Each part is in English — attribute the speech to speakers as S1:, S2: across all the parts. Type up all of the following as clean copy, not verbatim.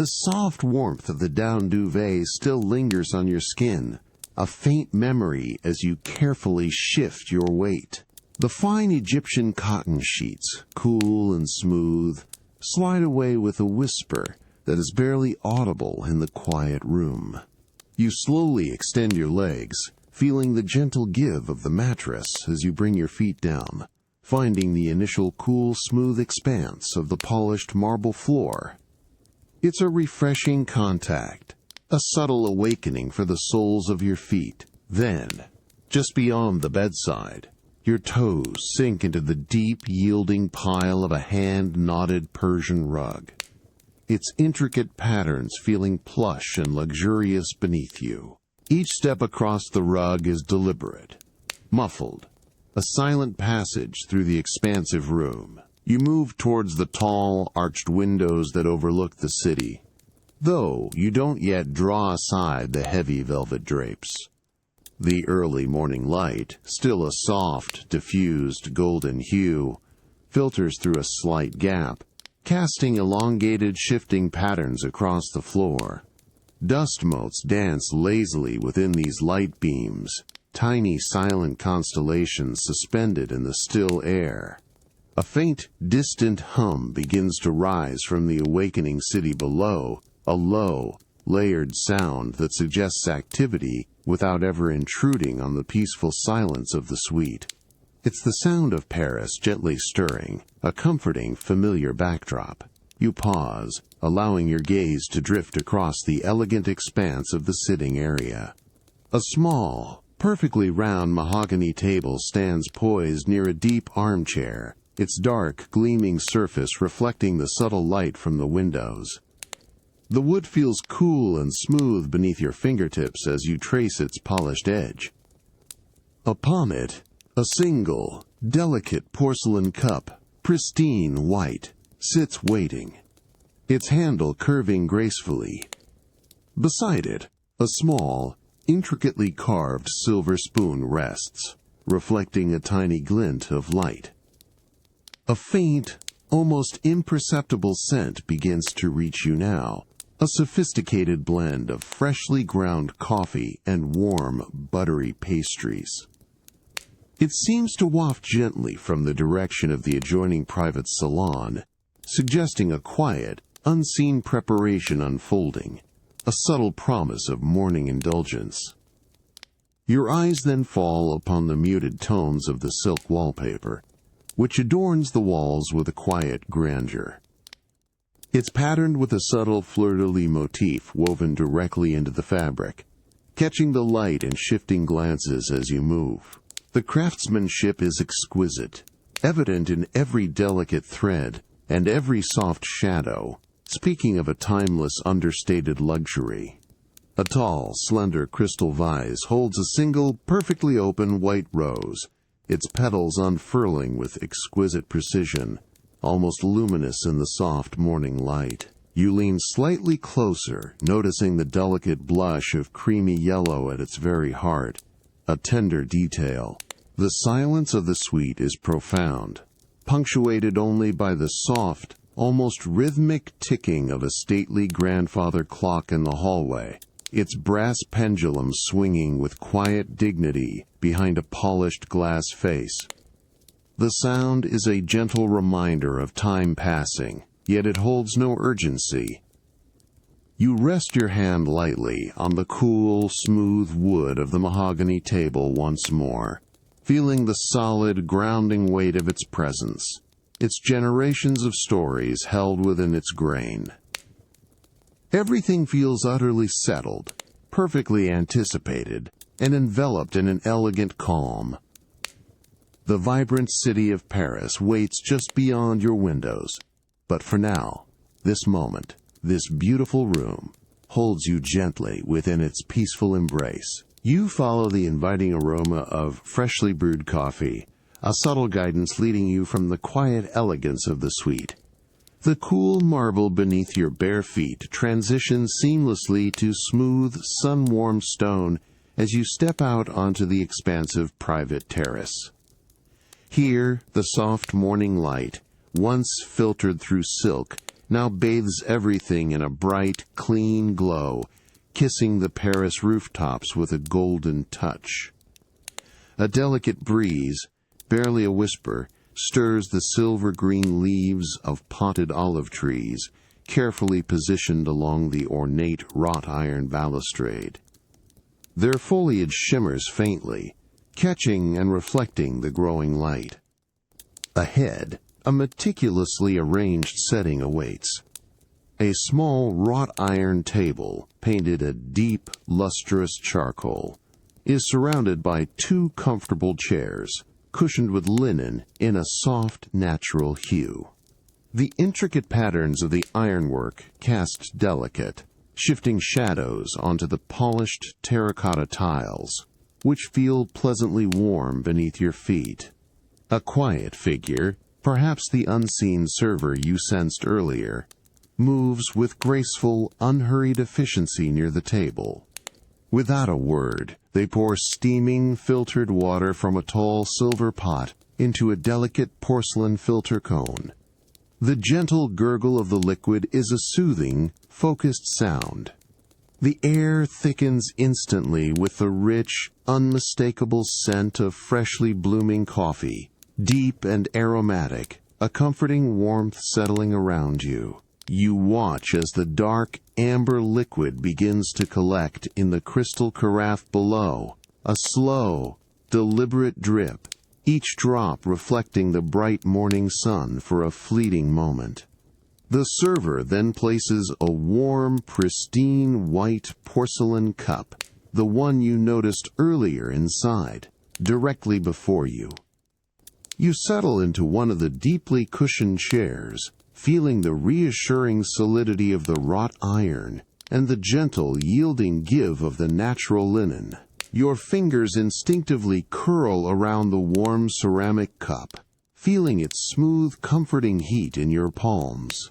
S1: The soft warmth of the down duvet still lingers on your skin, a faint memory as you carefully shift your weight. The fine Egyptian cotton sheets, cool and smooth, slide away with a whisper that is barely audible in the quiet room. You slowly extend your legs, feeling the gentle give of the mattress as you bring your feet down, finding the initial cool, smooth expanse of the polished marble floor. It's a refreshing contact, a subtle awakening for the soles of your feet. Then, just beyond the bedside, your toes sink into the deep, yielding pile of a hand-knotted Persian rug, its intricate patterns feeling plush and luxurious beneath you. Each step across the rug is deliberate, muffled, a silent passage through the expansive room. You move towards the tall, arched windows that overlook the city, though you don't yet draw aside the heavy velvet drapes. The early morning light, still a soft, diffused golden hue, filters through a slight gap, casting elongated, shifting patterns across the floor. Dust motes dance lazily within these light beams, tiny silent constellations suspended in the still air. A faint, distant hum begins to rise from the awakening city below, a low, layered sound that suggests activity without ever intruding on the peaceful silence of the suite. It's the sound of Paris gently stirring, a comforting, familiar backdrop. You pause, allowing your gaze to drift across the elegant expanse of the sitting area. A small, perfectly round mahogany table stands poised near a deep armchair, its dark, gleaming surface reflecting the subtle light from the windows. The wood feels cool and smooth beneath your fingertips as you trace its polished edge. Upon it, a single, delicate porcelain cup, pristine white, sits waiting, its handle curving gracefully. Beside it, a small, intricately carved silver spoon rests, reflecting a tiny glint of light. A faint, almost imperceptible scent begins to reach you now, a sophisticated blend of freshly ground coffee and warm, buttery pastries. It seems to waft gently from the direction of the adjoining private salon, suggesting a quiet, unseen preparation unfolding, a subtle promise of morning indulgence. Your eyes then fall upon the muted tones of the silk wallpaper, which adorns the walls with a quiet grandeur. It's patterned with a subtle fleur-de-lis motif woven directly into the fabric, catching the light and shifting glances as you move. The craftsmanship is exquisite, evident in every delicate thread and every soft shadow, speaking of a timeless, understated luxury. A tall, slender crystal vase holds a single, perfectly open white rose, its petals unfurling with exquisite precision, almost luminous in the soft morning light. You lean slightly closer, noticing the delicate blush of creamy yellow at its very heart, a tender detail. The silence of the suite is profound, punctuated only by the soft, almost rhythmic ticking of a stately grandfather clock in the hallway, its brass pendulum swinging with quiet dignity behind a polished glass face. The sound is a gentle reminder of time passing, yet it holds no urgency. You rest your hand lightly on the cool, smooth wood of the mahogany table once more, feeling the solid, grounding weight of its presence, its generations of stories held within its grain. Everything feels utterly settled, perfectly anticipated, and enveloped in an elegant calm. The vibrant city of Paris waits just beyond your windows, but for now, this moment, this beautiful room, holds you gently within its peaceful embrace. You follow the inviting aroma of freshly brewed coffee, a subtle guidance leading you from the quiet elegance of the suite. The cool marble beneath your bare feet transitions seamlessly to smooth, sun-warmed stone as you step out onto the expansive private terrace. Here, the soft morning light, once filtered through silk, now bathes everything in a bright, clean glow, kissing the Paris rooftops with a golden touch. A delicate breeze, barely a whisper, stirs the silver-green leaves of potted olive trees, carefully positioned along the ornate wrought-iron balustrade. Their foliage shimmers faintly, catching and reflecting the growing light. Ahead, a meticulously arranged setting awaits. A small wrought-iron table, painted a deep, lustrous charcoal, is surrounded by 2 comfortable chairs, cushioned with linen in a soft, natural hue. The intricate patterns of the ironwork cast delicate, shifting shadows onto the polished terracotta tiles, which feel pleasantly warm beneath your feet. A quiet figure, perhaps the unseen server you sensed earlier, moves with graceful, unhurried efficiency near the table. Without a word, they pour steaming, filtered water from a tall silver pot into a delicate porcelain filter cone. The gentle gurgle of the liquid is a soothing, focused sound. The air thickens instantly with the rich, unmistakable scent of freshly blooming coffee, deep and aromatic, a comforting warmth settling around you. You watch as the dark, amber liquid begins to collect in the crystal carafe below, a slow, deliberate drip, each drop reflecting the bright morning sun for a fleeting moment. The server then places a warm, pristine white porcelain cup, the one you noticed earlier inside, directly before you. You settle into one of the deeply cushioned chairs, feeling the reassuring solidity of the wrought iron and the gentle, yielding give of the natural linen. Your fingers instinctively curl around the warm ceramic cup, feeling its smooth, comforting heat in your palms.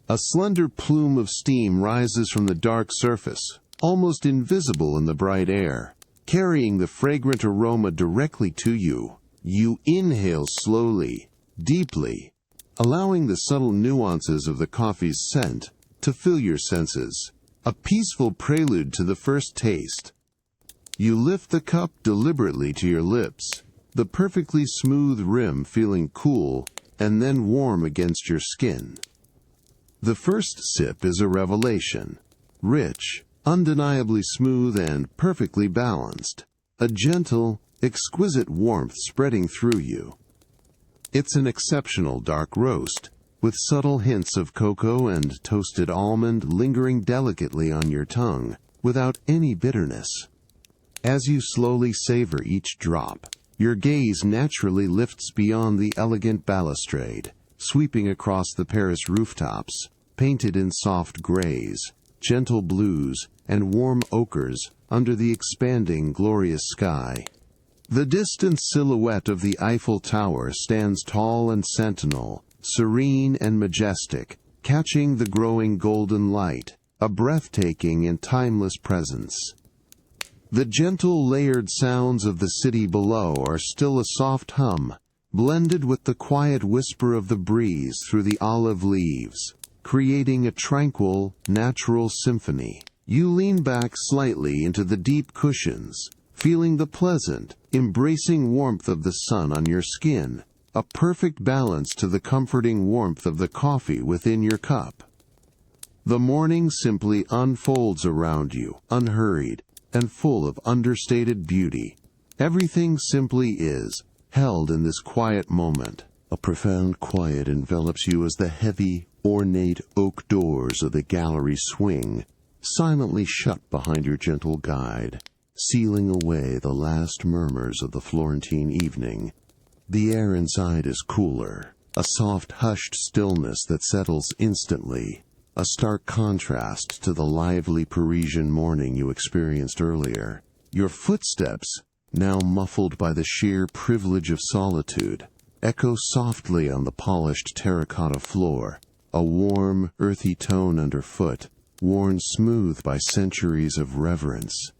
S1: A slender plume of steam rises from the dark surface, almost invisible in the bright air, carrying the fragrant aroma directly to you. You inhale slowly, deeply, allowing the subtle nuances of the coffee's scent to fill your senses, a peaceful prelude to the first taste. You lift the cup deliberately to your lips, the perfectly smooth rim feeling cool and then warm against your skin. The first sip is a revelation, rich, undeniably smooth and perfectly balanced, a gentle, exquisite warmth spreading through you. It's an exceptional dark roast, with subtle hints of cocoa and toasted almond lingering delicately on your tongue, without any bitterness. As you slowly savor each drop, your gaze naturally lifts beyond the elegant balustrade, sweeping across the Paris rooftops, painted in soft grays, gentle blues, and warm ochres under the expanding, glorious sky. The distant silhouette of the Eiffel Tower stands tall and sentinel, serene and majestic, catching the growing golden light, a breathtaking and timeless presence. The gentle, layered sounds of the city below are still a soft hum, blended with the quiet whisper of the breeze through the olive leaves, creating a tranquil, natural symphony. You lean back slightly into the deep cushions, feeling the pleasant, embracing warmth of the sun on your skin, a perfect balance to the comforting warmth of the coffee within your cup. The morning simply unfolds around you, unhurried, and full of understated beauty. Everything simply is, held in this quiet moment. A profound quiet envelops you as the heavy, ornate oak doors of the gallery swing, silently shut behind your gentle guide, sealing away the last murmurs of the Florentine evening. The air inside is cooler, a soft, hushed stillness that settles instantly, a stark contrast to the lively Parisian morning you experienced earlier. Your footsteps, now muffled by the sheer privilege of solitude, echo softly on the polished terracotta floor, a warm, earthy tone underfoot, worn smooth by centuries of reverence.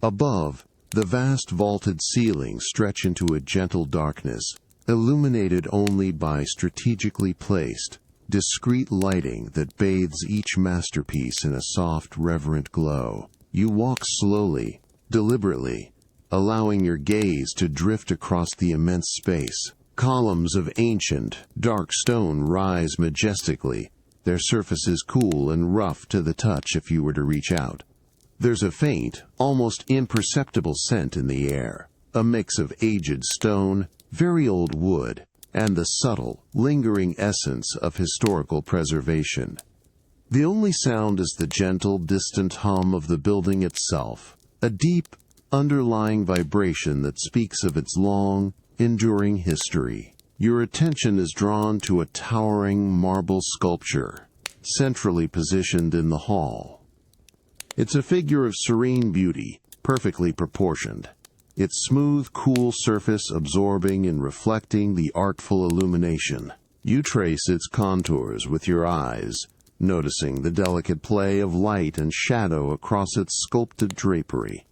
S1: Above, the vast vaulted ceilings stretch into a gentle darkness, illuminated only by strategically placed, discreet lighting that bathes each masterpiece in a soft, reverent glow. You walk slowly, deliberately, allowing your gaze to drift across the immense space. Columns of ancient, dark stone rise majestically, their surfaces cool and rough to the touch if you were to reach out. There's a faint, almost imperceptible scent in the air, a mix of aged stone, very old wood, and the subtle, lingering essence of historical preservation. The only sound is the gentle, distant hum of the building itself, a deep, underlying vibration that speaks of its long, enduring history. Your attention is drawn to a towering marble sculpture, centrally positioned in the hall. It's a figure of serene beauty, perfectly proportioned, its smooth, cool surface absorbing and reflecting the artful illumination. You trace its contours with your eyes, noticing the delicate play of light and shadow across its sculpted drapery,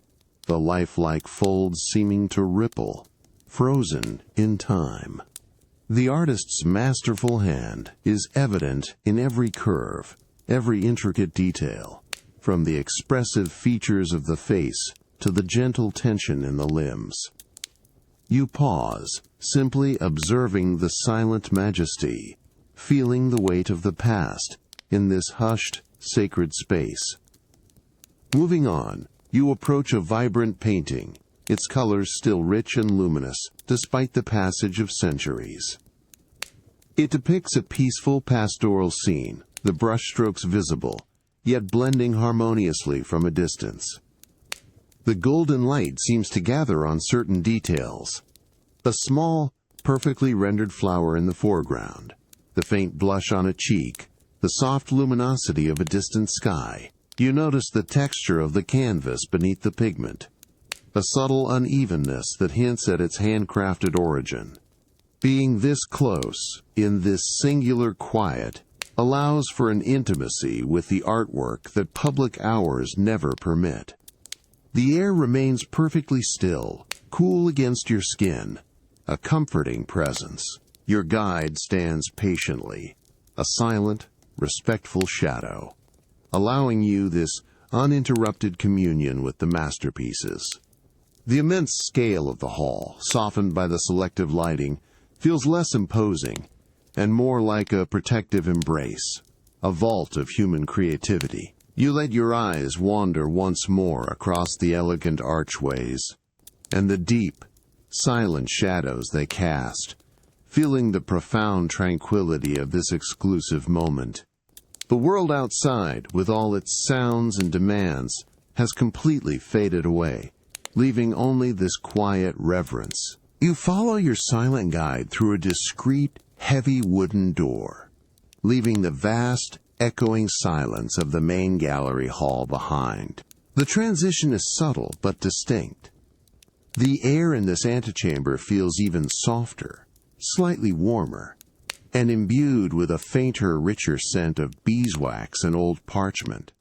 S1: the lifelike folds seeming to ripple, frozen in time. The artist's masterful hand is evident in every curve, every intricate detail, from the expressive features of the face to the gentle tension in the limbs. You pause, simply observing the silent majesty, feeling the weight of the past in this hushed, sacred space. Moving on, you approach a vibrant painting, its colors still rich and luminous despite the passage of centuries. It depicts a peaceful pastoral scene, the brushstrokes visible, yet blending harmoniously from a distance. The golden light seems to gather on certain details. A small, perfectly rendered flower in the foreground, the faint blush on a cheek, the soft luminosity of a distant sky. You notice the texture of the canvas beneath the pigment, a subtle unevenness that hints at its handcrafted origin. Being this close, in this singular quiet, allows for an intimacy with the artwork that public hours never permit. The air remains perfectly still, cool against your skin, a comforting presence. Your guide stands patiently, a silent, respectful shadow, allowing you this uninterrupted communion with the masterpieces. The immense scale of the hall, softened by the selective lighting, feels less imposing and more like a protective embrace, a vault of human creativity. You let your eyes wander once more across the elegant archways and the deep, silent shadows they cast, feeling the profound tranquility of this exclusive moment. The world outside, with all its sounds and demands, has completely faded away, leaving only this quiet reverence. You follow your silent guide through a discreet, heavy wooden door, leaving the vast, echoing silence of the main gallery hall behind. The transition is subtle but distinct. The air in this antechamber feels even softer, slightly warmer, and imbued with a fainter, richer scent of beeswax and old parchment.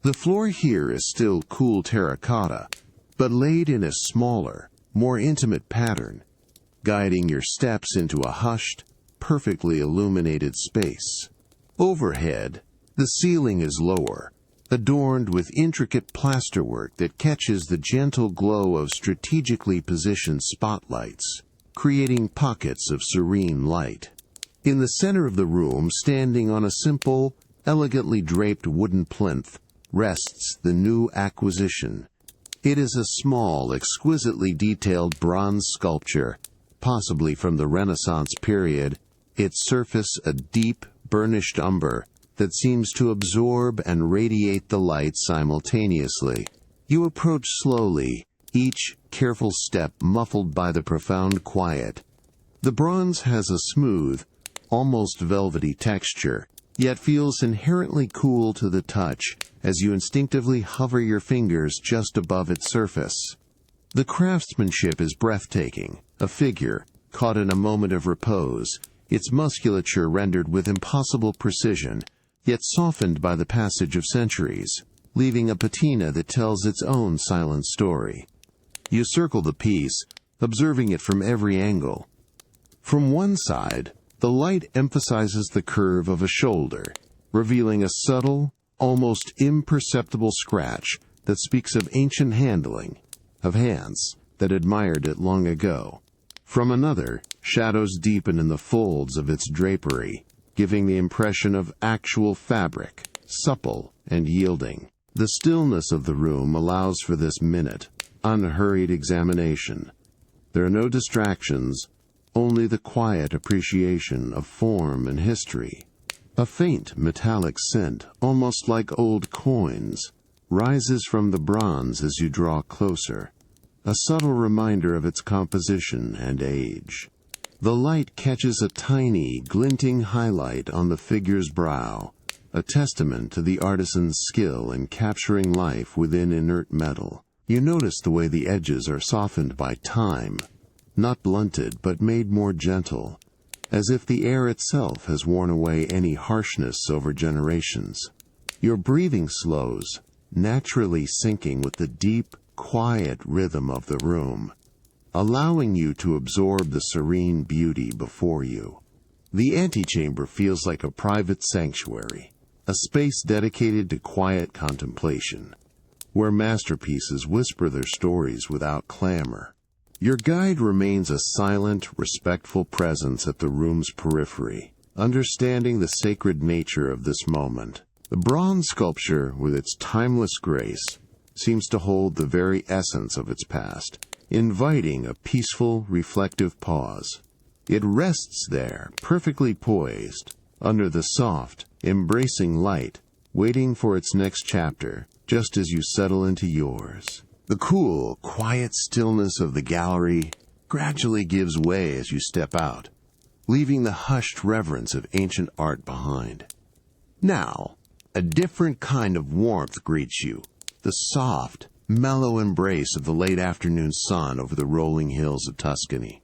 S1: The floor here is still cool terracotta, but laid in a smaller, more intimate pattern, guiding your steps into a hushed, perfectly illuminated space. Overhead, the ceiling is lower, adorned with intricate plasterwork that catches the gentle glow of strategically positioned spotlights, creating pockets of serene light. In the center of the room, standing on a simple, elegantly draped wooden plinth, rests the new acquisition. It is a small, exquisitely detailed bronze sculpture, possibly from the Renaissance period, its surface a deep, burnished umber that seems to absorb and radiate the light simultaneously. You approach slowly, each careful step muffled by the profound quiet. The bronze has a smooth, almost velvety texture, yet feels inherently cool to the touch as you instinctively hover your fingers just above its surface. The craftsmanship is breathtaking, a figure, caught in a moment of repose, its musculature rendered with impossible precision, yet softened by the passage of centuries, leaving a patina that tells its own silent story. You circle the piece, observing it from every angle. From one side, The light emphasizes the curve of a shoulder, revealing a subtle, almost imperceptible scratch that speaks of ancient handling, of hands that admired it long ago. From another, shadows deepen in the folds of its drapery, giving the impression of actual fabric, supple and yielding. The stillness of the room allows for this minute, unhurried examination. There are no distractions, only the quiet appreciation of form and history. A faint metallic scent, almost like old coins, rises from the bronze as you draw closer, a subtle reminder of its composition and age. The light catches a tiny, glinting highlight on the figure's brow, a testament to the artisan's skill in capturing life within inert metal. You notice the way the edges are softened by time, not blunted but made more gentle, as if the air itself has worn away any harshness over generations. Your breathing slows, naturally syncing with the deep, quiet rhythm of the room, allowing you to absorb the serene beauty before you. The antechamber feels like a private sanctuary, a space dedicated to quiet contemplation, where masterpieces whisper their stories without clamor. Your guide remains a silent, respectful presence at the room's periphery, understanding the sacred nature of this moment. The bronze sculpture, with its timeless grace, seems to hold the very essence of its past, inviting a peaceful, reflective pause. It rests there, perfectly poised, under the soft, embracing light, waiting for its next chapter, just as you settle into yours. The cool, quiet stillness of the gallery gradually gives way as you step out, leaving the hushed reverence of ancient art behind. Now, a different kind of warmth greets you, the soft, mellow embrace of the late afternoon sun over the rolling hills of Tuscany.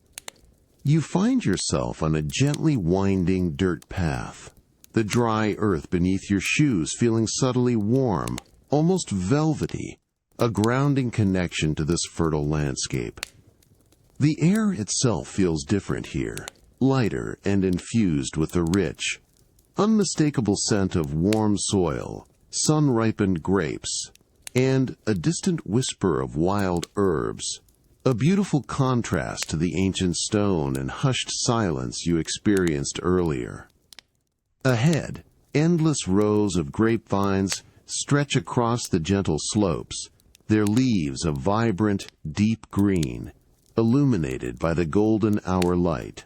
S1: You find yourself on a gently winding dirt path, the dry earth beneath your shoes feeling subtly warm, almost velvety, a grounding connection to this fertile landscape. The air itself feels different here, lighter and infused with the rich, unmistakable scent of warm soil, sun-ripened grapes, and a distant whisper of wild herbs, a beautiful contrast to the ancient stone and hushed silence you experienced earlier. Ahead, endless rows of grapevines stretch across the gentle slopes, their leaves a vibrant, deep green, illuminated by the golden hour light.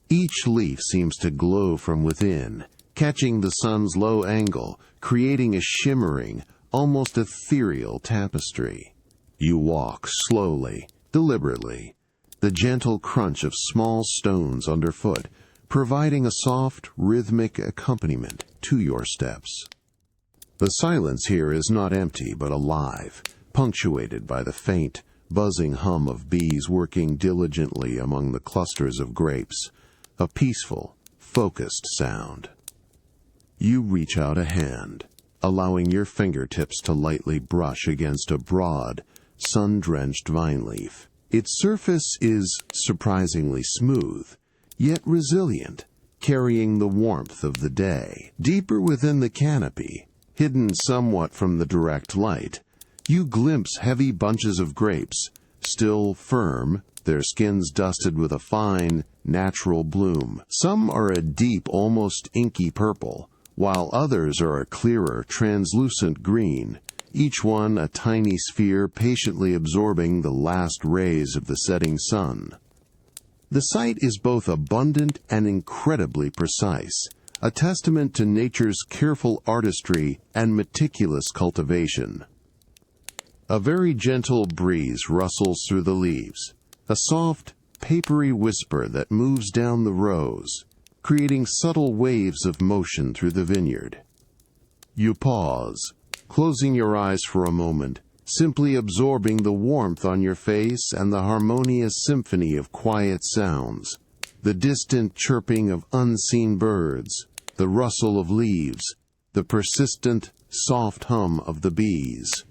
S1: Each leaf seems to glow from within, catching the sun's low angle, creating a shimmering, almost ethereal tapestry. You walk slowly, deliberately, the gentle crunch of small stones underfoot, providing a soft, rhythmic accompaniment to your steps. The silence here is not empty but alive, punctuated by the faint, buzzing hum of bees working diligently among the clusters of grapes, a peaceful, focused sound. You reach out a hand, allowing your fingertips to lightly brush against a broad, sun-drenched vine leaf. Its surface is surprisingly smooth, yet resilient, carrying the warmth of the day. Deeper within the canopy, hidden somewhat from the direct light, you glimpse heavy bunches of grapes, still firm, their skins dusted with a fine, natural bloom. Some are a deep, almost inky purple, while others are a clearer, translucent green, each one a tiny sphere patiently absorbing the last rays of the setting sun. The sight is both abundant and incredibly precise, a testament to nature's careful artistry and meticulous cultivation. A very gentle breeze rustles through the leaves, a soft, papery whisper that moves down the rows, creating subtle waves of motion through the vineyard. You pause, closing your eyes for a moment, simply absorbing the warmth on your face and the harmonious symphony of quiet sounds, the distant chirping of unseen birds, the rustle of leaves, the persistent, soft hum of the bees.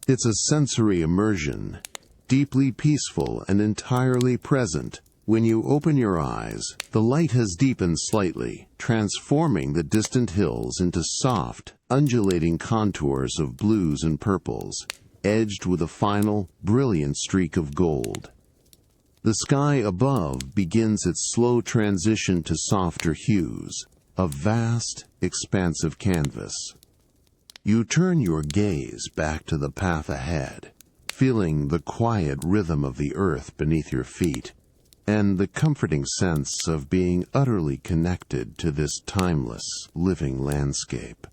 S1: It's a sensory immersion, deeply peaceful and entirely present, When you open your eyes, the light has deepened slightly, transforming the distant hills into soft, undulating contours of blues and purples, edged with a final, brilliant streak of gold. The sky above begins its slow transition to softer hues, a vast, expansive canvas. You turn your gaze back to the path ahead, feeling the quiet rhythm of the earth beneath your feet, and the comforting sense of being utterly connected to this timeless, living landscape.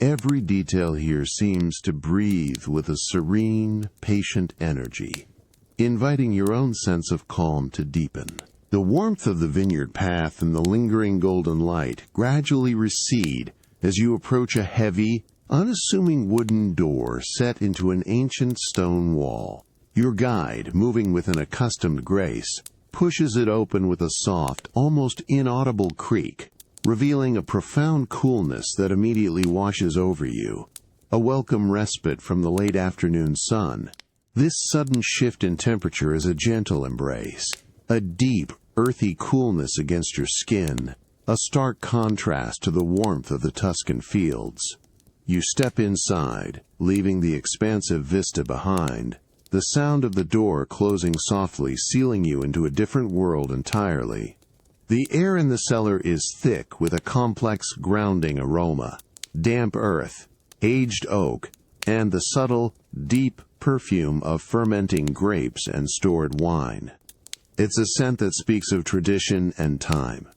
S1: Every detail here seems to breathe with a serene, patient energy, inviting your own sense of calm to deepen. The warmth of the vineyard path and the lingering golden light gradually recede as you approach a heavy, unassuming wooden door set into an ancient stone wall. Your guide, moving with an accustomed grace, pushes it open with a soft, almost inaudible creak, revealing a profound coolness that immediately washes over you, a welcome respite from the late afternoon sun. This sudden shift in temperature is a gentle embrace, a deep, earthy coolness against your skin, a stark contrast to the warmth of the Tuscan fields. You step inside, leaving the expansive vista behind, the sound of the door closing softly, sealing you into a different world entirely. The air in the cellar is thick with a complex grounding aroma, damp earth, aged oak, and the subtle, deep perfume of fermenting grapes and stored wine. It's a scent that speaks of tradition and time.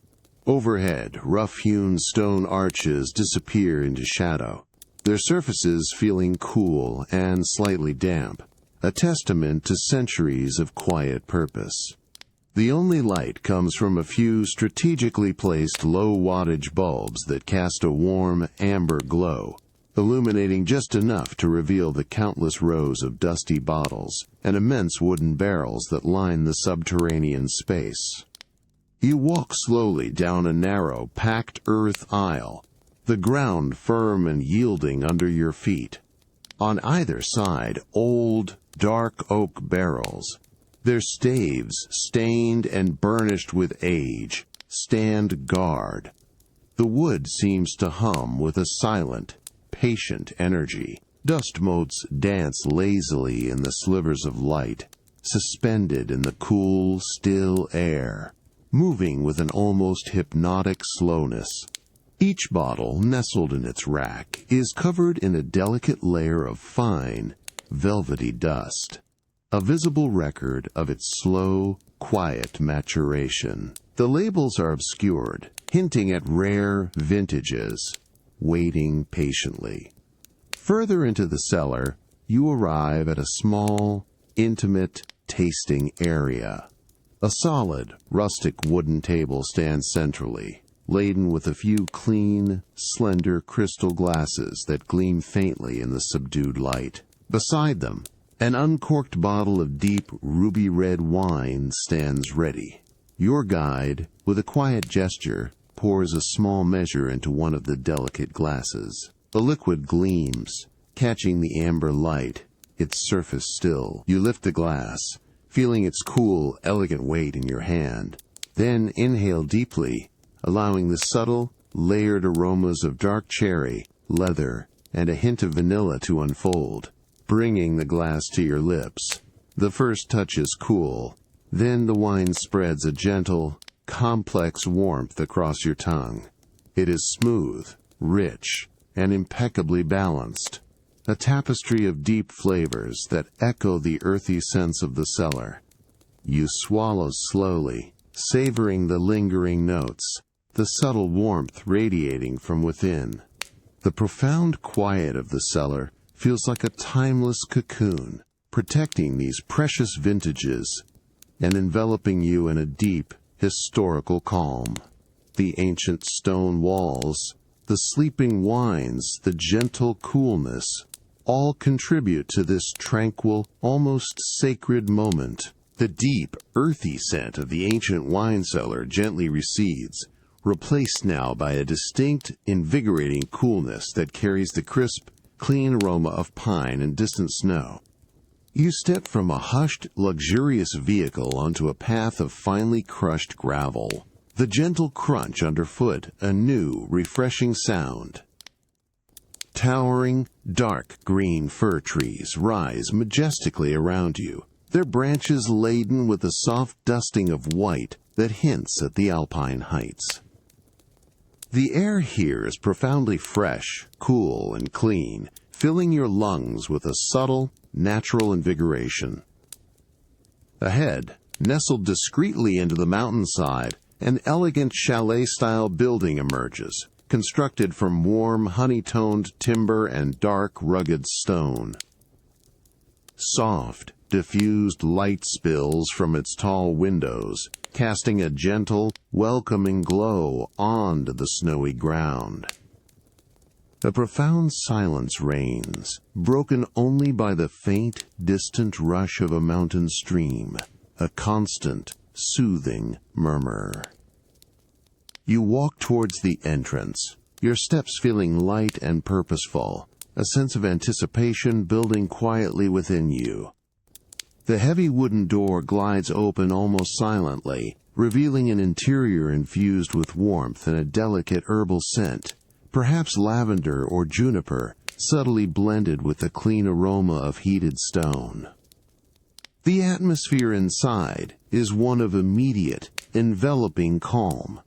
S1: Overhead, rough-hewn stone arches disappear into shadow, their surfaces feeling cool and slightly damp, a testament to centuries of quiet purpose. The only light comes from a few strategically placed low-wattage bulbs that cast a warm, amber glow, illuminating just enough to reveal the countless rows of dusty bottles and immense wooden barrels that line the subterranean space. You walk slowly down a narrow, packed earth aisle, the ground firm and yielding under your feet. On either side, old, dark oak barrels, their staves stained and burnished with age, stand guard. The wood seems to hum with a silent, patient energy. Dust motes dance lazily in the slivers of light, suspended in the cool, still air, moving with an almost hypnotic slowness. Each bottle, nestled in its rack, is covered in a delicate layer of fine, velvety dust, a visible record of its slow, quiet maturation. The labels are obscured, hinting at rare vintages, waiting patiently. Further into the cellar, you arrive at a small, intimate, tasting area. A solid, rustic wooden table stands centrally, laden with a few clean, slender crystal glasses that gleam faintly in the subdued light. Beside them, an uncorked bottle of deep, ruby-red wine stands ready. Your guide, with a quiet gesture, pours a small measure into one of the delicate glasses. The liquid gleams, catching the amber light, its surface still. You lift the glass, feeling its cool, elegant weight in your hand. Then inhale deeply, allowing the subtle, layered aromas of dark cherry, leather, and a hint of vanilla to unfold, bringing the glass to your lips. The first touch is cool, then the wine spreads a gentle, complex warmth across your tongue. It is smooth, rich, and impeccably balanced, a tapestry of deep flavors that echo the earthy scents of the cellar. You swallow slowly, savoring the lingering notes, the subtle warmth radiating from within. The profound quiet of the cellar feels like a timeless cocoon, protecting these precious vintages and enveloping you in a deep, historical calm. The ancient stone walls, the sleeping wines, the gentle coolness, all contribute to this tranquil, almost sacred moment. The deep, earthy scent of the ancient wine cellar gently recedes, replaced now by a distinct, invigorating coolness that carries the crisp, clean aroma of pine and distant snow. You step from a hushed, luxurious vehicle onto a path of finely crushed gravel. The gentle crunch underfoot, a new, refreshing sound. Towering, dark green fir trees rise majestically around you, their branches laden with a soft dusting of white that hints at the alpine heights. The air here is profoundly fresh, cool, and clean, filling your lungs with a subtle, natural invigoration. Ahead, nestled discreetly into the mountainside, an elegant chalet-style building emerges, constructed from warm, honey-toned timber and dark, rugged stone. Soft, diffused light spills from its tall windows, casting a gentle, welcoming glow onto the snowy ground. A profound silence reigns, broken only by the faint, distant rush of a mountain stream, a constant, soothing murmur. You walk towards the entrance, your steps feeling light and purposeful, a sense of anticipation building quietly within you. The heavy wooden door glides open almost silently, revealing an interior infused with warmth and a delicate herbal scent, perhaps lavender or juniper, subtly blended with the clean aroma of heated stone. The atmosphere inside is one of immediate, enveloping calm.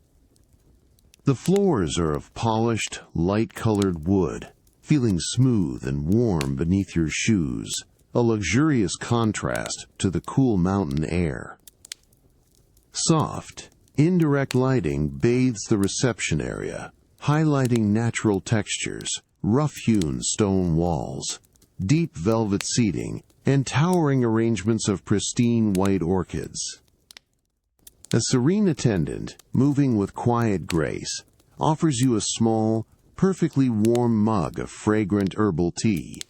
S1: The floors are of polished, light-colored wood, feeling smooth and warm beneath your shoes, a luxurious contrast to the cool mountain air. Soft, indirect lighting bathes the reception area, highlighting natural textures, rough-hewn stone walls, deep velvet seating, and towering arrangements of pristine white orchids. A serene attendant, moving with quiet grace, offers you a small, perfectly warm mug of fragrant herbal tea.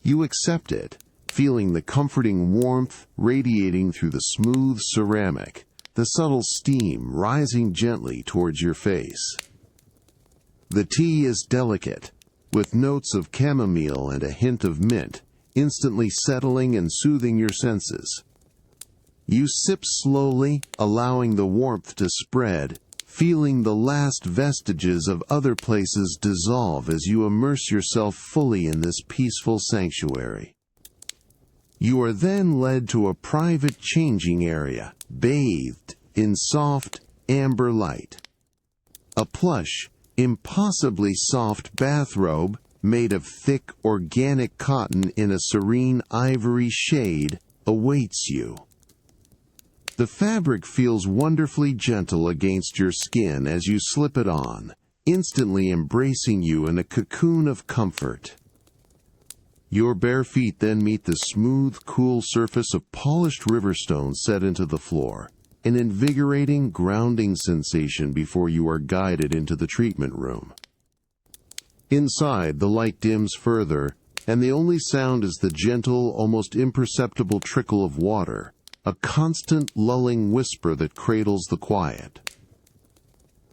S1: You accept it, feeling the comforting warmth radiating through the smooth ceramic, the subtle steam rising gently towards your face. The tea is delicate, with notes of chamomile and a hint of mint, instantly settling and soothing your senses. You sip slowly, allowing the warmth to spread, feeling the last vestiges of other places dissolve as you immerse yourself fully in this peaceful sanctuary. You are then led to a private changing area, bathed in soft, amber light. A plush, impossibly soft bathrobe made of thick, organic cotton in a serene ivory shade awaits you. The fabric feels wonderfully gentle against your skin as you slip it on, instantly embracing you in a cocoon of comfort. Your bare feet then meet the smooth, cool surface of polished riverstone set into the floor, an invigorating, grounding sensation before you are guided into the treatment room. Inside, the light dims further, and the only sound is the gentle, almost imperceptible trickle of water, a constant lulling whisper that cradles the quiet.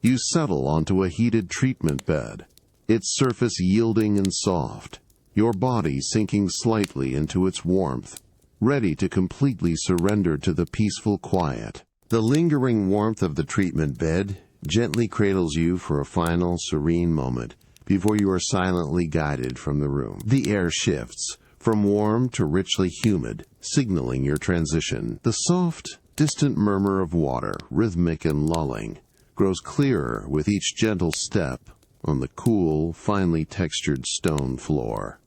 S1: You settle onto a heated treatment bed, its surface yielding and soft, your body sinking slightly into its warmth, ready to completely surrender to the peaceful quiet. The lingering warmth of the treatment bed gently cradles you for a final, serene moment before you are silently guided from the room. The air shifts, from warm to richly humid, signaling your transition. The soft, distant murmur of water, rhythmic and lulling, grows clearer with each gentle step on the cool, finely textured stone floor.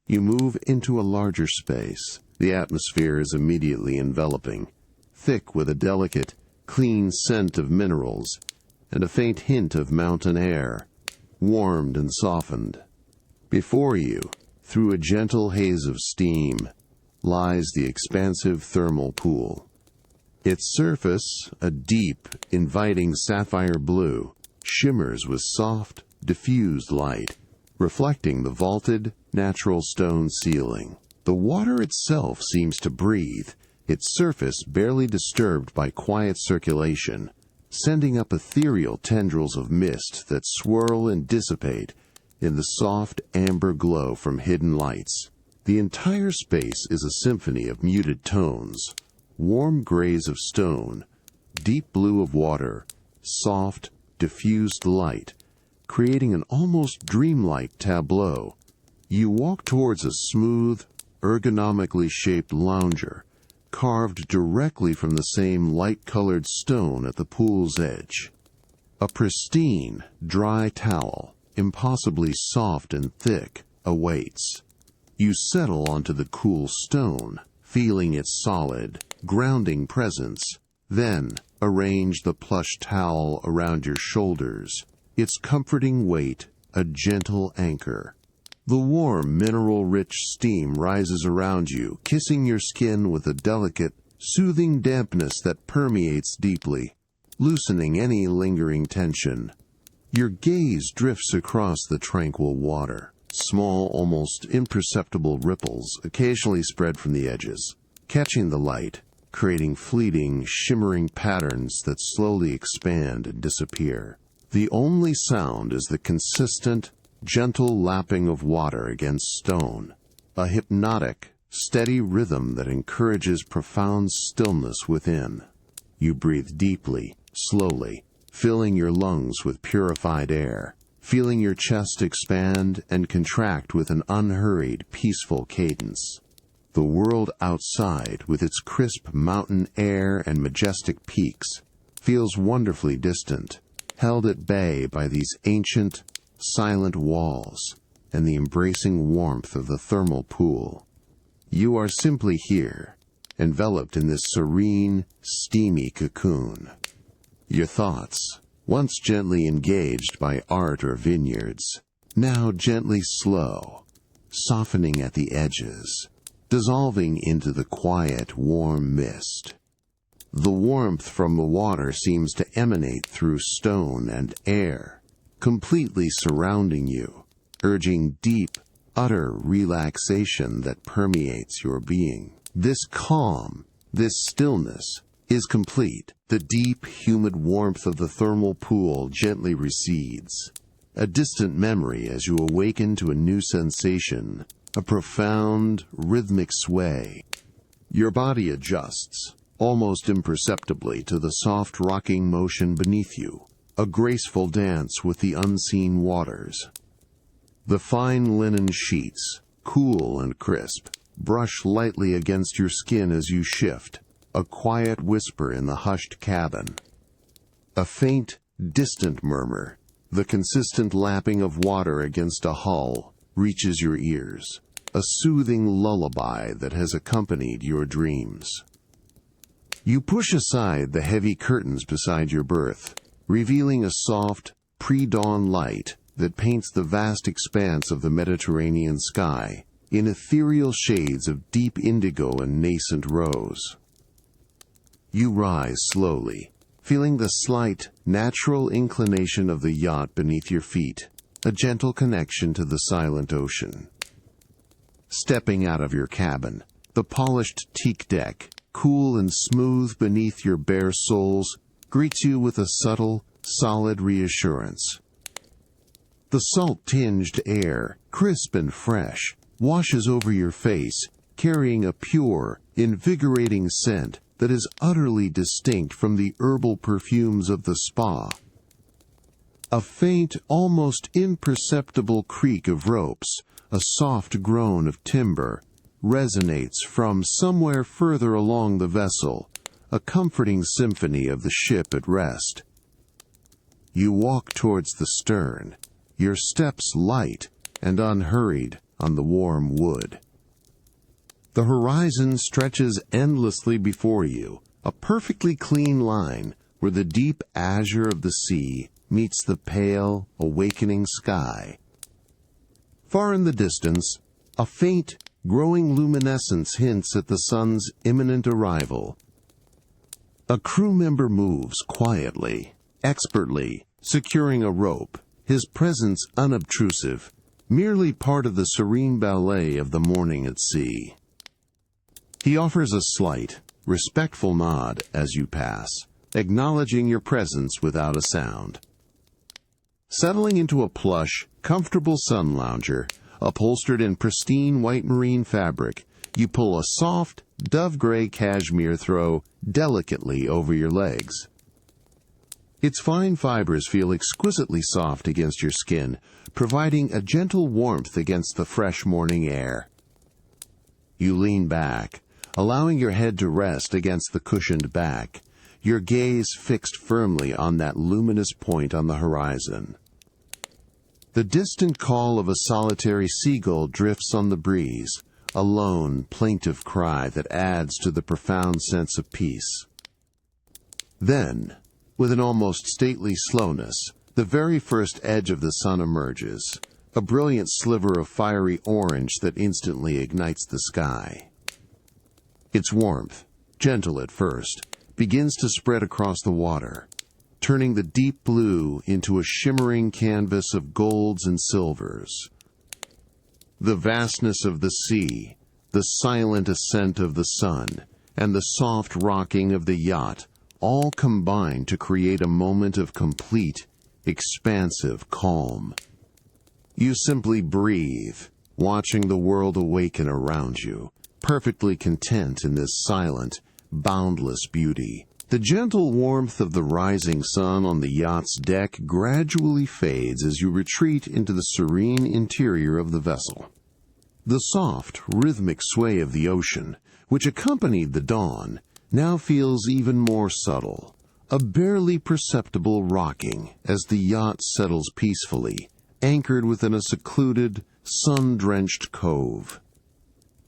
S1: You move into a larger space. The atmosphere is immediately enveloping, thick with a delicate, clean scent of minerals and a faint hint of mountain air, warmed and softened. Before you, through a gentle haze of steam, lies the expansive thermal pool. Its surface, a deep, inviting sapphire blue, shimmers with soft, diffused light, reflecting the vaulted, natural stone ceiling. The water itself seems to breathe, its surface barely disturbed by quiet circulation, sending up ethereal tendrils of mist that swirl and dissipate in the soft amber glow from hidden lights. The entire space is a symphony of muted tones, warm grays of stone, deep blue of water, soft, diffused light, creating an almost dreamlike tableau. You walk towards a smooth, ergonomically shaped lounger, carved directly from the same light-colored stone at the pool's edge. A pristine, dry towel, impossibly soft and thick, awaits. You settle onto the cool stone, feeling its solid, grounding presence, then arrange the plush towel around your shoulders, its comforting weight a gentle anchor. The warm, mineral-rich steam rises around you, kissing your skin with a delicate, soothing dampness that permeates deeply, loosening any lingering tension. Your gaze drifts across the tranquil water. Small, almost imperceptible ripples occasionally spread from the edges, catching the light, creating fleeting, shimmering patterns that slowly expand and disappear. The only sound is the consistent, gentle lapping of water against stone, a hypnotic, steady rhythm that encourages profound stillness within. You breathe deeply, slowly, filling your lungs with purified air, feeling your chest expand and contract with an unhurried, peaceful cadence. The world outside, with its crisp mountain air and majestic peaks, feels wonderfully distant, held at bay by these ancient, silent walls and the embracing warmth of the thermal pool. You are simply here, enveloped in this serene, steamy cocoon. Your thoughts, once gently engaged by art or vineyards, now gently slow, softening at the edges, dissolving into the quiet, warm mist. The warmth from the water seems to emanate through stone and air, completely surrounding you, urging deep, utter relaxation that permeates your being. This calm, this stillness, is complete. The deep, humid warmth of the thermal pool gently recedes, a distant memory as you awaken to a new sensation, a profound, rhythmic sway. Your body adjusts, almost imperceptibly, to the soft rocking motion beneath you, a graceful dance with the unseen waters. The fine linen sheets, cool and crisp, brush lightly against your skin as you shift, a quiet whisper in the hushed cabin. A faint, distant murmur, the consistent lapping of water against a hull, reaches your ears, a soothing lullaby that has accompanied your dreams. You push aside the heavy curtains beside your berth, revealing a soft, pre-dawn light that paints the vast expanse of the Mediterranean sky in ethereal shades of deep indigo and nascent rose. You rise slowly, feeling the slight, natural inclination of the yacht beneath your feet, a gentle connection to the silent ocean. Stepping out of your cabin, the polished teak deck, cool and smooth beneath your bare soles, greets you with a subtle, solid reassurance. The salt-tinged air, crisp and fresh, washes over your face, carrying a pure, invigorating scent that is utterly distinct from the herbal perfumes of the spa. A faint, almost imperceptible creak of ropes, a soft groan of timber, resonates from somewhere further along the vessel, a comforting symphony of the ship at rest. You walk towards the stern, your steps light and unhurried on the warm wood. The horizon stretches endlessly before you, a perfectly clean line where the deep azure of the sea meets the pale, awakening sky. Far in the distance, a faint, growing luminescence hints at the sun's imminent arrival. A crew member moves quietly, expertly, securing a rope, his presence unobtrusive, merely part of the serene ballet of the morning at sea. He offers a slight, respectful nod as you pass, acknowledging your presence without a sound. Settling into a plush, comfortable sun lounger, Upholstered in pristine white marine fabric, you pull a soft, dove-gray cashmere throw delicately over your legs. Its fine fibers feel exquisitely soft against your skin, providing a gentle warmth against the fresh morning air. You lean back, allowing your head to rest against the cushioned back, your gaze fixed firmly on that luminous point on the horizon. The distant call of a solitary seagull drifts on the breeze, a lone, plaintive cry that adds to the profound sense of peace. Then, with an almost stately slowness, the very first edge of the sun emerges, a brilliant sliver of fiery orange that instantly ignites the sky. Its warmth, gentle at first, begins to spread across the water, turning the deep blue into a shimmering canvas of golds and silvers. The vastness of the sea, the silent ascent of the sun, and the soft rocking of the yacht all combine to create a moment of complete, expansive calm. You simply breathe, watching the world awaken around you, perfectly content in this silent, boundless beauty. The gentle warmth of the rising sun on the yacht's deck gradually fades as you retreat into the serene interior of the vessel. The soft, rhythmic sway of the ocean, which accompanied the dawn, now feels even more subtle, a barely perceptible rocking as the yacht settles peacefully, anchored within a secluded, sun-drenched cove.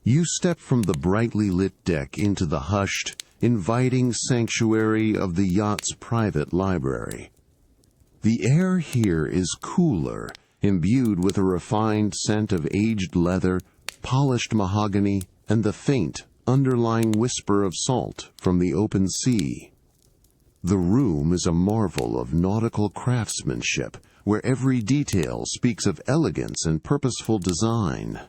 S1: You step from the brightly lit deck into the hushed, inviting sanctuary of the yacht's private library. The air here is cooler, imbued with a refined scent of aged leather, polished mahogany, and the faint, underlying whisper of salt from the open sea. The room is a marvel of nautical craftsmanship, where every detail speaks of elegance and purposeful design.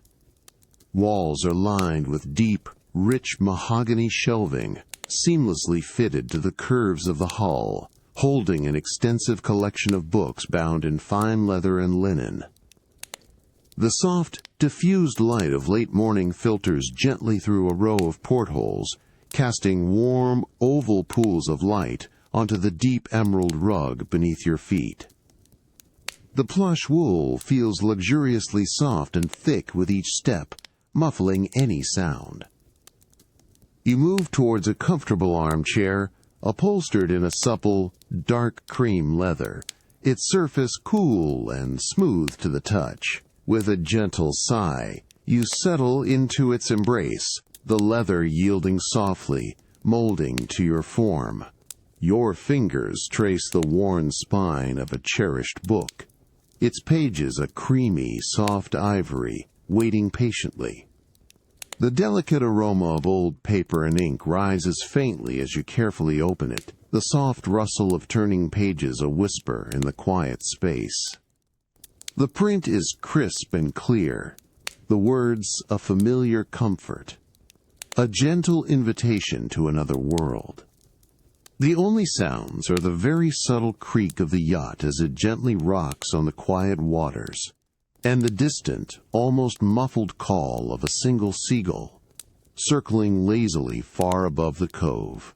S1: Walls are lined with deep, rich mahogany shelving, seamlessly fitted to the curves of the hull, holding an extensive collection of books bound in fine leather and linen. The soft, diffused light of late morning filters gently through a row of portholes, casting warm, oval pools of light onto the deep emerald rug beneath your feet. The plush wool feels luxuriously soft and thick with each step, muffling any sound. You move towards a comfortable armchair, upholstered in a supple, dark cream leather, its surface cool and smooth to the touch. With a gentle sigh, you settle into its embrace, the leather yielding softly, molding to your form. Your fingers trace the worn spine of a cherished book, its pages a creamy, soft ivory, waiting patiently. The delicate aroma of old paper and ink rises faintly as you carefully open it, the soft rustle of turning pages a whisper in the quiet space. The print is crisp and clear, the words a familiar comfort, a gentle invitation to another world. The only sounds are the very subtle creak of the yacht as it gently rocks on the quiet waters, and the distant, almost muffled call of a single seagull, circling lazily far above the cove.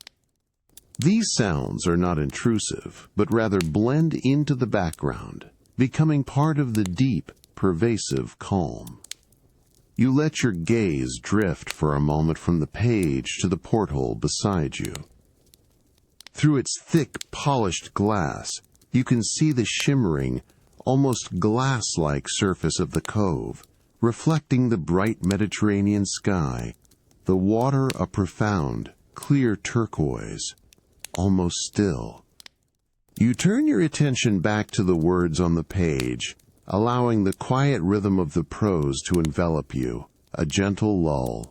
S1: These sounds are not intrusive, but rather blend into the background, becoming part of the deep, pervasive calm. You let your gaze drift for a moment from the page to the porthole beside you. Through its thick, polished glass, you can see the shimmering, almost glass-like surface of the cove, reflecting the bright Mediterranean sky, the water a profound, clear turquoise, almost still. You turn your attention back to the words on the page, allowing the quiet rhythm of the prose to envelop you, a gentle lull.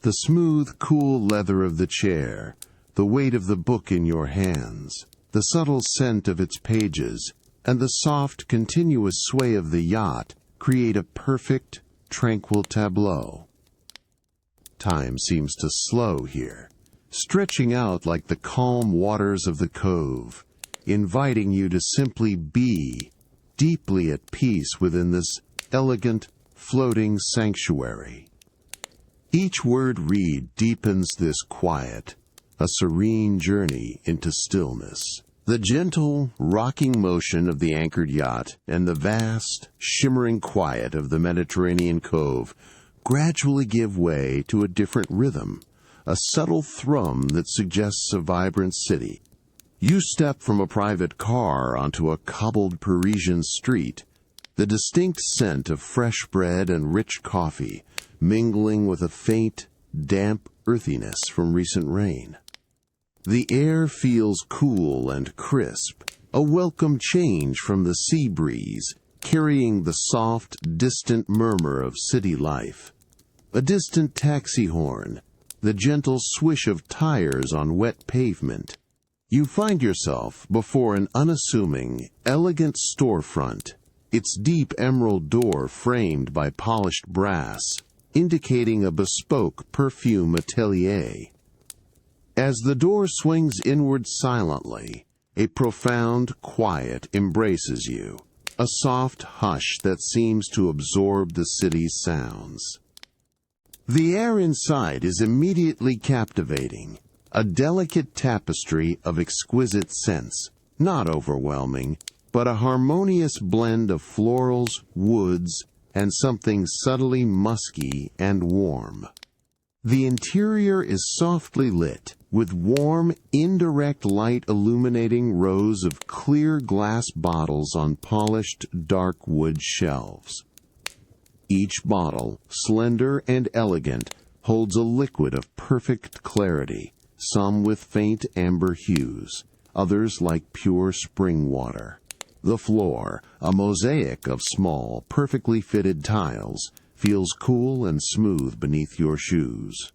S1: The smooth, cool leather of the chair, the weight of the book in your hands, the subtle scent of its pages, and the soft, continuous sway of the yacht create a perfect, tranquil tableau. Time seems to slow here, stretching out like the calm waters of the cove, inviting you to simply be deeply at peace within this elegant, floating sanctuary. Each word read deepens this quiet, a serene journey into stillness. The gentle, rocking motion of the anchored yacht and the vast, shimmering quiet of the Mediterranean cove gradually give way to a different rhythm, a subtle thrum that suggests a vibrant city. You step from a private car onto a cobbled Parisian street, the distinct scent of fresh bread and rich coffee mingling with a faint, damp earthiness from recent rain. The air feels cool and crisp, a welcome change from the sea breeze, carrying the soft, distant murmur of city life. A distant taxi horn, the gentle swish of tires on wet pavement. You find yourself before an unassuming, elegant storefront, its deep emerald door framed by polished brass, indicating a bespoke perfume atelier. As the door swings inward silently, a profound quiet embraces you, a soft hush that seems to absorb the city's sounds. The air inside is immediately captivating, a delicate tapestry of exquisite scents, not overwhelming, but a harmonious blend of florals, woods, and something subtly musky and warm. The interior is softly lit, with warm, indirect light illuminating rows of clear glass bottles on polished, dark wood shelves. Each bottle, slender and elegant, holds a liquid of perfect clarity, some with faint amber hues, others like pure spring water. The floor, a mosaic of small, perfectly fitted tiles, feels cool and smooth beneath your shoes.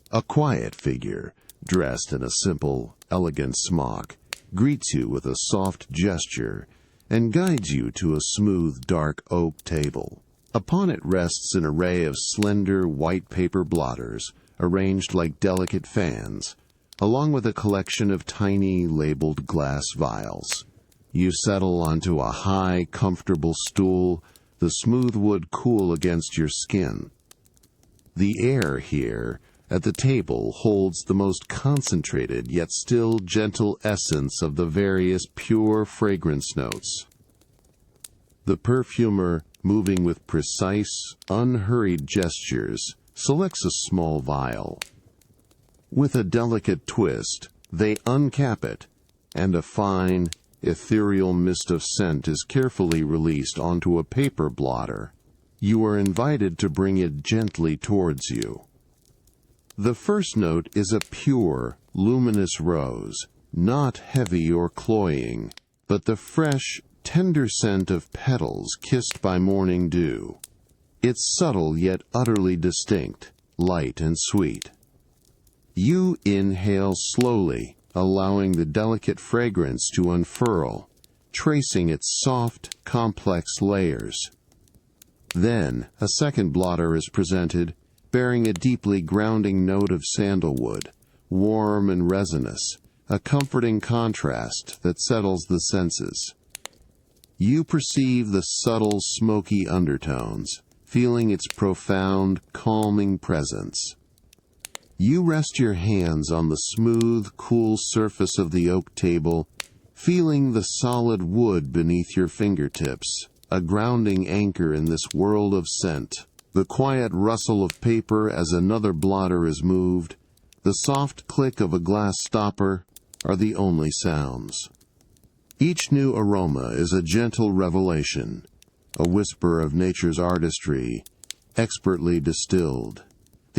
S1: A quiet figure, dressed in a simple, elegant smock, greets you with a soft gesture and guides you to a smooth, dark oak table. Upon it rests an array of slender, white paper blotters, arranged like delicate fans, along with a collection of tiny, labeled glass vials. You settle onto a high, comfortable stool, the smooth wood cool against your skin. The air here, at the table, holds the most concentrated yet still gentle essence of the various pure fragrance notes. The perfumer, moving with precise, unhurried gestures, selects a small vial. With a delicate twist, they uncap it, and a fine, ethereal mist of scent is carefully released onto a paper blotter. You are invited to bring it gently towards you. The first note is a pure, luminous rose, not heavy or cloying, but the fresh, tender scent of petals kissed by morning dew. It's subtle yet utterly distinct, light and sweet. You inhale slowly, allowing the delicate fragrance to unfurl, tracing its soft, complex layers. Then, a second blotter is presented, bearing a deeply grounding note of sandalwood, warm and resinous, a comforting contrast that settles the senses. You perceive the subtle, smoky undertones, feeling its profound, calming presence. You rest your hands on the smooth, cool surface of the oak table, feeling the solid wood beneath your fingertips, a grounding anchor in this world of scent. The quiet rustle of paper as another blotter is moved, the soft click of a glass stopper, are the only sounds. Each new aroma is a gentle revelation, a whisper of nature's artistry, expertly distilled.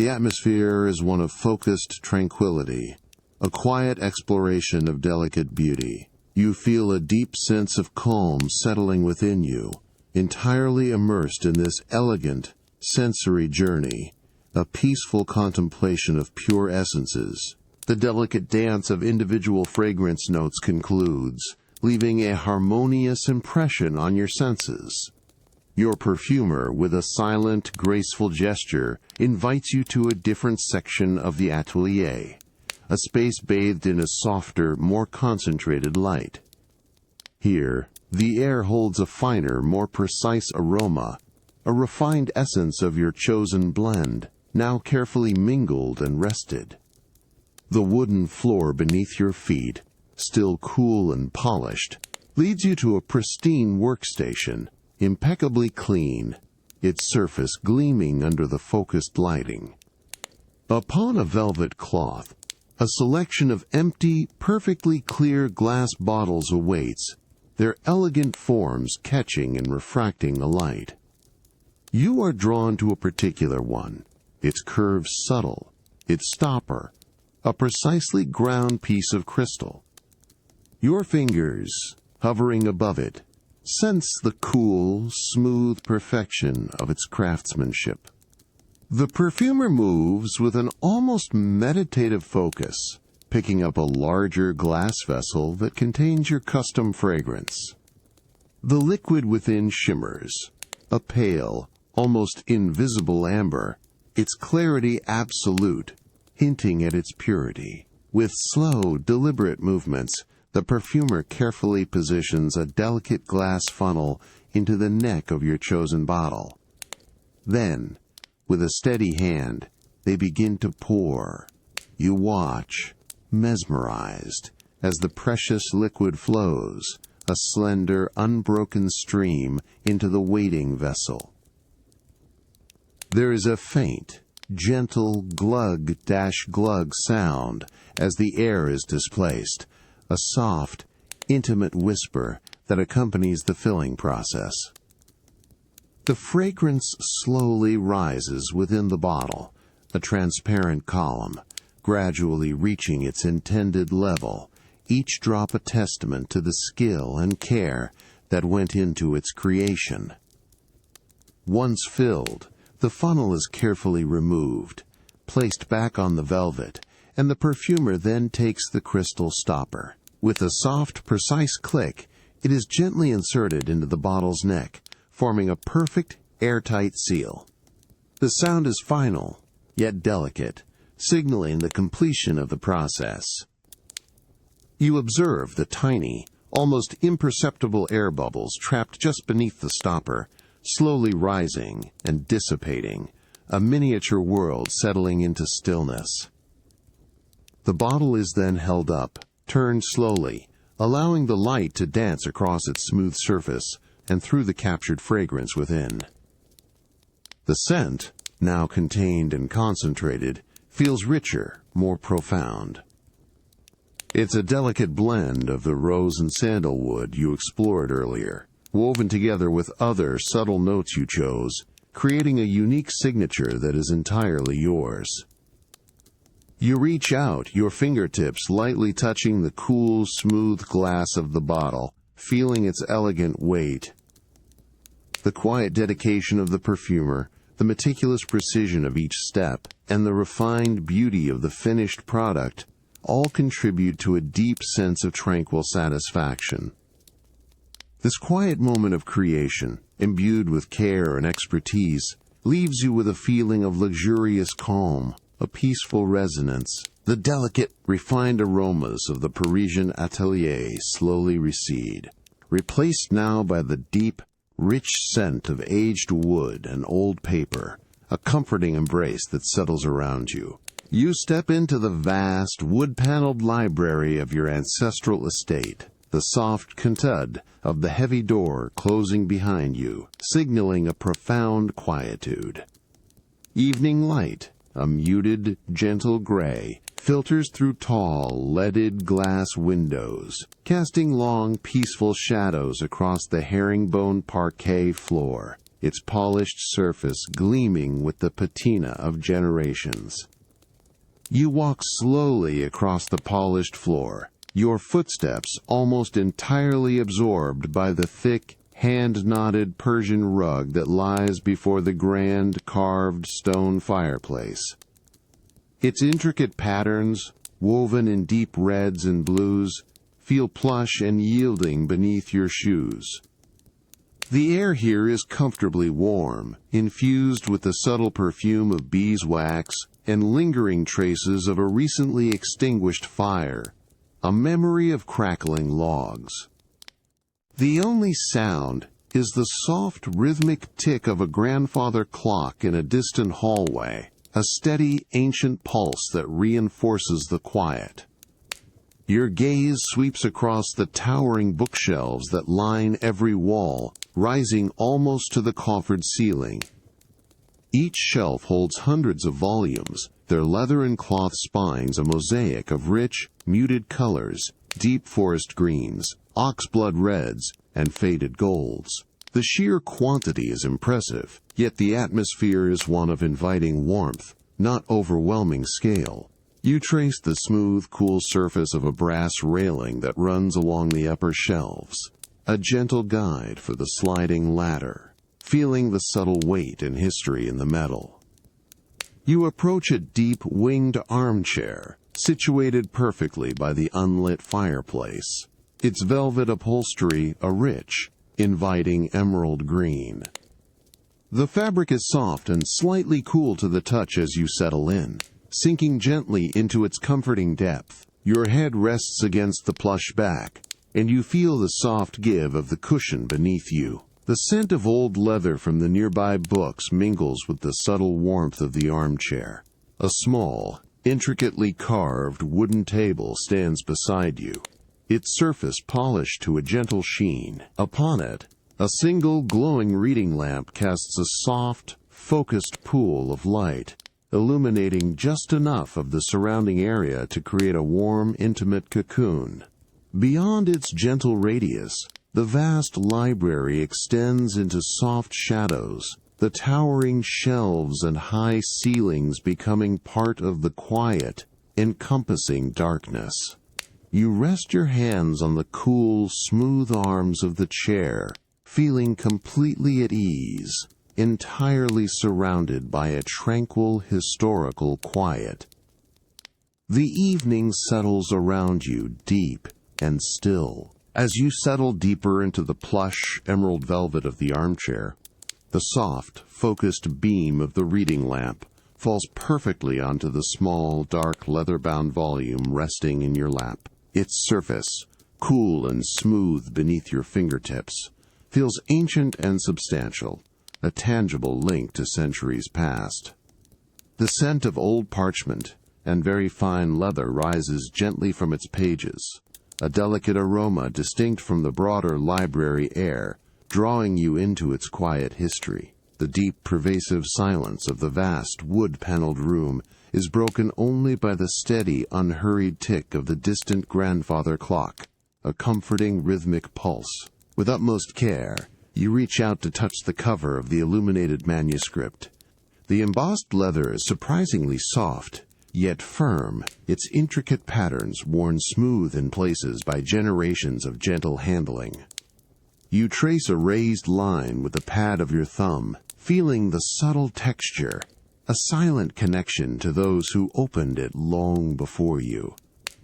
S1: The atmosphere is one of focused tranquility, a quiet exploration of delicate beauty. You feel a deep sense of calm settling within you, entirely immersed in this elegant, sensory journey, a peaceful contemplation of pure essences. The delicate dance of individual fragrance notes concludes, leaving a harmonious impression on your senses. Your perfumer, with a silent, graceful gesture, invites you to a different section of the atelier, a space bathed in a softer, more concentrated light. Here, The air holds a finer, more precise aroma, a refined essence of your chosen blend, now carefully mingled and rested. The wooden floor beneath your feet, still cool and polished, leads you to a pristine workstation, impeccably clean, its surface gleaming under the focused lighting. Upon a velvet cloth, a selection of empty, perfectly clear glass bottles awaits, their elegant forms catching and refracting the light. You are drawn to a particular one, its curves subtle, its stopper, a precisely ground piece of crystal. Your fingers, hovering above it, sense the cool, smooth perfection of its craftsmanship. The perfumer moves with an almost meditative focus, picking up a larger glass vessel that contains your custom fragrance. The liquid within shimmers, a pale, almost invisible amber, its clarity absolute, hinting at its purity. With slow, deliberate movements, the perfumer carefully positions a delicate glass funnel into the neck of your chosen bottle. Then, with a steady hand, they begin to pour. You watch, mesmerized, as the precious liquid flows, a slender, unbroken stream into the waiting vessel. There is a faint, gentle glug-glug sound as the air is displaced, a soft, intimate whisper that accompanies the filling process. The fragrance slowly rises within the bottle, a transparent column, gradually reaching its intended level, each drop a testament to the skill and care that went into its creation. Once filled, the funnel is carefully removed, placed back on the velvet, and the perfumer then takes the crystal stopper. With a soft, precise click, it is gently inserted into the bottle's neck, forming a perfect, airtight seal. The sound is final, yet delicate, signaling the completion of the process. You observe the tiny, almost imperceptible air bubbles trapped just beneath the stopper, slowly rising and dissipating, a miniature world settling into stillness. The bottle is then held up, turned slowly, allowing the light to dance across its smooth surface and through the captured fragrance within. The scent, now contained and concentrated, feels richer, more profound. It's a delicate blend of the rose and sandalwood you explored earlier, woven together with other subtle notes you chose, creating a unique signature that is entirely yours. You reach out, your fingertips lightly touching the cool, smooth glass of the bottle, feeling its elegant weight. The quiet dedication of the perfumer, the meticulous precision of each step, and the refined beauty of the finished product all contribute to a deep sense of tranquil satisfaction. This quiet moment of creation, imbued with care and expertise, leaves you with a feeling of luxurious calm, a peaceful resonance. The delicate, refined aromas of the Parisian atelier slowly recede, replaced now by the deep, rich scent of aged wood and old paper, a comforting embrace that settles around you. You step into the vast, wood-paneled library of your ancestral estate, the soft thud of the heavy door closing behind you, signaling a profound quietude. Evening light, a muted, gentle gray, filters through tall, leaded glass windows, casting long, peaceful shadows across the herringbone parquet floor, its polished surface gleaming with the patina of generations. You walk slowly across the polished floor, your footsteps almost entirely absorbed by the thick, hand-knotted Persian rug that lies before the grand, carved stone fireplace. Its intricate patterns, woven in deep reds and blues, feel plush and yielding beneath your shoes. The air here is comfortably warm, infused with the subtle perfume of beeswax and lingering traces of a recently extinguished fire, a memory of crackling logs. The only sound is the soft rhythmic tick of a grandfather clock in a distant hallway, a steady ancient pulse that reinforces the quiet. Your gaze sweeps across the towering bookshelves that line every wall, rising almost to the coffered ceiling. Each shelf holds hundreds of volumes, their leather and cloth spines a mosaic of rich, muted colors, deep forest greens, oxblood reds, and faded golds. The sheer quantity is impressive, yet the atmosphere is one of inviting warmth, not overwhelming scale. You trace the smooth, cool surface of a brass railing that runs along the upper shelves, a gentle guide for the sliding ladder, feeling the subtle weight and history in the metal. You approach a deep, winged armchair, situated perfectly by the unlit fireplace, its velvet upholstery a rich, inviting emerald green. The fabric is soft and slightly cool to the touch as you settle in, sinking gently into its comforting depth. Your head rests against the plush back, and you feel the soft give of the cushion beneath you. The scent of old leather from the nearby books mingles with the subtle warmth of the armchair. A small, intricately carved wooden table stands beside you, its surface polished to a gentle sheen. Upon it, a single glowing reading lamp casts a soft, focused pool of light, illuminating just enough of the surrounding area to create a warm, intimate cocoon. Beyond its gentle radius, the vast library extends into soft shadows, the towering shelves and high ceilings becoming part of the quiet, encompassing darkness. You rest your hands on the cool, smooth arms of the chair, feeling completely at ease, entirely surrounded by a tranquil, historical quiet. The evening settles around you deep and still. As you settle deeper into the plush, emerald velvet of the armchair, the soft, focused beam of the reading lamp falls perfectly onto the small, dark, leather-bound volume resting in your lap. Its surface, cool and smooth beneath your fingertips, feels ancient and substantial, a tangible link to centuries past. The scent of old parchment and very fine leather rises gently from its pages, a delicate aroma distinct from the broader library air, drawing you into its quiet history. The deep, pervasive silence of the vast, wood-paneled room is broken only by the steady, unhurried tick of the distant grandfather clock, a comforting, rhythmic pulse. With utmost care, you reach out to touch the cover of the illuminated manuscript. The embossed leather is surprisingly soft, yet firm, its intricate patterns worn smooth in places by generations of gentle handling. You trace a raised line with the pad of your thumb, feeling the subtle texture, a silent connection to those who opened it long before you.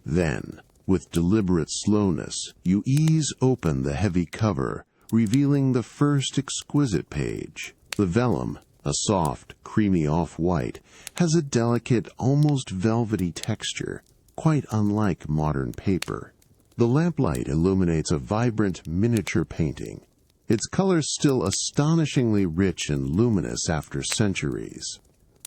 S1: Then, with deliberate slowness, you ease open the heavy cover, revealing the first exquisite page. The vellum, a soft, creamy off-white, has a delicate, almost velvety texture, quite unlike modern paper. The lamplight illuminates a vibrant miniature painting, its colors still astonishingly rich and luminous after centuries.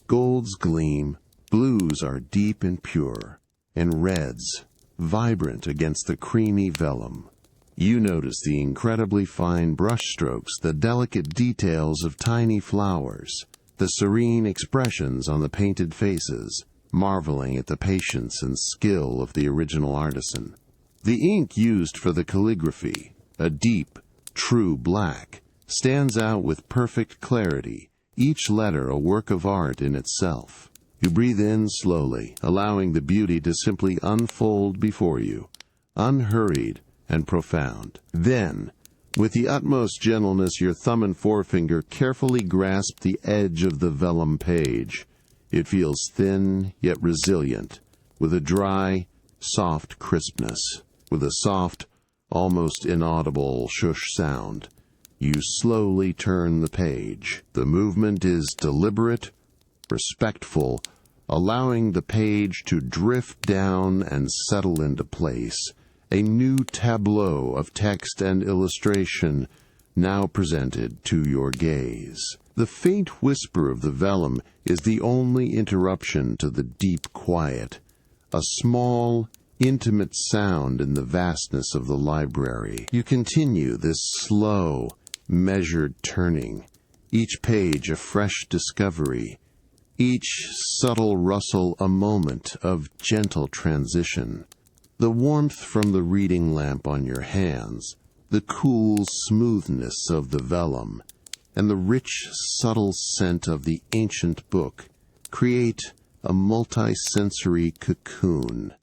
S1: Golds gleam, blues are deep and pure, and reds, vibrant against the creamy vellum. You notice the incredibly fine brushstrokes, the delicate details of tiny flowers, the serene expressions on the painted faces, marveling at the patience and skill of the original artisan. The ink used for the calligraphy, a deep, true black, stands out with perfect clarity, each letter a work of art in itself. You breathe in slowly, allowing the beauty to simply unfold before you, unhurried and profound. Then, with the utmost gentleness, your thumb and forefinger carefully grasp the edge of the vellum page. It feels thin yet resilient, with a dry, soft crispness. With a soft, almost inaudible shush sound, you slowly turn the page. The movement is deliberate, respectful, allowing the page to drift down and settle into place a new tableau of text and illustration now presented to your gaze. The faint whisper of the vellum is the only interruption to the deep quiet, a small, intimate sound in the vastness of the library. You continue this slow, measured turning, each page a fresh discovery, each subtle rustle a moment of gentle transition. The warmth from the reading lamp on your hands, the cool smoothness of the vellum, and the rich, subtle scent of the ancient book create a multi-sensory cocoon.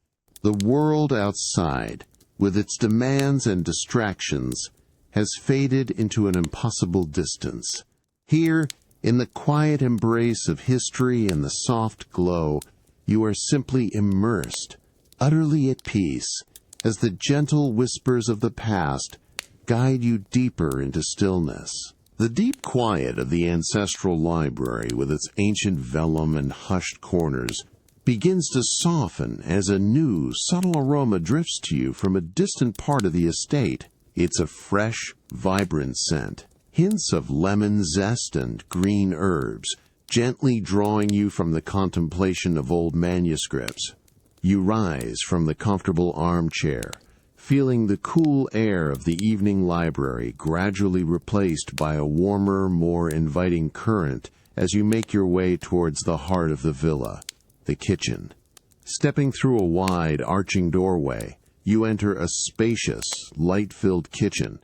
S1: The world outside, with its demands and distractions, has faded into an impossible distance. Here, in the quiet embrace of history and the soft glow, you are simply immersed, utterly at peace, as the gentle whispers of the past guide you deeper into stillness. The deep quiet of the ancestral library, with its ancient vellum and hushed corners, begins to soften as a new, subtle aroma drifts to you from a distant part of the estate. It's a fresh, vibrant scent, hints of lemon zest and green herbs, gently drawing you from the contemplation of old manuscripts. You rise from the comfortable armchair, feeling the cool air of the evening library gradually replaced by a warmer, more inviting current as you make your way towards the heart of the villa, the kitchen. Stepping through a wide, arching doorway, you enter a spacious, light-filled kitchen,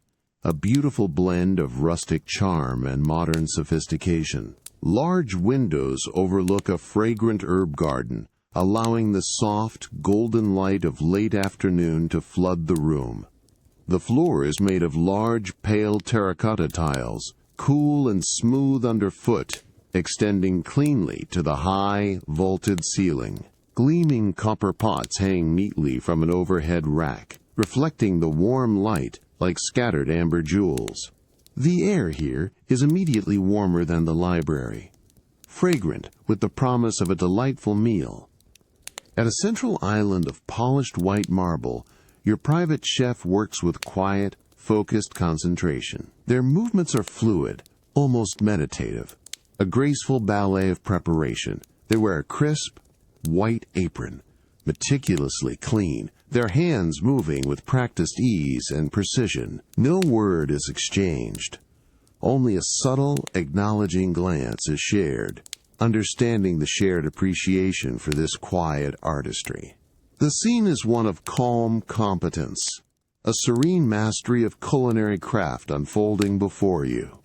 S1: a beautiful blend of rustic charm and modern sophistication. Large windows overlook a fragrant herb garden, allowing the soft, golden light of late afternoon to flood the room. The floor is made of large, pale terracotta tiles, cool and smooth underfoot, extending cleanly to the high, vaulted ceiling. Gleaming copper pots hang neatly from an overhead rack, reflecting the warm light like scattered amber jewels. The air here is immediately warmer than the library, fragrant with the promise of a delightful meal. At a central island of polished white marble, your private chef works with quiet, focused concentration. Their movements are fluid, almost meditative, a graceful ballet of preparation. They wear a crisp, white apron, meticulously clean, their hands moving with practiced ease and precision. No word is exchanged. Only a subtle, acknowledging glance is shared, understanding the shared appreciation for this quiet artistry. The scene is one of calm competence, a serene mastery of culinary craft unfolding before you.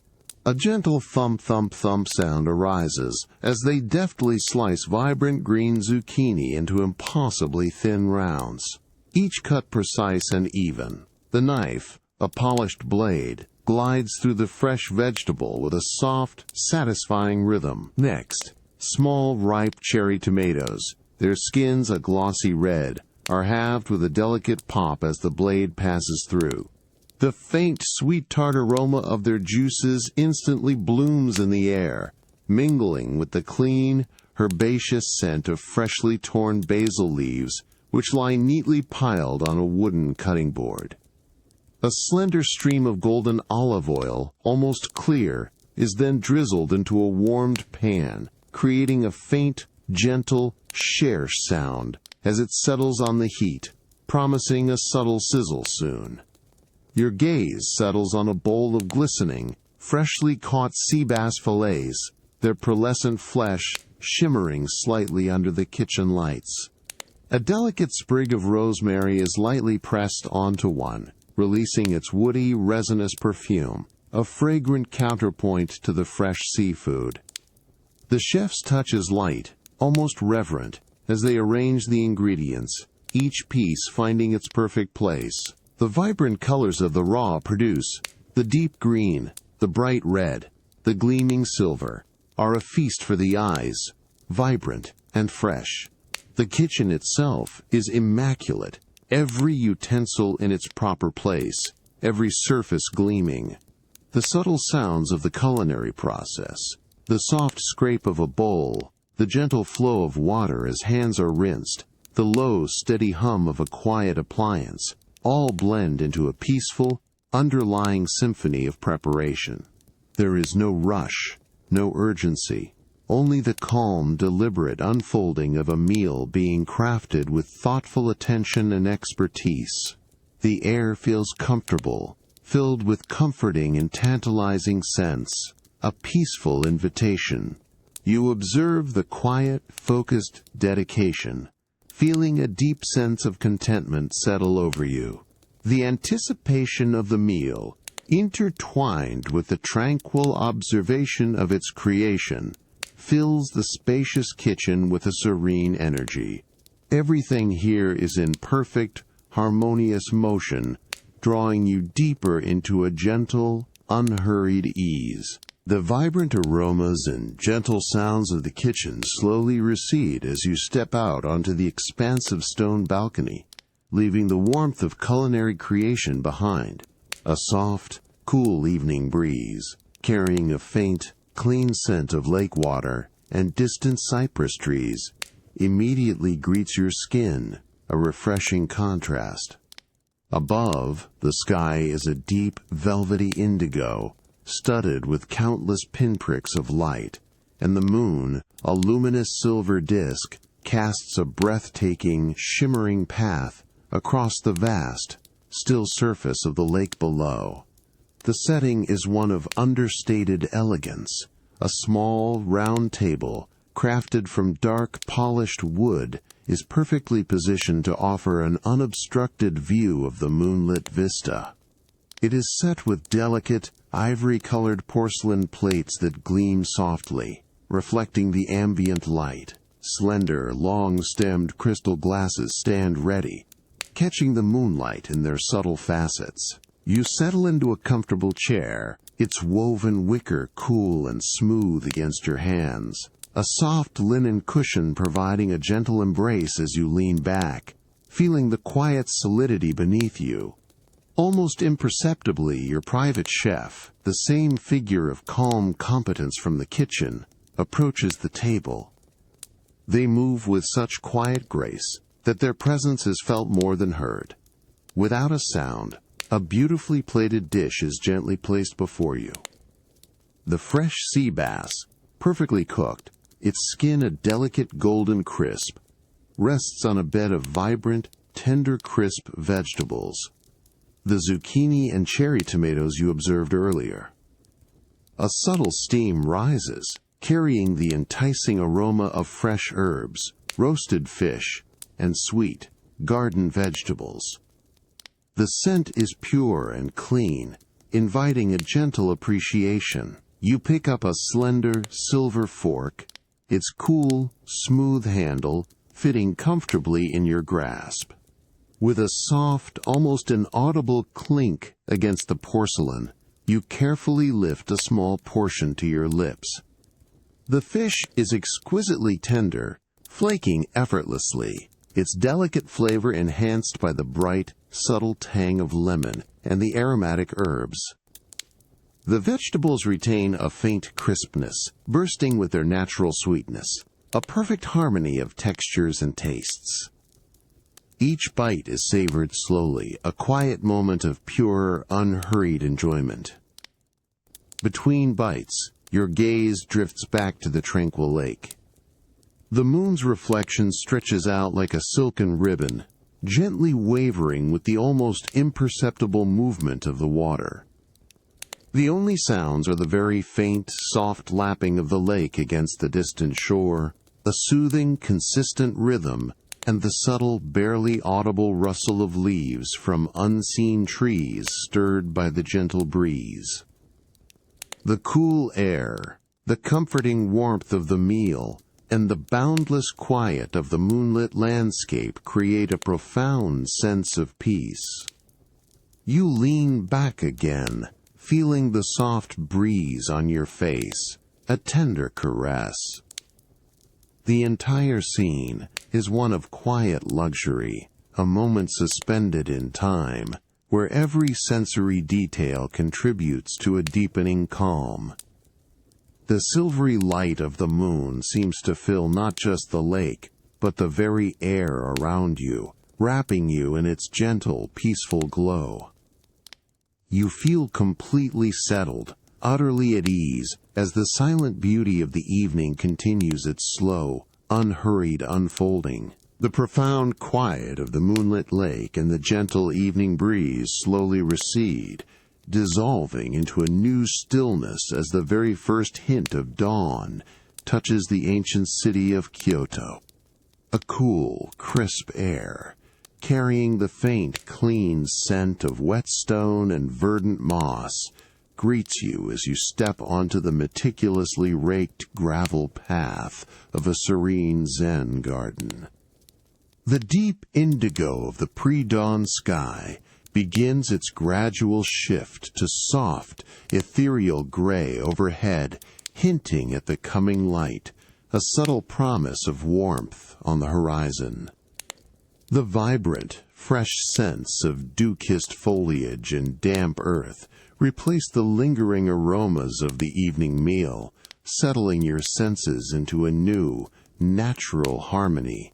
S1: A gentle thump-thump-thump sound arises as they deftly slice vibrant green zucchini into impossibly thin rounds, each cut precise and even. The knife, a polished blade, glides through the fresh vegetable with a soft, satisfying rhythm. Next, small, ripe cherry tomatoes, their skins a glossy red, are halved with a delicate pop as the blade passes through. The faint, sweet tart aroma of their juices instantly blooms in the air, mingling with the clean, herbaceous scent of freshly torn basil leaves which lie neatly piled on a wooden cutting board. A slender stream of golden olive oil, almost clear, is then drizzled into a warmed pan, creating a faint, gentle share sound as it settles on the heat, promising a subtle sizzle soon. Your gaze settles on a bowl of glistening, freshly caught sea bass fillets, their pearlescent flesh shimmering slightly under the kitchen lights. A delicate sprig of rosemary is lightly pressed onto one, releasing its woody, resinous perfume, a fragrant counterpoint to the fresh seafood. The chef's touch is light, almost reverent, as they arrange the ingredients, each piece finding its perfect place. The vibrant colors of the raw produce, the deep green, the bright red, the gleaming silver, are a feast for the eyes, vibrant and fresh. The kitchen itself is immaculate, every utensil in its proper place, every surface gleaming. The subtle sounds of the culinary process, the soft scrape of a bowl, the gentle flow of water as hands are rinsed, the low, steady hum of a quiet appliance, all blend into a peaceful, underlying symphony of preparation. There is no rush, no urgency, only the calm, deliberate unfolding of a meal being crafted with thoughtful attention and expertise. The air feels comfortable, filled with comforting and tantalizing scents, a peaceful invitation. You observe the quiet, focused dedication, feeling a deep sense of contentment settle over you. The anticipation of the meal, intertwined with the tranquil observation of its creation, fills the spacious kitchen with a serene energy. Everything here is in perfect, harmonious motion, drawing you deeper into a gentle, unhurried ease. The vibrant aromas and gentle sounds of the kitchen slowly recede as you step out onto the expansive stone balcony, leaving the warmth of culinary creation behind. A soft, cool evening breeze, carrying a faint, clean scent of lake water and distant cypress trees, immediately greets your skin, a refreshing contrast. Above, the sky is a deep, velvety indigo, studded with countless pinpricks of light, and the moon, a luminous silver disk, casts a breathtaking, shimmering path across the vast, still surface of the lake below. The setting is one of understated elegance. A small, round table, crafted from dark, polished wood, is perfectly positioned to offer an unobstructed view of the moonlit vista. It is set with delicate, ivory-colored porcelain plates that gleam softly, reflecting the ambient light. Slender, long-stemmed crystal glasses stand ready, catching the moonlight in their subtle facets. You settle into a comfortable chair, its woven wicker cool and smooth against your hands, a soft linen cushion providing a gentle embrace as you lean back, feeling the quiet solidity beneath you. Almost imperceptibly, your private chef, the same figure of calm competence from the kitchen, approaches the table. They move with such quiet grace that their presence is felt more than heard. Without a sound, a beautifully plated dish is gently placed before you. The fresh sea bass, perfectly cooked, its skin a delicate golden crisp, rests on a bed of vibrant, tender crisp vegetables. The zucchini and cherry tomatoes you observed earlier. A subtle steam rises, carrying the enticing aroma of fresh herbs, roasted fish, and sweet, garden vegetables. The scent is pure and clean, inviting a gentle appreciation. You pick up a slender, silver fork, its cool, smooth handle fitting comfortably in your grasp. With a soft, almost inaudible clink against the porcelain, you carefully lift a small portion to your lips. The fish is exquisitely tender, flaking effortlessly, its delicate flavor enhanced by the bright, subtle tang of lemon and the aromatic herbs. The vegetables retain a faint crispness, bursting with their natural sweetness, a perfect harmony of textures and tastes. Each bite is savored slowly, a quiet moment of pure, unhurried enjoyment. Between bites, your gaze drifts back to the tranquil lake. The moon's reflection stretches out like a silken ribbon, gently wavering with the almost imperceptible movement of the water. The only sounds are the very faint, soft lapping of the lake against the distant shore, a soothing, consistent rhythm, and the subtle, barely audible rustle of leaves from unseen trees stirred by the gentle breeze. The cool air, the comforting warmth of the meal, and the boundless quiet of the moonlit landscape create a profound sense of peace. You lean back again, feeling the soft breeze on your face, a tender caress. The entire scene is one of quiet luxury, a moment suspended in time, where every sensory detail contributes to a deepening calm. The silvery light of the moon seems to fill not just the lake, but the very air around you, wrapping you in its gentle, peaceful glow. You feel completely settled, utterly at ease, as the silent beauty of the evening continues its slow, unhurried unfolding. The profound quiet of the moonlit lake and the gentle evening breeze slowly recede, dissolving into a new stillness as the very first hint of dawn touches the ancient city of Kyoto. A cool, crisp air, carrying the faint, clean scent of whetstone and verdant moss, greets you as you step onto the meticulously raked gravel path of a serene Zen garden. The deep indigo of the pre-dawn sky begins its gradual shift to soft, ethereal gray overhead, hinting at the coming light, a subtle promise of warmth on the horizon. The vibrant, fresh scents of dew-kissed foliage and damp earth replace the lingering aromas of the evening meal, settling your senses into a new, natural harmony.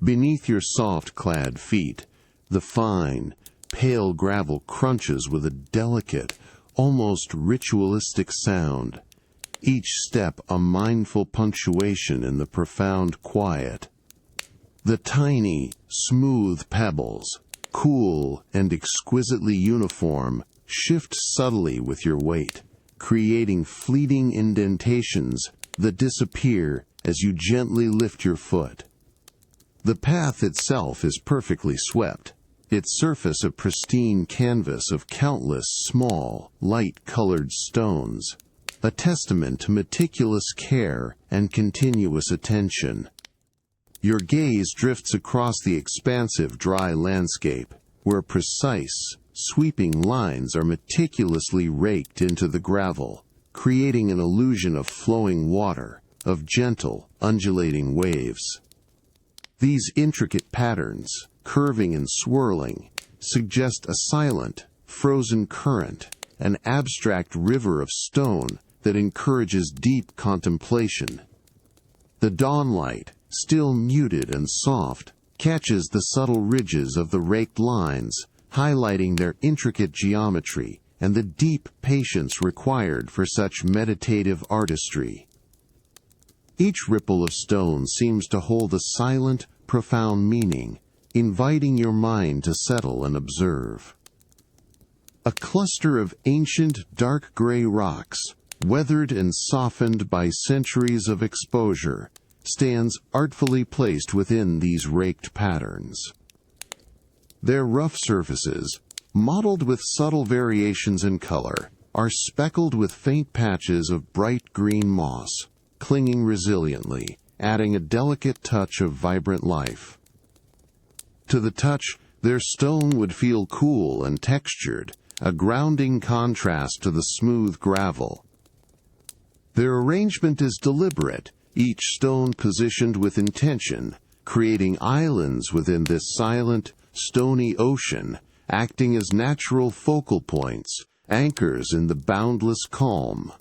S1: Beneath your soft-clad feet, the fine, pale gravel crunches with a delicate, almost ritualistic sound, each step a mindful punctuation in the profound quiet. The tiny, smooth pebbles, cool and exquisitely uniform, shift subtly with your weight, creating fleeting indentations that disappear as you gently lift your foot. The path itself is perfectly swept, its surface a pristine canvas of countless small, light-colored stones, a testament to meticulous care and continuous attention. Your gaze drifts across the expansive dry landscape, where precise, sweeping lines are meticulously raked into the gravel, creating an illusion of flowing water, of gentle, undulating waves. These intricate patterns, curving and swirling, suggest a silent, frozen current, an abstract river of stone that encourages deep contemplation. The dawnlight, still muted and soft, catches the subtle ridges of the raked lines, highlighting their intricate geometry and the deep patience required for such meditative artistry. Each ripple of stone seems to hold a silent, profound meaning, inviting your mind to settle and observe. A cluster of ancient, dark gray rocks, weathered and softened by centuries of exposure, stands artfully placed within these raked patterns. Their rough surfaces, mottled with subtle variations in color, are speckled with faint patches of bright green moss, clinging resiliently, adding a delicate touch of vibrant life. To the touch, their stone would feel cool and textured, a grounding contrast to the smooth gravel. Their arrangement is deliberate, each stone positioned with intention, creating islands within this silent, stony ocean, acting as natural focal points, anchors in the boundless calm.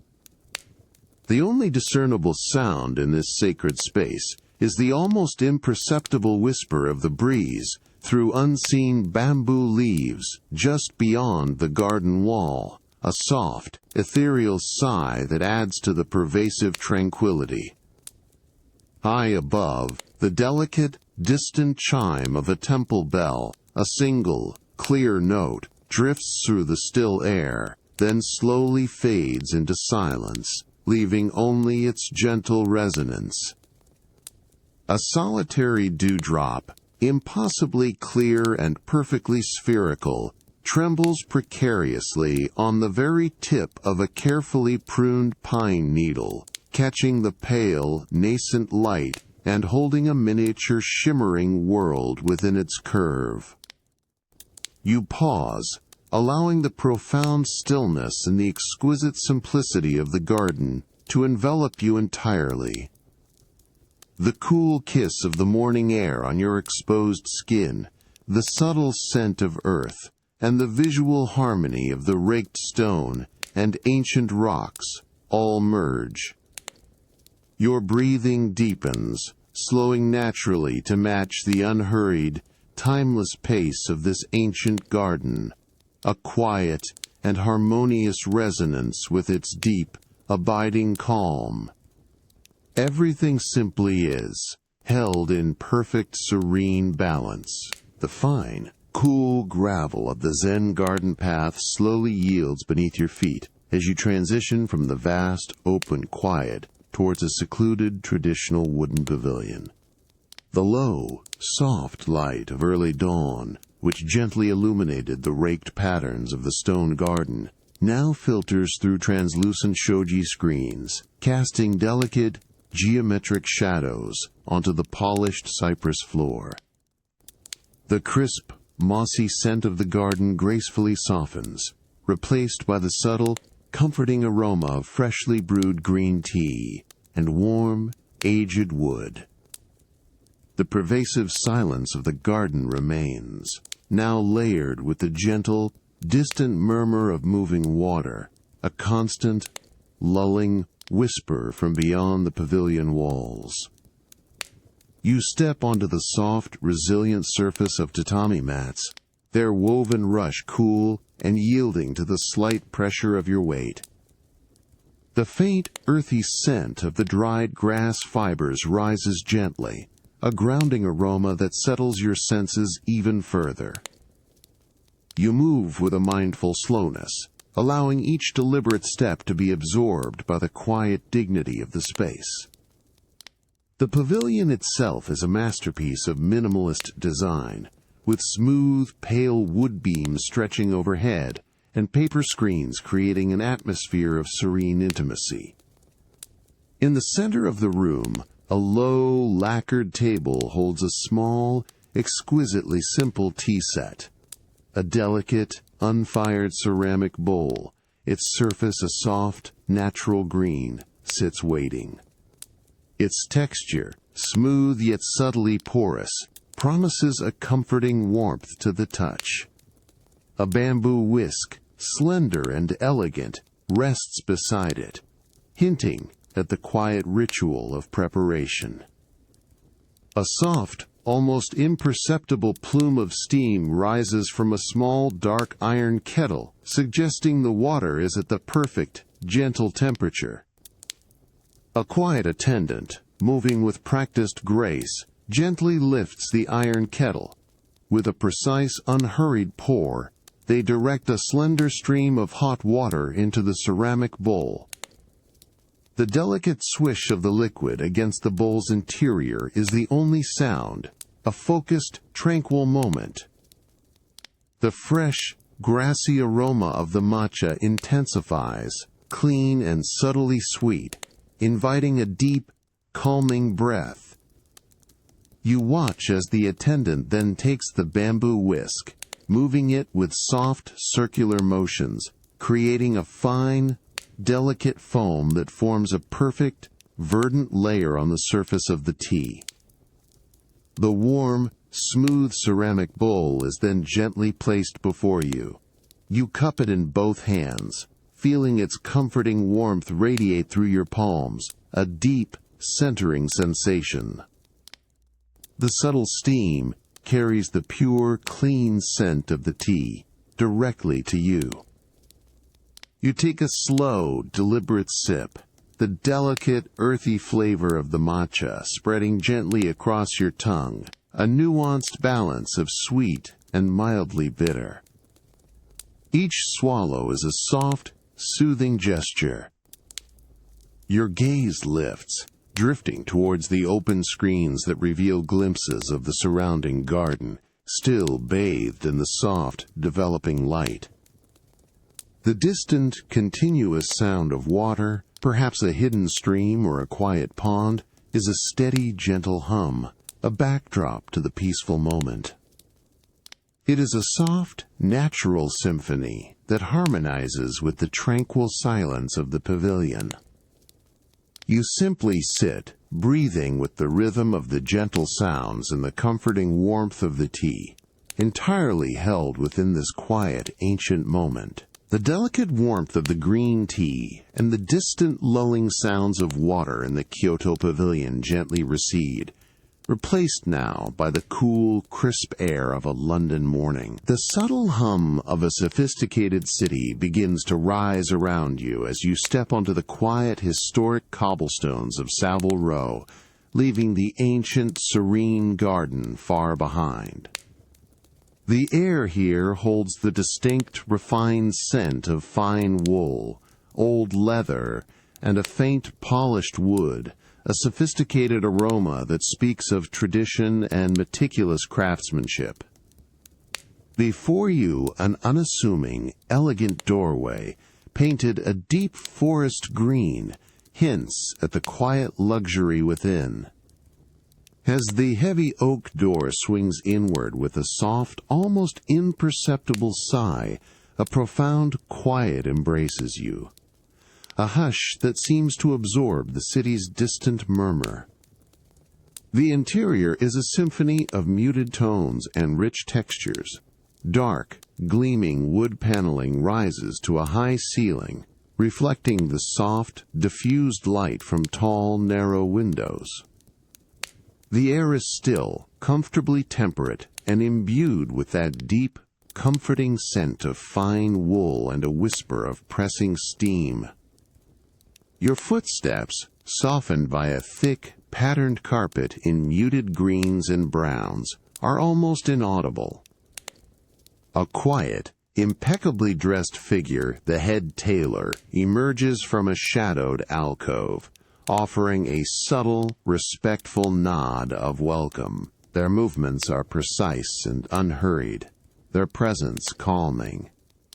S1: The only discernible sound in this sacred space is the almost imperceptible whisper of the breeze through unseen bamboo leaves just beyond the garden wall, a soft, ethereal sigh that adds to the pervasive tranquility. High above, the delicate, distant chime of a temple bell, a single, clear note, drifts through the still air, then slowly fades into silence, leaving only its gentle resonance. A solitary dewdrop, impossibly clear and perfectly spherical, trembles precariously on the very tip of a carefully pruned pine needle, catching the pale, nascent light and holding a miniature shimmering world within its curve. You pause, allowing the profound stillness and the exquisite simplicity of the garden to envelop you entirely. The cool kiss of the morning air on your exposed skin, the subtle scent of earth, and the visual harmony of the raked stone and ancient rocks all merge. Your breathing deepens, slowing naturally to match the unhurried, timeless pace of this ancient garden, a quiet and harmonious resonance with its deep, abiding calm. Everything simply is, held in perfect serene balance. The fine, cool gravel of the Zen garden path slowly yields beneath your feet as you transition from the vast, open quiet towards a secluded, traditional wooden pavilion. The low, soft light of early dawn, which gently illuminated the raked patterns of the stone garden, now filters through translucent shoji screens, casting delicate, geometric shadows onto the polished cypress floor. The crisp, mossy scent of the garden gracefully softens, replaced by the subtle, comforting aroma of freshly brewed green tea and warm, aged wood. The pervasive silence of the garden remains, now layered with the gentle, distant murmur of moving water, a constant, lulling whisper from beyond the pavilion walls. You step onto the soft, resilient surface of tatami mats, their woven rush cool and yielding to the slight pressure of your weight. The faint, earthy scent of the dried grass fibers rises gently, a grounding aroma that settles your senses even further. You move with a mindful slowness, allowing each deliberate step to be absorbed by the quiet dignity of the space. The pavilion itself is a masterpiece of minimalist design, with smooth, pale wood beams stretching overhead and paper screens creating an atmosphere of serene intimacy. In the center of the room, a low, lacquered table holds a small, exquisitely simple tea set. A delicate, unfired ceramic bowl, its surface a soft, natural green, sits waiting. Its texture, smooth yet subtly porous, promises a comforting warmth to the touch. A bamboo whisk, slender and elegant, rests beside it, hinting at the quiet ritual of preparation. A soft, almost imperceptible plume of steam rises from a small dark iron kettle, suggesting the water is at the perfect, gentle temperature. A quiet attendant, moving with practiced grace, gently lifts the iron kettle. With a precise, unhurried pour, they direct a slender stream of hot water into the ceramic bowl. The delicate swish of the liquid against the bowl's interior is the only sound, a focused, tranquil moment. The fresh, grassy aroma of the matcha intensifies, clean and subtly sweet, inviting a deep, calming breath. You watch as the attendant then takes the bamboo whisk, moving it with soft, circular motions, creating a fine, delicate foam that forms a perfect, verdant layer on the surface of the tea. The warm, smooth ceramic bowl is then gently placed before you. You cup it in both hands, feeling its comforting warmth radiate through your palms, a deep, centering sensation. The subtle steam carries the pure, clean scent of the tea directly to you. You take a slow, deliberate sip, the delicate, earthy flavor of the matcha spreading gently across your tongue, a nuanced balance of sweet and mildly bitter. Each swallow is a soft, soothing gesture. Your gaze lifts, drifting towards the open screens that reveal glimpses of the surrounding garden, still bathed in the soft, developing light. The distant, continuous sound of water, perhaps a hidden stream or a quiet pond, is a steady, gentle hum, a backdrop to the peaceful moment. It is a soft, natural symphony that harmonizes with the tranquil silence of the pavilion. You simply sit, breathing with the rhythm of the gentle sounds and the comforting warmth of the tea, entirely held within this quiet, ancient moment. The delicate warmth of the green tea and the distant lulling sounds of water in the Kyoto pavilion gently recede, replaced now by the cool, crisp air of a London morning. The subtle hum of a sophisticated city begins to rise around you as you step onto the quiet, historic cobblestones of Savile Row, leaving the ancient, serene garden far behind. The air here holds the distinct, refined scent of fine wool, old leather, and a faint, polished wood, a sophisticated aroma that speaks of tradition and meticulous craftsmanship. Before you, an unassuming, elegant doorway, painted a deep forest green, hints at the quiet luxury within. As the heavy oak door swings inward with a soft, almost imperceptible sigh, a profound quiet embraces you. A hush that seems to absorb the city's distant murmur. The interior is a symphony of muted tones and rich textures. Dark, gleaming wood paneling rises to a high ceiling, reflecting the soft, diffused light from tall, narrow windows. The air is still, comfortably temperate, and imbued with that deep, comforting scent of fine wool and a whisper of pressing steam. Your footsteps, softened by a thick, patterned carpet in muted greens and browns, are almost inaudible. A quiet, impeccably dressed figure, the head tailor, emerges from a shadowed alcove, offering a subtle, respectful nod of welcome. Their movements are precise and unhurried, their presence calming.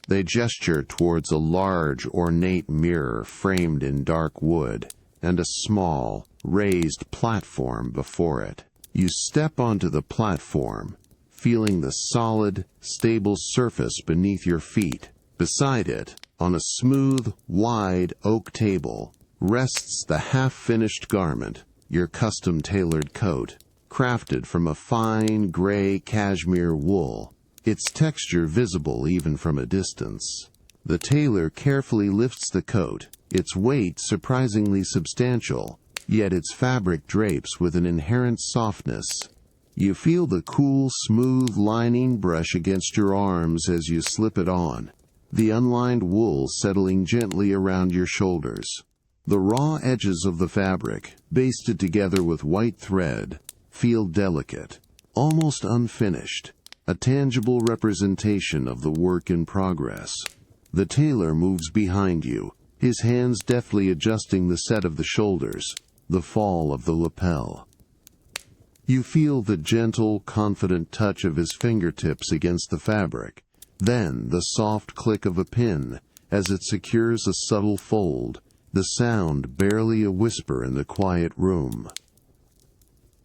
S1: They gesture towards a large, ornate mirror framed in dark wood, and a small, raised platform before it. You step onto the platform, feeling the solid, stable surface beneath your feet. Beside it, on a smooth, wide oak table, rests the half-finished garment, your custom-tailored coat, crafted from a fine, gray cashmere wool, its texture visible even from a distance. The tailor carefully lifts the coat, its weight surprisingly substantial, yet its fabric drapes with an inherent softness. You feel the cool, smooth lining brush against your arms as you slip it on, the unlined wool settling gently around your shoulders. The raw edges of the fabric, basted together with white thread, feel delicate, almost unfinished, a tangible representation of the work in progress. The tailor moves behind you, his hands deftly adjusting the set of the shoulders, the fall of the lapel. You feel the gentle, confident touch of his fingertips against the fabric, then the soft click of a pin as it secures a subtle fold, the sound barely a whisper in the quiet room.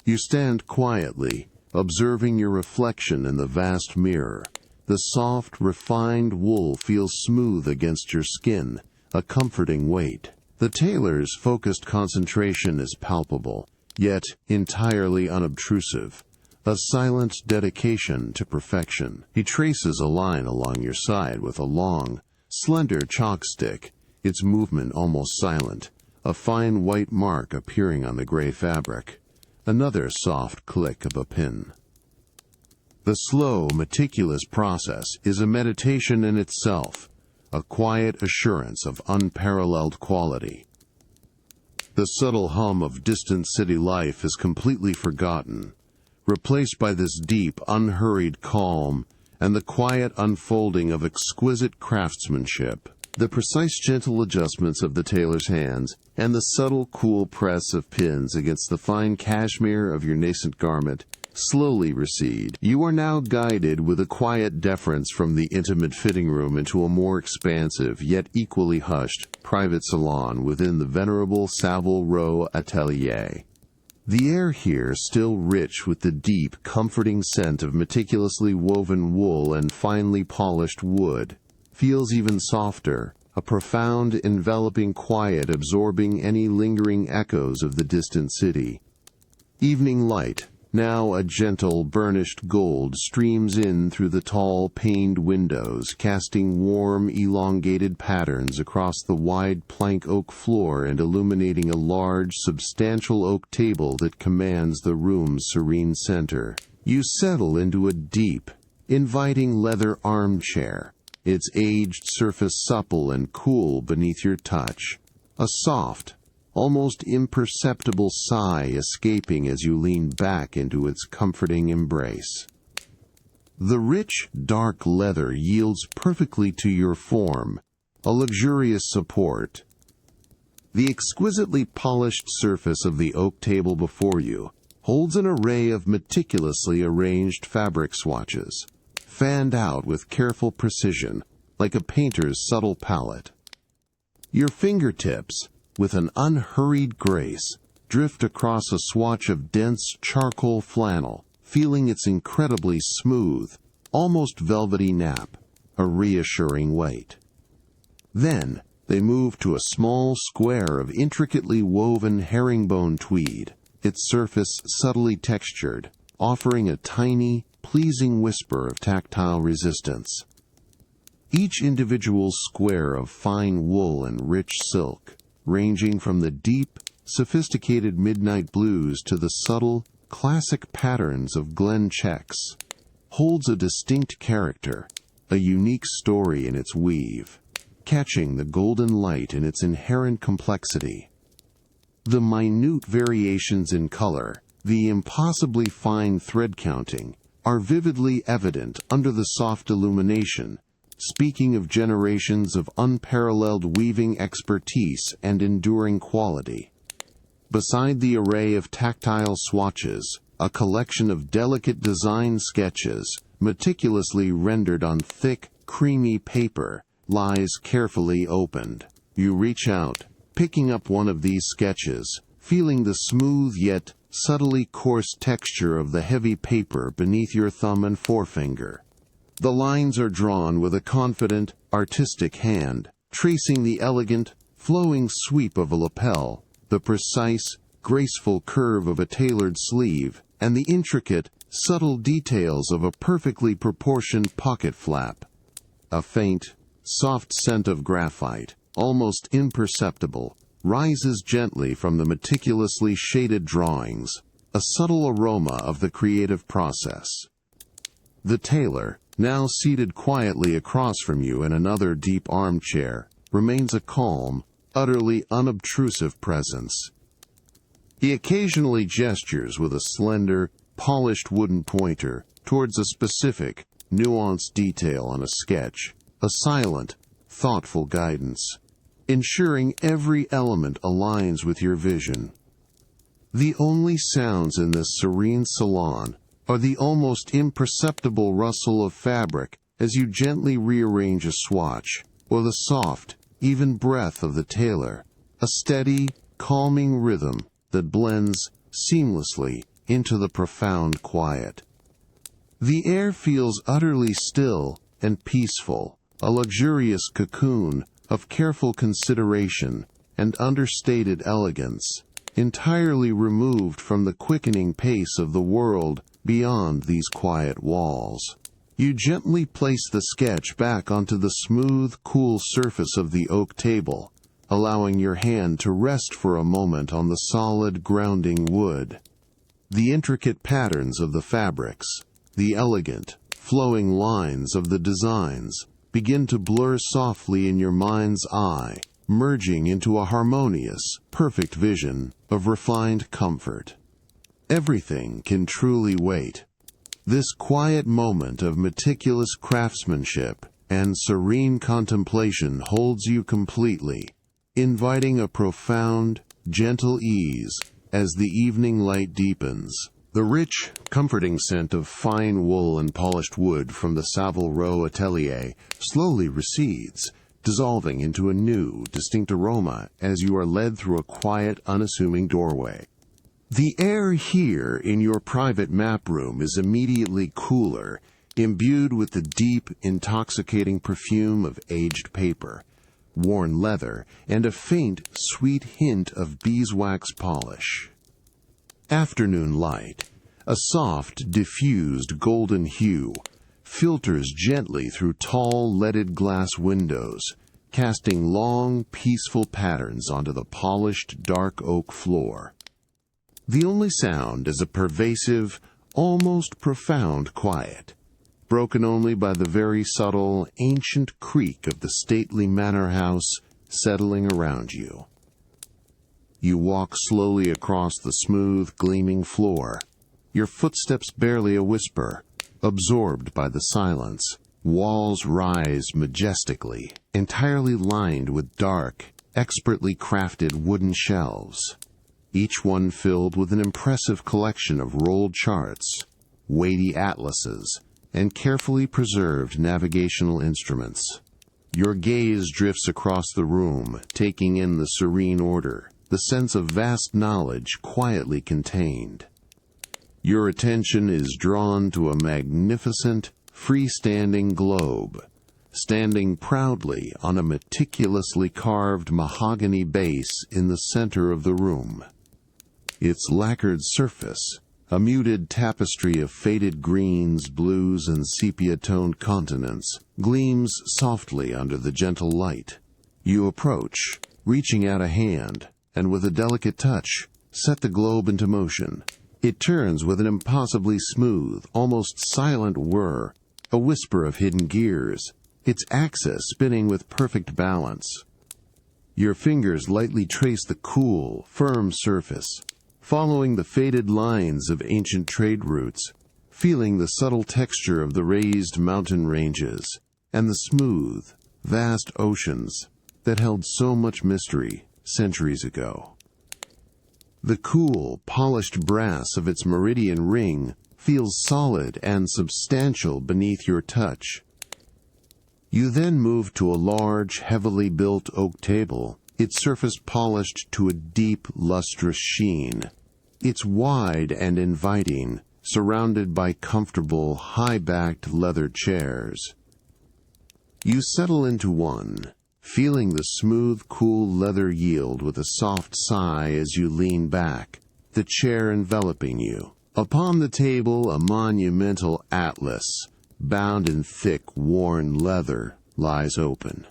S1: You stand quietly, observing your reflection in the vast mirror. The soft, refined wool feels smooth against your skin, a comforting weight. The tailor's focused concentration is palpable, yet entirely unobtrusive, a silent dedication to perfection. He traces a line along your side with a long, slender chalk stick, its movement almost silent, a fine white mark appearing on the gray fabric. Another soft click of a pin. The slow, meticulous process is a meditation in itself, a quiet assurance of unparalleled quality. The subtle hum of distant city life is completely forgotten, replaced by this deep, unhurried calm and the quiet unfolding of exquisite craftsmanship. The precise, gentle adjustments of the tailor's hands and the subtle, cool press of pins against the fine cashmere of your nascent garment slowly recede. You are now guided with a quiet deference from the intimate fitting room into a more expansive, yet equally hushed, private salon within the venerable Savile Row atelier. The air here, still rich with the deep, comforting scent of meticulously woven wool and finely polished wood, feels even softer, a profound, enveloping quiet absorbing any lingering echoes of the distant city. Evening light, Now a gentle, burnished gold streams in through the tall, paned windows, casting warm, elongated patterns across the wide plank oak floor and illuminating a large, substantial oak table that commands the room's serene center. You settle into a deep, inviting leather armchair, its aged surface supple and cool beneath your touch. A soft, almost imperceptible sigh escaping as you lean back into its comforting embrace. The rich, dark leather yields perfectly to your form, a luxurious support. The exquisitely polished surface of the oak table before you holds an array of meticulously arranged fabric swatches, fanned out with careful precision, like a painter's subtle palette. Your fingertips, with an unhurried grace, drift across a swatch of dense charcoal flannel, feeling its incredibly smooth, almost velvety nap, a reassuring weight. Then, they move to a small square of intricately woven herringbone tweed, its surface subtly textured, offering a tiny, pleasing whisper of tactile resistance. Each individual square of fine wool and rich silk, ranging from the deep, sophisticated midnight blues to the subtle, classic patterns of Glen checks, holds a distinct character, a unique story in its weave, catching the golden light in its inherent complexity. The minute variations in color, the impossibly fine thread counting, are vividly evident under the soft illumination, speaking of generations of unparalleled weaving expertise and enduring quality. Beside the array of tactile swatches, a collection of delicate design sketches, meticulously rendered on thick, creamy paper, lies carefully opened. You reach out, picking up one of these sketches, feeling the smooth yet subtly coarse texture of the heavy paper beneath your thumb and forefinger. The lines are drawn with a confident, artistic hand, tracing the elegant, flowing sweep of a lapel, the precise, graceful curve of a tailored sleeve, and the intricate, subtle details of a perfectly proportioned pocket flap. A faint, soft scent of graphite, almost imperceptible, rises gently from the meticulously shaded drawings, a subtle aroma of the creative process. The tailor, now seated quietly across from you in another deep armchair, remains a calm, utterly unobtrusive presence. He occasionally gestures with a slender, polished wooden pointer towards a specific, nuanced detail on a sketch, a silent, thoughtful guidance, ensuring every element aligns with your vision. The only sounds in this serene salon are the almost imperceptible rustle of fabric as you gently rearrange a swatch, or the soft, even breath of the tailor, a steady, calming rhythm that blends seamlessly into the profound quiet. The air feels utterly still and peaceful, a luxurious cocoon of careful consideration and understated elegance, entirely removed from the quickening pace of the world beyond these quiet walls. You gently place the sketch back onto the smooth, cool surface of the oak table, allowing your hand to rest for a moment on the solid, grounding wood. The intricate patterns of the fabrics, the elegant, flowing lines of the designs, begin to blur softly in your mind's eye, merging into a harmonious, perfect vision of refined comfort. Everything can truly wait. This quiet moment of meticulous craftsmanship and serene contemplation holds you completely, inviting a profound, gentle ease as the evening light deepens. The rich, comforting scent of fine wool and polished wood from the Savile Row atelier slowly recedes, dissolving into a new, distinct aroma as you are led through a quiet, unassuming doorway. The air here in your private map room is immediately cooler, imbued with the deep, intoxicating perfume of aged paper, worn leather, and a faint, sweet hint of beeswax polish. Afternoon light, A soft, diffused golden hue filters gently through tall leaded glass windows, casting long, peaceful patterns onto the polished dark oak floor. The only sound is a pervasive, almost profound quiet, broken only by the very subtle, ancient creak of the stately manor house settling around you. You walk slowly across the smooth, gleaming floor, your footsteps barely a whisper, absorbed by the silence. Walls rise majestically, entirely lined with dark, expertly crafted wooden shelves, each one filled with an impressive collection of rolled charts, weighty atlases, and carefully preserved navigational instruments. Your gaze drifts across the room, taking in the serene order, the sense of vast knowledge quietly contained. Your attention is drawn to a magnificent, freestanding globe, standing proudly on a meticulously carved mahogany base in the center of the room. Its lacquered surface, a muted tapestry of faded greens, blues, and sepia-toned continents, gleams softly under the gentle light. You approach, reaching out a hand, and with a delicate touch, set the globe into motion. It turns with an impossibly smooth, almost silent whir, a whisper of hidden gears, its axis spinning with perfect balance. Your fingers lightly trace the cool, firm surface, following the faded lines of ancient trade routes, feeling the subtle texture of the raised mountain ranges, and the smooth, vast oceans that held so much mystery centuries ago. The cool, polished brass of its meridian ring feels solid and substantial beneath your touch. You then move to a large, heavily built oak table, its surface polished to a deep, lustrous sheen. It's wide and inviting, surrounded by comfortable, high-backed leather chairs. You settle into one, feeling the smooth, cool leather yield with a soft sigh as you lean back, the chair enveloping you. Upon the table, a monumental atlas, bound in thick, worn leather, lies open.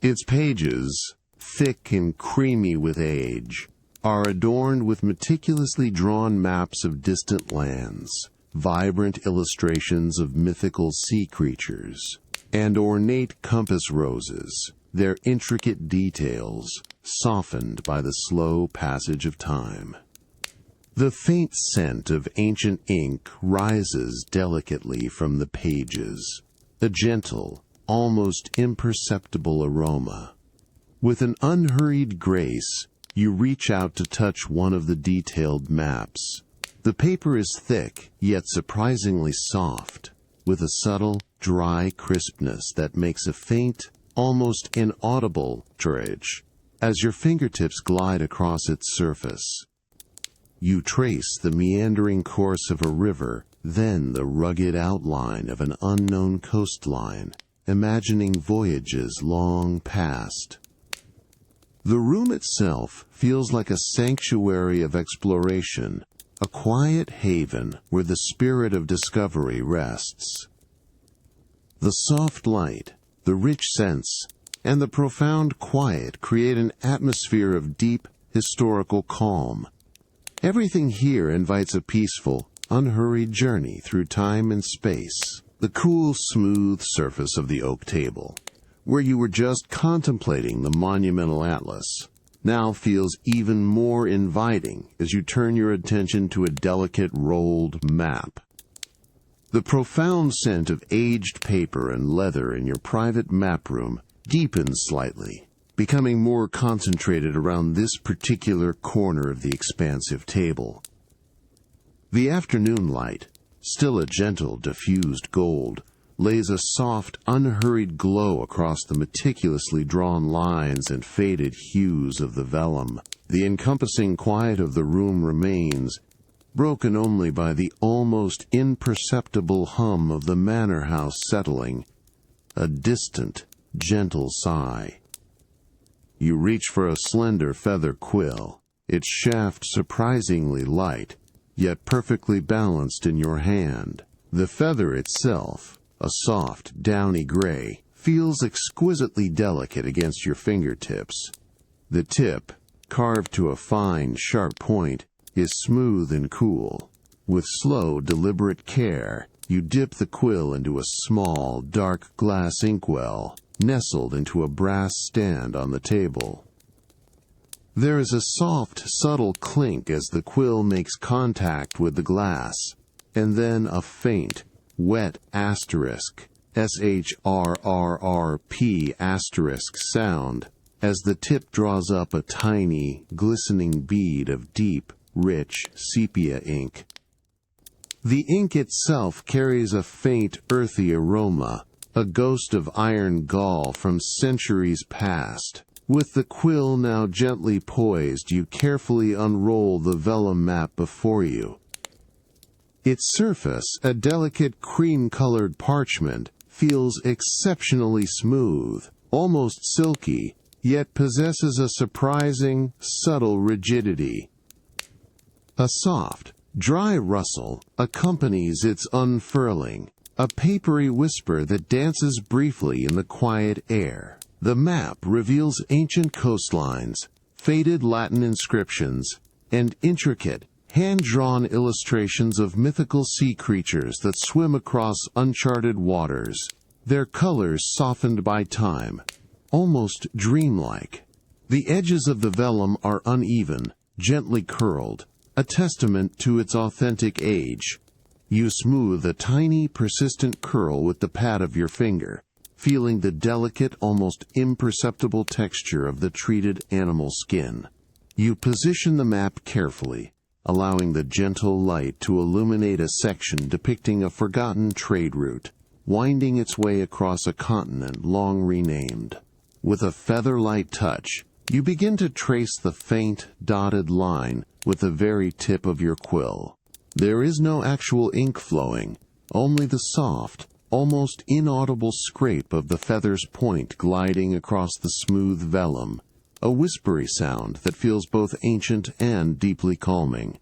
S1: Its pages, thick and creamy with age, are adorned with meticulously drawn maps of distant lands, vibrant illustrations of mythical sea creatures, and ornate compass roses, their intricate details softened by the slow passage of time. The faint scent of ancient ink rises delicately from the pages, a gentle, almost imperceptible aroma. With an unhurried grace, you reach out to touch one of the detailed maps. The paper is thick, yet surprisingly soft, with a subtle, dry crispness that makes a faint, almost inaudible dredge as your fingertips glide across its surface. You trace the meandering course of a river, then the rugged outline of an unknown coastline, imagining voyages long past. The room itself feels like a sanctuary of exploration, a quiet haven where the spirit of discovery rests. The soft light, the rich scents, and the profound quiet create an atmosphere of deep, historical calm. Everything here invites a peaceful, unhurried journey through time and space. The cool, smooth surface of the oak table, where you were just contemplating the monumental atlas, now feels even more inviting as you turn your attention to a delicate rolled map. The profound scent of aged paper and leather in your private map room deepens slightly, becoming more concentrated around this particular corner of the expansive table. The afternoon light, still a gentle, diffused gold, lays a soft, unhurried glow across the meticulously drawn lines and faded hues of the vellum. The encompassing quiet of the room remains, broken only by the almost imperceptible hum of the manor house settling, a distant, gentle sigh. You reach for a slender feather quill, its shaft surprisingly light, yet perfectly balanced in your hand. The feather itself, a soft, downy gray, feels exquisitely delicate against your fingertips. The tip, carved to a fine, sharp point, is smooth and cool. With slow, deliberate care, you dip the quill into a small, dark glass inkwell, nestled into a brass stand on the table. There is a soft, subtle clink as the quill makes contact with the glass, and then a faint, wet asterisk, SHRRRP asterisk sound, as the tip draws up a tiny, glistening bead of deep, rich sepia ink. The ink itself carries a faint, earthy aroma, a ghost of iron gall from centuries past. With the quill now gently poised, you carefully unroll the vellum map before you. Its surface, a delicate cream-colored parchment, feels exceptionally smooth, almost silky, yet possesses a surprising, subtle rigidity. A soft, dry rustle accompanies its unfurling, a papery whisper that dances briefly in the quiet air. The map reveals ancient coastlines, faded Latin inscriptions, and intricate, hand-drawn illustrations of mythical sea creatures that swim across uncharted waters, their colors softened by time, almost dreamlike. The edges of the vellum are uneven, gently curled, a testament to its authentic age. You smooth a tiny, persistent curl with the pad of your finger, feeling the delicate, almost imperceptible texture of the treated animal skin. You position the map carefully, allowing the gentle light to illuminate a section depicting a forgotten trade route, winding its way across a continent long renamed. With a feather-light touch, you begin to trace the faint, dotted line with the very tip of your quill. There is no actual ink flowing, only the soft, almost inaudible scrape of the feather's point gliding across the smooth vellum, a whispery sound that feels both ancient and deeply calming.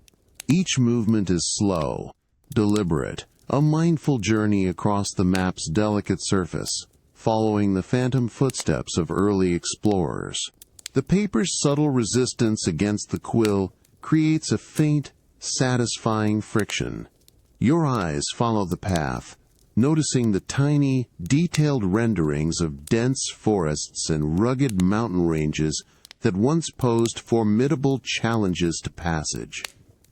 S1: Each movement is slow, deliberate, a mindful journey across the map's delicate surface, following the phantom footsteps of early explorers. The paper's subtle resistance against the quill creates a faint, satisfying friction. Your eyes follow the path, noticing the tiny, detailed renderings of dense forests and rugged mountain ranges that once posed formidable challenges to passage.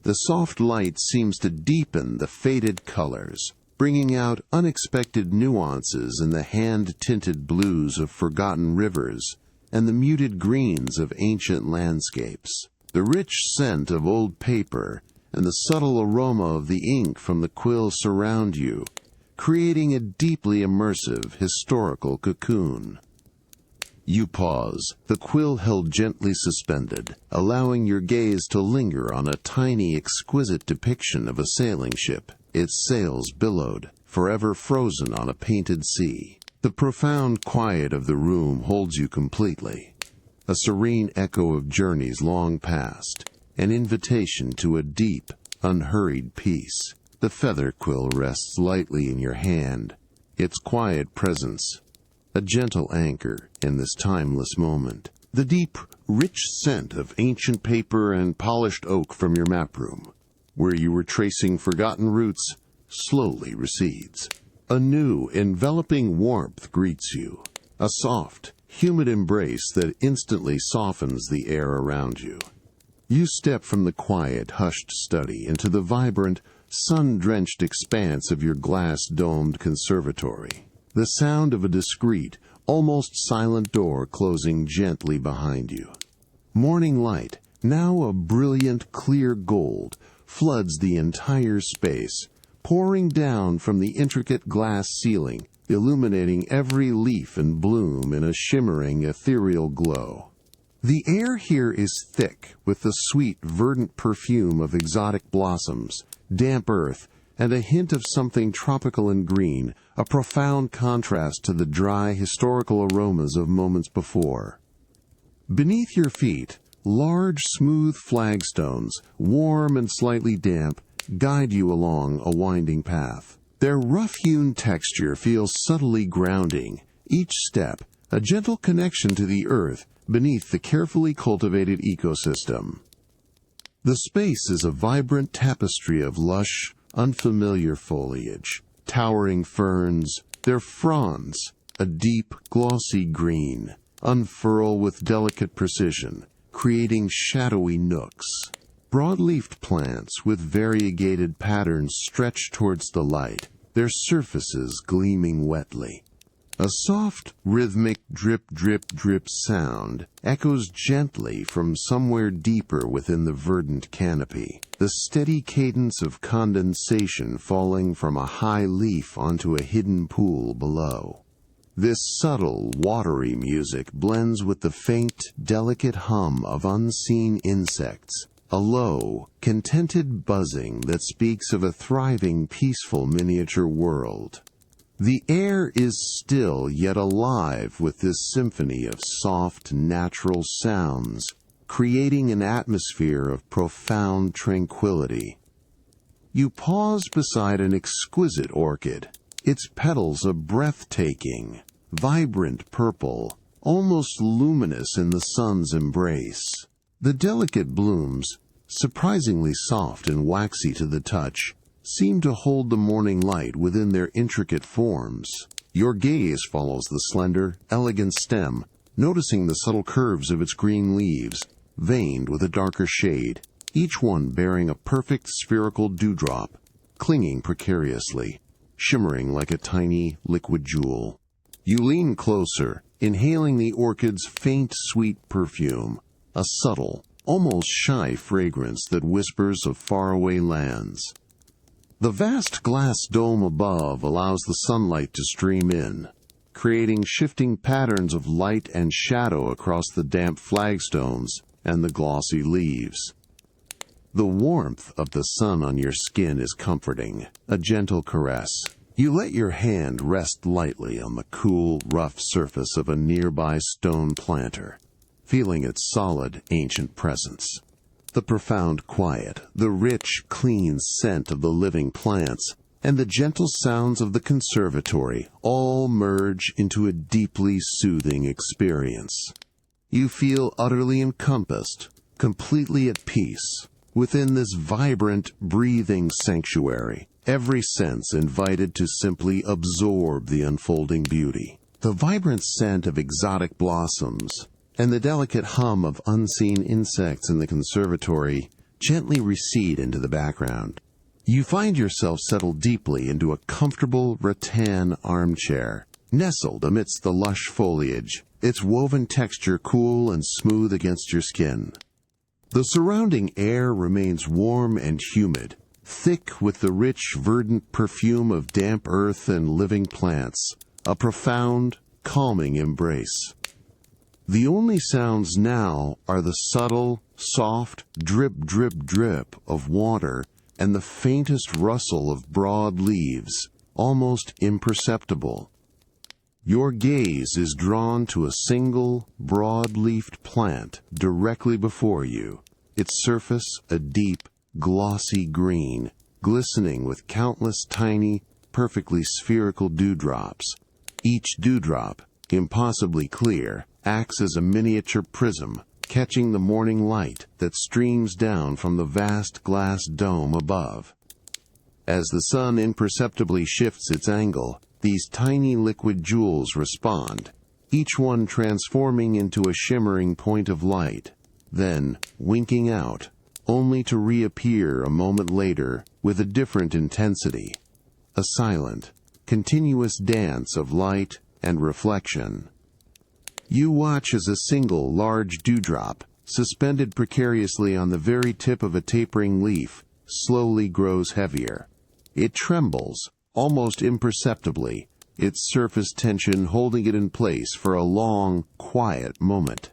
S1: The soft light seems to deepen the faded colors, bringing out unexpected nuances in the hand-tinted blues of forgotten rivers and the muted greens of ancient landscapes. The rich scent of old paper and the subtle aroma of the ink from the quill surround you, creating a deeply immersive historical cocoon. You pause, the quill held gently suspended, allowing your gaze to linger on a tiny, exquisite depiction of a sailing ship, its sails billowed, forever frozen on a painted sea. The profound quiet of the room holds you completely, a serene echo of journeys long past, an invitation to a deep, unhurried peace. The feather quill rests lightly in your hand, its quiet presence a gentle anchor in this timeless moment. The deep, rich scent of ancient paper and polished oak from your map room, where you were tracing forgotten routes, slowly recedes. A new, enveloping warmth greets you, a soft, humid embrace that instantly softens the air around you. You step from the quiet, hushed study into the vibrant, sun-drenched expanse of your glass-domed conservatory. The sound of a discreet, almost silent door closing gently behind you. Morning light, now a brilliant, clear gold, floods the entire space, pouring down from the intricate glass ceiling, illuminating every leaf and bloom in a shimmering, ethereal glow. The air here is thick with the sweet, verdant perfume of exotic blossoms, damp earth, and a hint of something tropical and green, a profound contrast to the dry, historical aromas of moments before. Beneath your feet, large, smooth flagstones, warm and slightly damp, guide you along a winding path. Their rough-hewn texture feels subtly grounding, each step a gentle connection to the earth beneath the carefully cultivated ecosystem. The space is a vibrant tapestry of lush, unfamiliar foliage, towering ferns, their fronds, a deep, glossy green, unfurl with delicate precision, creating shadowy nooks. Broad-leafed plants with variegated patterns stretch towards the light, their surfaces gleaming wetly. A soft, rhythmic drip-drip-drip sound echoes gently from somewhere deeper within the verdant canopy, the steady cadence of condensation falling from a high leaf onto a hidden pool below. This subtle, watery music blends with the faint, delicate hum of unseen insects, a low, contented buzzing that speaks of a thriving, peaceful miniature world. The air is still yet alive with this symphony of soft, natural sounds, creating an atmosphere of profound tranquility. You pause beside an exquisite orchid, its petals a breathtaking, vibrant purple, almost luminous in the sun's embrace. The delicate blooms, surprisingly soft and waxy to the touch, seem to hold the morning light within their intricate forms. Your gaze follows the slender, elegant stem, noticing the subtle curves of its green leaves, veined with a darker shade, each one bearing a perfect spherical dewdrop, clinging precariously, shimmering like a tiny liquid jewel. You lean closer, inhaling the orchid's faint, sweet perfume, a subtle, almost shy fragrance that whispers of faraway lands. The vast glass dome above allows the sunlight to stream in, creating shifting patterns of light and shadow across the damp flagstones and the glossy leaves. The warmth of the sun on your skin is comforting, a gentle caress. You let your hand rest lightly on the cool, rough surface of a nearby stone planter, feeling its solid, ancient presence. The profound quiet, the rich, clean scent of the living plants, and the gentle sounds of the conservatory all merge into a deeply soothing experience. You feel utterly encompassed, completely at peace, within this vibrant, breathing sanctuary, every sense invited to simply absorb the unfolding beauty. The vibrant scent of exotic blossoms and the delicate hum of unseen insects in the conservatory gently recede into the background. You find yourself settled deeply into a comfortable rattan armchair, nestled amidst the lush foliage, its woven texture cool and smooth against your skin. The surrounding air remains warm and humid, thick with the rich, verdant perfume of damp earth and living plants, a profound, calming embrace. The only sounds now are the subtle, soft drip-drip-drip of water and the faintest rustle of broad leaves, almost imperceptible. Your gaze is drawn to a single, broad-leafed plant directly before you, its surface a deep, glossy green, glistening with countless tiny, perfectly spherical dewdrops. Each dewdrop, impossibly clear, acts as a miniature prism, catching the morning light that streams down from the vast glass dome above. As the sun imperceptibly shifts its angle, these tiny liquid jewels respond, each one transforming into a shimmering point of light, then winking out, only to reappear a moment later with a different intensity, a silent, continuous dance of light and reflection. You watch as a single large dewdrop, suspended precariously on the very tip of a tapering leaf, slowly grows heavier. It trembles, almost imperceptibly, its surface tension holding it in place for a long, quiet moment.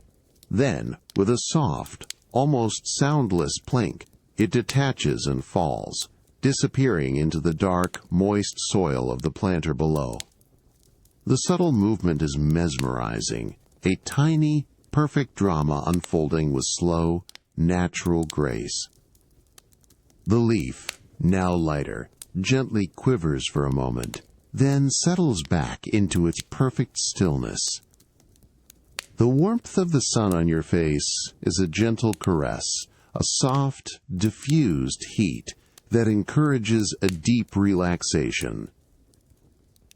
S1: Then, with a soft, almost soundless plink, it detaches and falls, disappearing into the dark, moist soil of the planter below. The subtle movement is mesmerizing, a tiny, perfect drama unfolding with slow, natural grace. The leaf, now lighter, gently quivers for a moment, then settles back into its perfect stillness. The warmth of the sun on your face is a gentle caress, a soft, diffused heat that encourages a deep relaxation.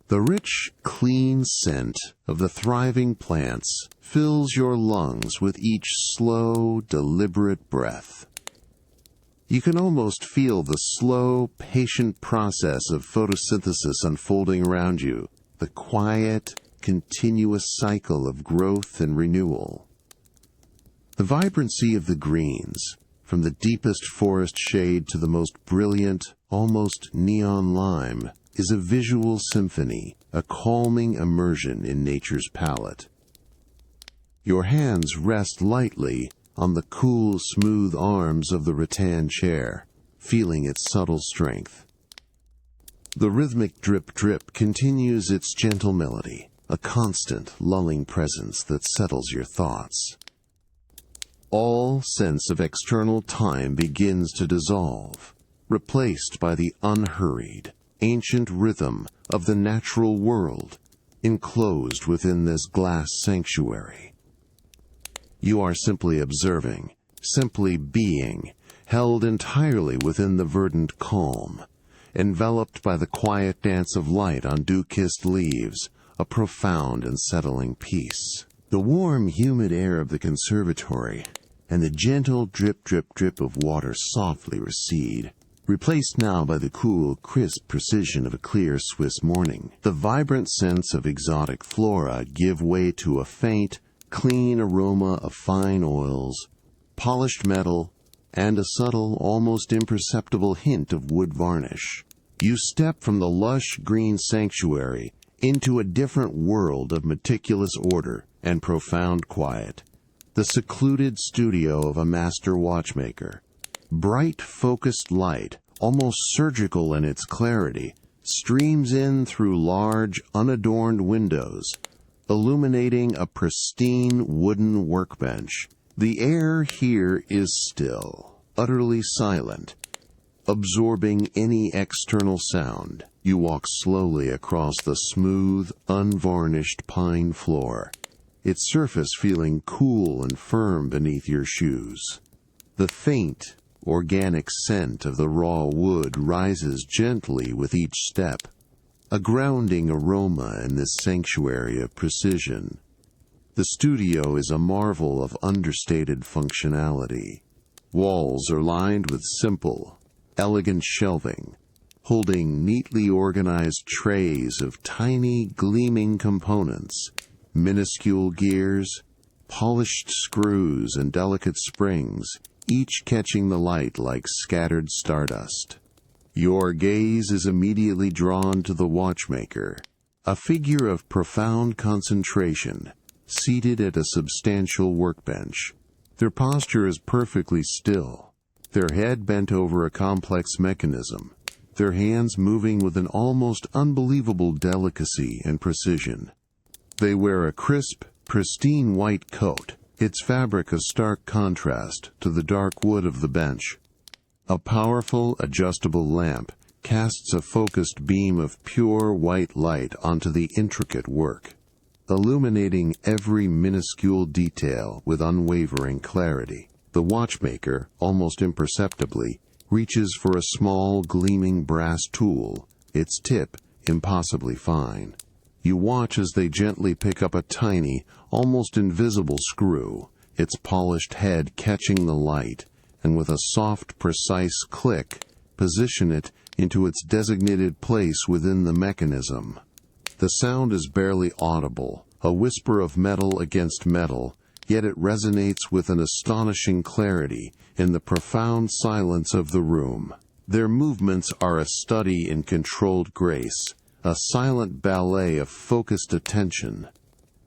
S1: The rich, clean scent of the thriving plants fills your lungs with each slow, deliberate breath. You can almost feel the slow, patient process of photosynthesis unfolding around you, the quiet, continuous cycle of growth and renewal. The vibrancy of the greens, from the deepest forest shade to the most brilliant, almost neon lime, is a visual symphony, a calming immersion in nature's palette. Your hands rest lightly on the cool, smooth arms of the rattan chair, feeling its subtle strength. The rhythmic drip-drip continues its gentle melody, a constant, lulling presence that settles your thoughts. All sense of external time begins to dissolve, replaced by the unhurried, ancient rhythm of the natural world, enclosed within this glass sanctuary. You are simply observing, simply being, held entirely within the verdant calm, enveloped by the quiet dance of light on dew-kissed leaves, a profound and settling peace. The warm, humid air of the conservatory and the gentle drip-drip-drip of water softly recede, replaced now by the cool, crisp precision of a clear Swiss morning. The vibrant scents of exotic flora give way to a faint, clean aroma of fine oils, polished metal, and a subtle, almost imperceptible hint of wood varnish. You step from the lush green sanctuary into a different world of meticulous order and profound quiet, the secluded studio of a master watchmaker. Bright, focused light, almost surgical in its clarity, streams in through large, unadorned windows, illuminating a pristine wooden workbench. The air here is still, utterly silent, absorbing any external sound. You walk slowly across the smooth, unvarnished pine floor, its surface feeling cool and firm beneath your shoes. The faint, organic scent of the raw wood rises gently with each step, a grounding aroma in this sanctuary of precision. The studio is a marvel of understated functionality. Walls are lined with simple, elegant shelving, holding neatly organized trays of tiny, gleaming components, minuscule gears, polished screws, and delicate springs, each catching the light like scattered stardust. Your gaze is immediately drawn to the watchmaker, a figure of profound concentration, seated at a substantial workbench. Their posture is perfectly still, their head bent over a complex mechanism, their hands moving with an almost unbelievable delicacy and precision. They wear a crisp, pristine white coat, its fabric a stark contrast to the dark wood of the bench. A powerful, adjustable lamp casts a focused beam of pure white light onto the intricate work, illuminating every minuscule detail with unwavering clarity. The watchmaker, almost imperceptibly, reaches for a small, gleaming brass tool, its tip impossibly fine. You watch as they gently pick up a tiny, almost invisible screw, its polished head catching the light, and with a soft, precise click, position it into its designated place within the mechanism. The sound is barely audible, a whisper of metal against metal, yet it resonates with an astonishing clarity in the profound silence of the room. Their movements are a study in controlled grace, a silent ballet of focused attention.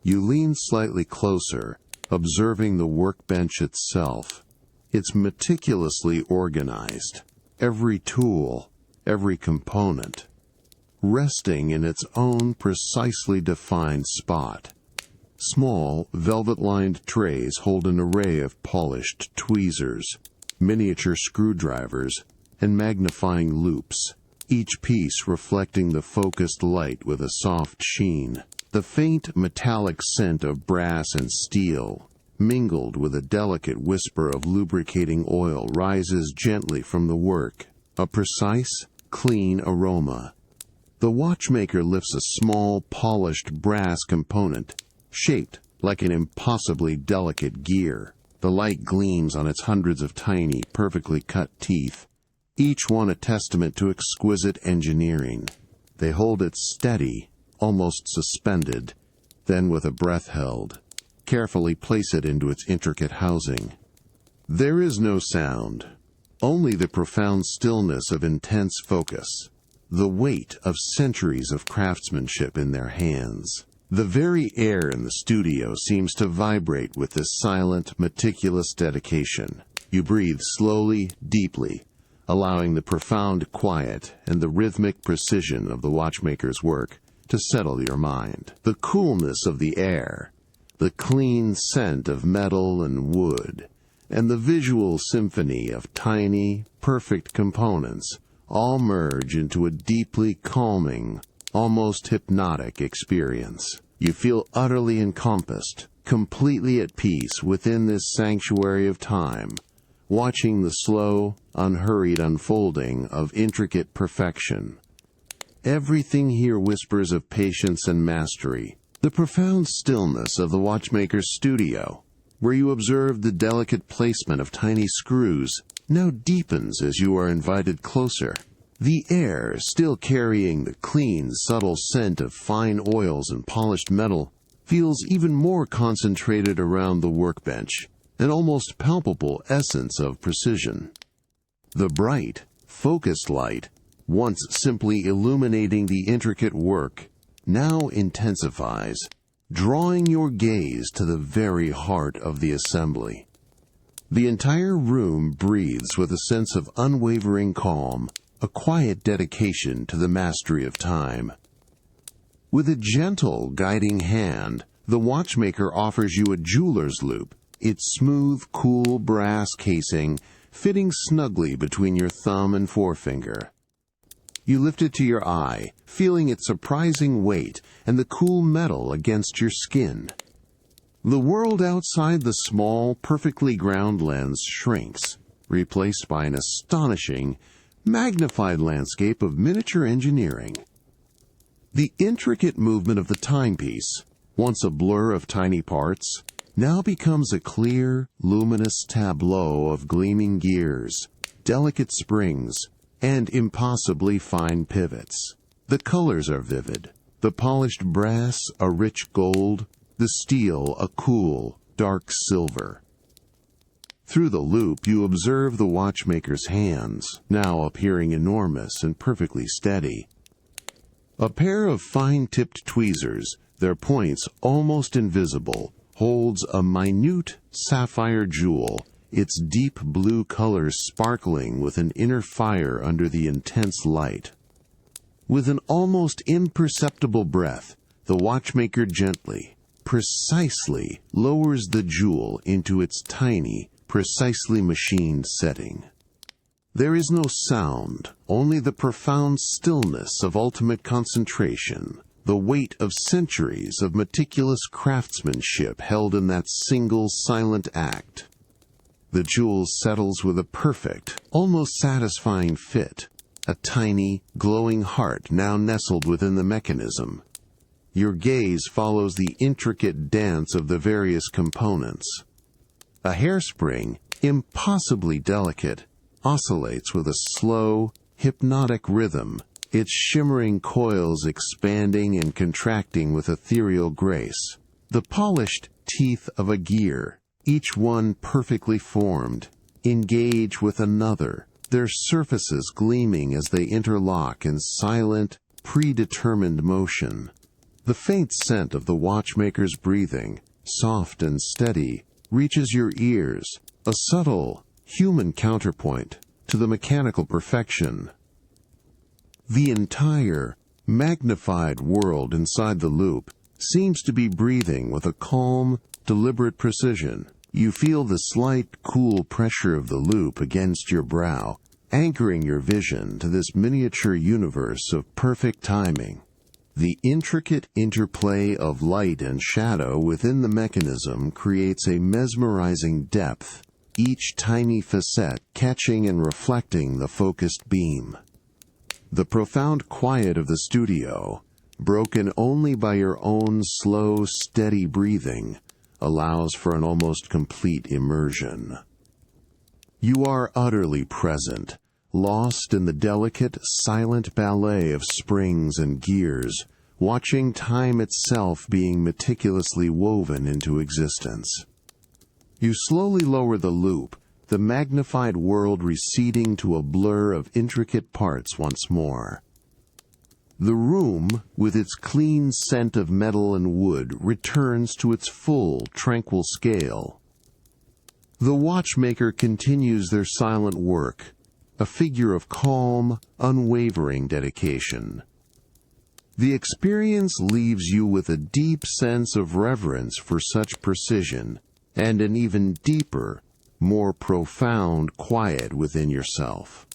S1: You lean slightly closer, observing the workbench itself. It's meticulously organized, every tool, every component, resting in its own precisely defined spot. Small, velvet-lined trays hold an array of polished tweezers, miniature screwdrivers, and magnifying loops, each piece reflecting the focused light with a soft sheen. The faint metallic scent of brass and steel, mingled with a delicate whisper of lubricating oil, rises gently from the work, a precise, clean aroma. The watchmaker lifts a small, polished brass component, shaped like an impossibly delicate gear. The light gleams on its hundreds of tiny, perfectly cut teeth, each one a testament to exquisite engineering. They hold it steady, almost suspended, then with a breath held, carefully place it into its intricate housing. There is no sound, only the profound stillness of intense focus, the weight of centuries of craftsmanship in their hands. The very air in the studio seems to vibrate with this silent, meticulous dedication. You breathe slowly, deeply, allowing the profound quiet and the rhythmic precision of the watchmaker's work to settle your mind. The coolness of the air, the clean scent of metal and wood, and the visual symphony of tiny, perfect components all merge into a deeply calming, almost hypnotic experience. You feel utterly encompassed, completely at peace within this sanctuary of time, watching the slow, unhurried unfolding of intricate perfection. Everything here whispers of patience and mastery. The profound stillness of the watchmaker's studio, where you observe the delicate placement of tiny screws, now deepens as you are invited closer. The air, still carrying the clean, subtle scent of fine oils and polished metal, feels even more concentrated around the workbench, an almost palpable essence of precision. The bright, focused light, once simply illuminating the intricate work, now intensifies, drawing your gaze to the very heart of the assembly. The entire room breathes with a sense of unwavering calm, a quiet dedication to the mastery of time. With a gentle, guiding hand, the watchmaker offers you a jeweler's loop, its smooth, cool brass casing fitting snugly between your thumb and forefinger. You lift it to your eye, feeling its surprising weight and the cool metal against your skin. The world outside the small, perfectly ground lens shrinks, replaced by an astonishing, magnified landscape of miniature engineering. The intricate movement of the timepiece, once a blur of tiny parts, now becomes a clear, luminous tableau of gleaming gears, delicate springs, and impossibly fine pivots. The colors are vivid, the polished brass a rich gold, the steel a cool, dark silver. Through the loop you observe the watchmaker's hands, now appearing enormous and perfectly steady. A pair of fine-tipped tweezers, their points almost invisible, holds a minute sapphire jewel, its deep blue color sparkling with an inner fire under the intense light. With an almost imperceptible breath, the watchmaker gently, precisely lowers the jewel into its tiny, precisely machined setting. There is no sound, only the profound stillness of ultimate concentration, the weight of centuries of meticulous craftsmanship held in that single silent act. The jewel settles with a perfect, almost satisfying fit, a tiny, glowing heart now nestled within the mechanism. Your gaze follows the intricate dance of the various components. A hairspring, impossibly delicate, oscillates with a slow, hypnotic rhythm, its shimmering coils expanding and contracting with ethereal grace. The polished teeth of a gear, each one perfectly formed, engage with another, their surfaces gleaming as they interlock in silent, predetermined motion. The faint scent of the watchmaker's breathing, soft and steady, reaches your ears, a subtle, human counterpoint to the mechanical perfection. The entire, magnified world inside the loop seems to be breathing with a calm, deliberate precision. You feel the slight, cool pressure of the loop against your brow, anchoring your vision to this miniature universe of perfect timing. The intricate interplay of light and shadow within the mechanism creates a mesmerizing depth, each tiny facet catching and reflecting the focused beam. The profound quiet of the studio, broken only by your own slow, steady breathing, allows for an almost complete immersion. You are utterly present, lost in the delicate, silent ballet of springs and gears, watching time itself being meticulously woven into existence. You slowly lower the loop, the magnified world receding to a blur of intricate parts once more. The room, with its clean scent of metal and wood, returns to its full, tranquil scale. The watchmaker continues their silent work, a figure of calm, unwavering dedication. The experience leaves you with a deep sense of reverence for such precision, and an even deeper, more profound quiet within yourself.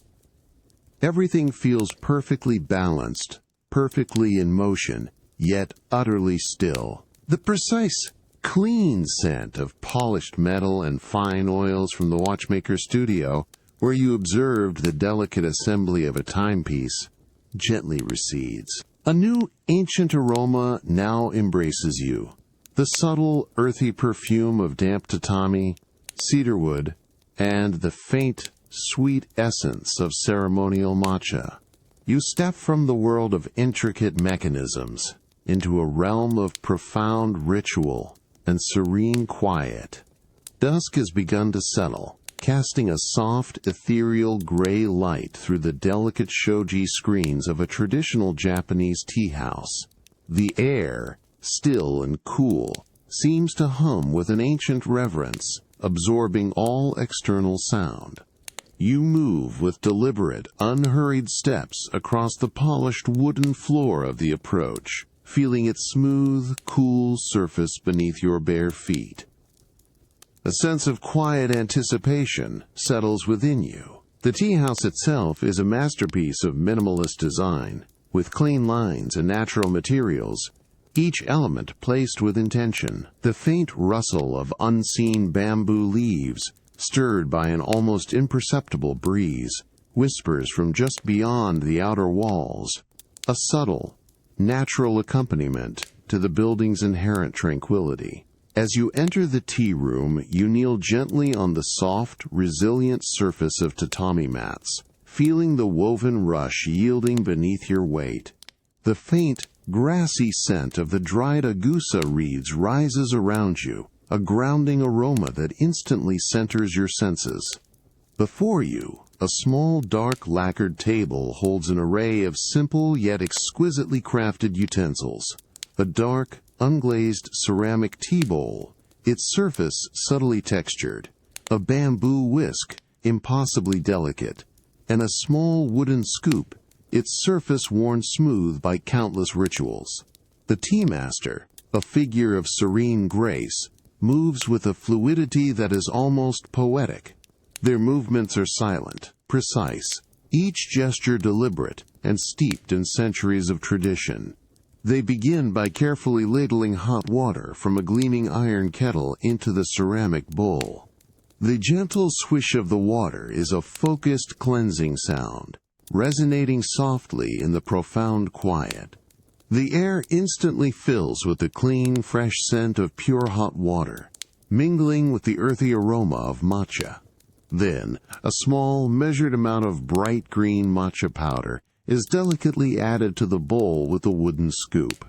S1: Everything feels perfectly balanced, perfectly in motion, yet utterly still. The precise, clean scent of polished metal and fine oils from the watchmaker studio, where you observed the delicate assembly of a timepiece, gently recedes. A new ancient aroma now embraces you. The subtle, earthy perfume of damp tatami, cedarwood, and the faint, sweet essence of ceremonial matcha. You step from the world of intricate mechanisms into a realm of profound ritual and serene quiet. Dusk has begun to settle, casting a soft, ethereal gray light through the delicate shoji screens of a traditional Japanese tea house. The air, still and cool, seems to hum with an ancient reverence, absorbing all external sound. You move with deliberate, unhurried steps across the polished wooden floor of the approach, feeling its smooth, cool surface beneath your bare feet. A sense of quiet anticipation settles within you. The tea house itself is a masterpiece of minimalist design, with clean lines and natural materials, each element placed with intention. The faint rustle of unseen bamboo leaves, stirred by an almost imperceptible breeze, whispers from just beyond the outer walls, a subtle, natural accompaniment to the building's inherent tranquility. As you enter the tea room, you kneel gently on the soft, resilient surface of tatami mats, feeling the woven rush yielding beneath your weight. The faint, grassy scent of the dried agusa reeds rises around you, a grounding aroma that instantly centers your senses. Before you, a small dark lacquered table holds an array of simple yet exquisitely crafted utensils. A dark, unglazed ceramic tea bowl, its surface subtly textured, a bamboo whisk, impossibly delicate, and a small wooden scoop, its surface worn smooth by countless rituals. The tea master, a figure of serene grace, moves with a fluidity that is almost poetic. Their movements are silent, precise, each gesture deliberate and steeped in centuries of tradition. They begin by carefully ladling hot water from a gleaming iron kettle into the ceramic bowl. The gentle swish of the water is a focused cleansing sound, resonating softly in the profound quiet. The air instantly fills with the clean, fresh scent of pure hot water, mingling with the earthy aroma of matcha. Then, a small, measured amount of bright green matcha powder is delicately added to the bowl with a wooden scoop.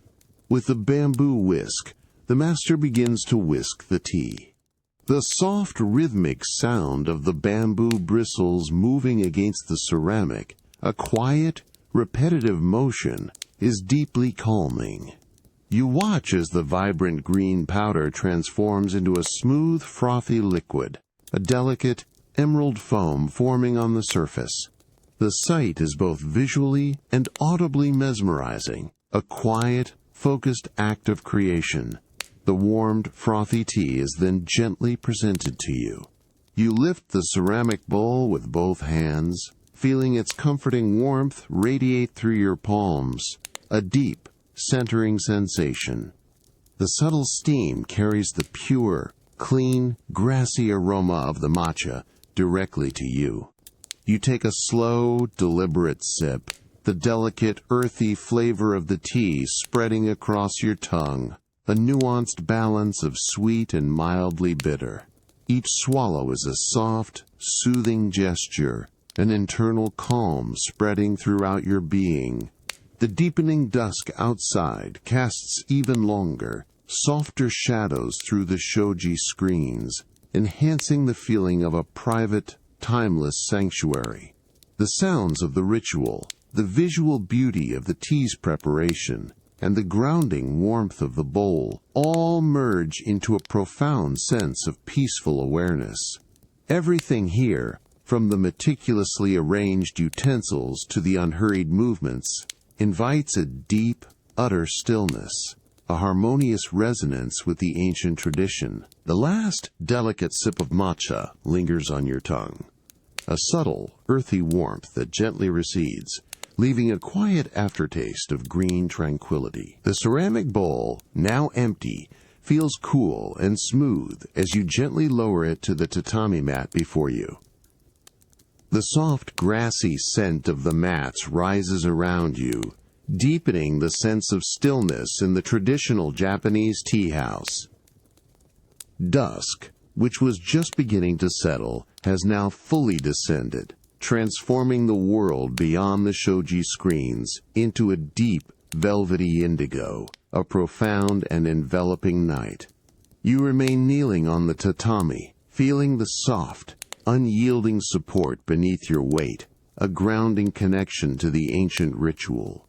S1: With the bamboo whisk, the master begins to whisk the tea. The soft, rhythmic sound of the bamboo bristles moving against the ceramic, a quiet, repetitive motion, is deeply calming. You watch as the vibrant green powder transforms into a smooth, frothy liquid, a delicate, emerald foam forming on the surface. The sight is both visually and audibly mesmerizing, a quiet, focused act of creation. The warmed, frothy tea is then gently presented to you. You lift the ceramic bowl with both hands, feeling its comforting warmth radiate through your palms, a deep, centering sensation. The subtle steam carries the pure, clean, grassy aroma of the matcha directly to you. You take a slow, deliberate sip, the delicate, earthy flavor of the tea spreading across your tongue, a nuanced balance of sweet and mildly bitter. Each swallow is a soft, soothing gesture, an internal calm spreading throughout your being. The deepening dusk outside casts even longer, softer shadows through the shoji screens, enhancing the feeling of a private, timeless sanctuary. The sounds of the ritual, the visual beauty of the tea's preparation, and the grounding warmth of the bowl all merge into a profound sense of peaceful awareness. Everything here, from the meticulously arranged utensils to the unhurried movements, invites a deep, utter stillness, a harmonious resonance with the ancient tradition. The last delicate sip of matcha lingers on your tongue, a subtle, earthy warmth that gently recedes, leaving a quiet aftertaste of green tranquility. The ceramic bowl, now empty, feels cool and smooth as you gently lower it to the tatami mat before you. The soft, grassy scent of the mats rises around you, deepening the sense of stillness in the traditional Japanese tea house. Dusk, which was just beginning to settle, has now fully descended, transforming the world beyond the shoji screens into a deep, velvety indigo, a profound and enveloping night. You remain kneeling on the tatami, feeling the soft, unyielding support beneath your weight, a grounding connection to the ancient ritual.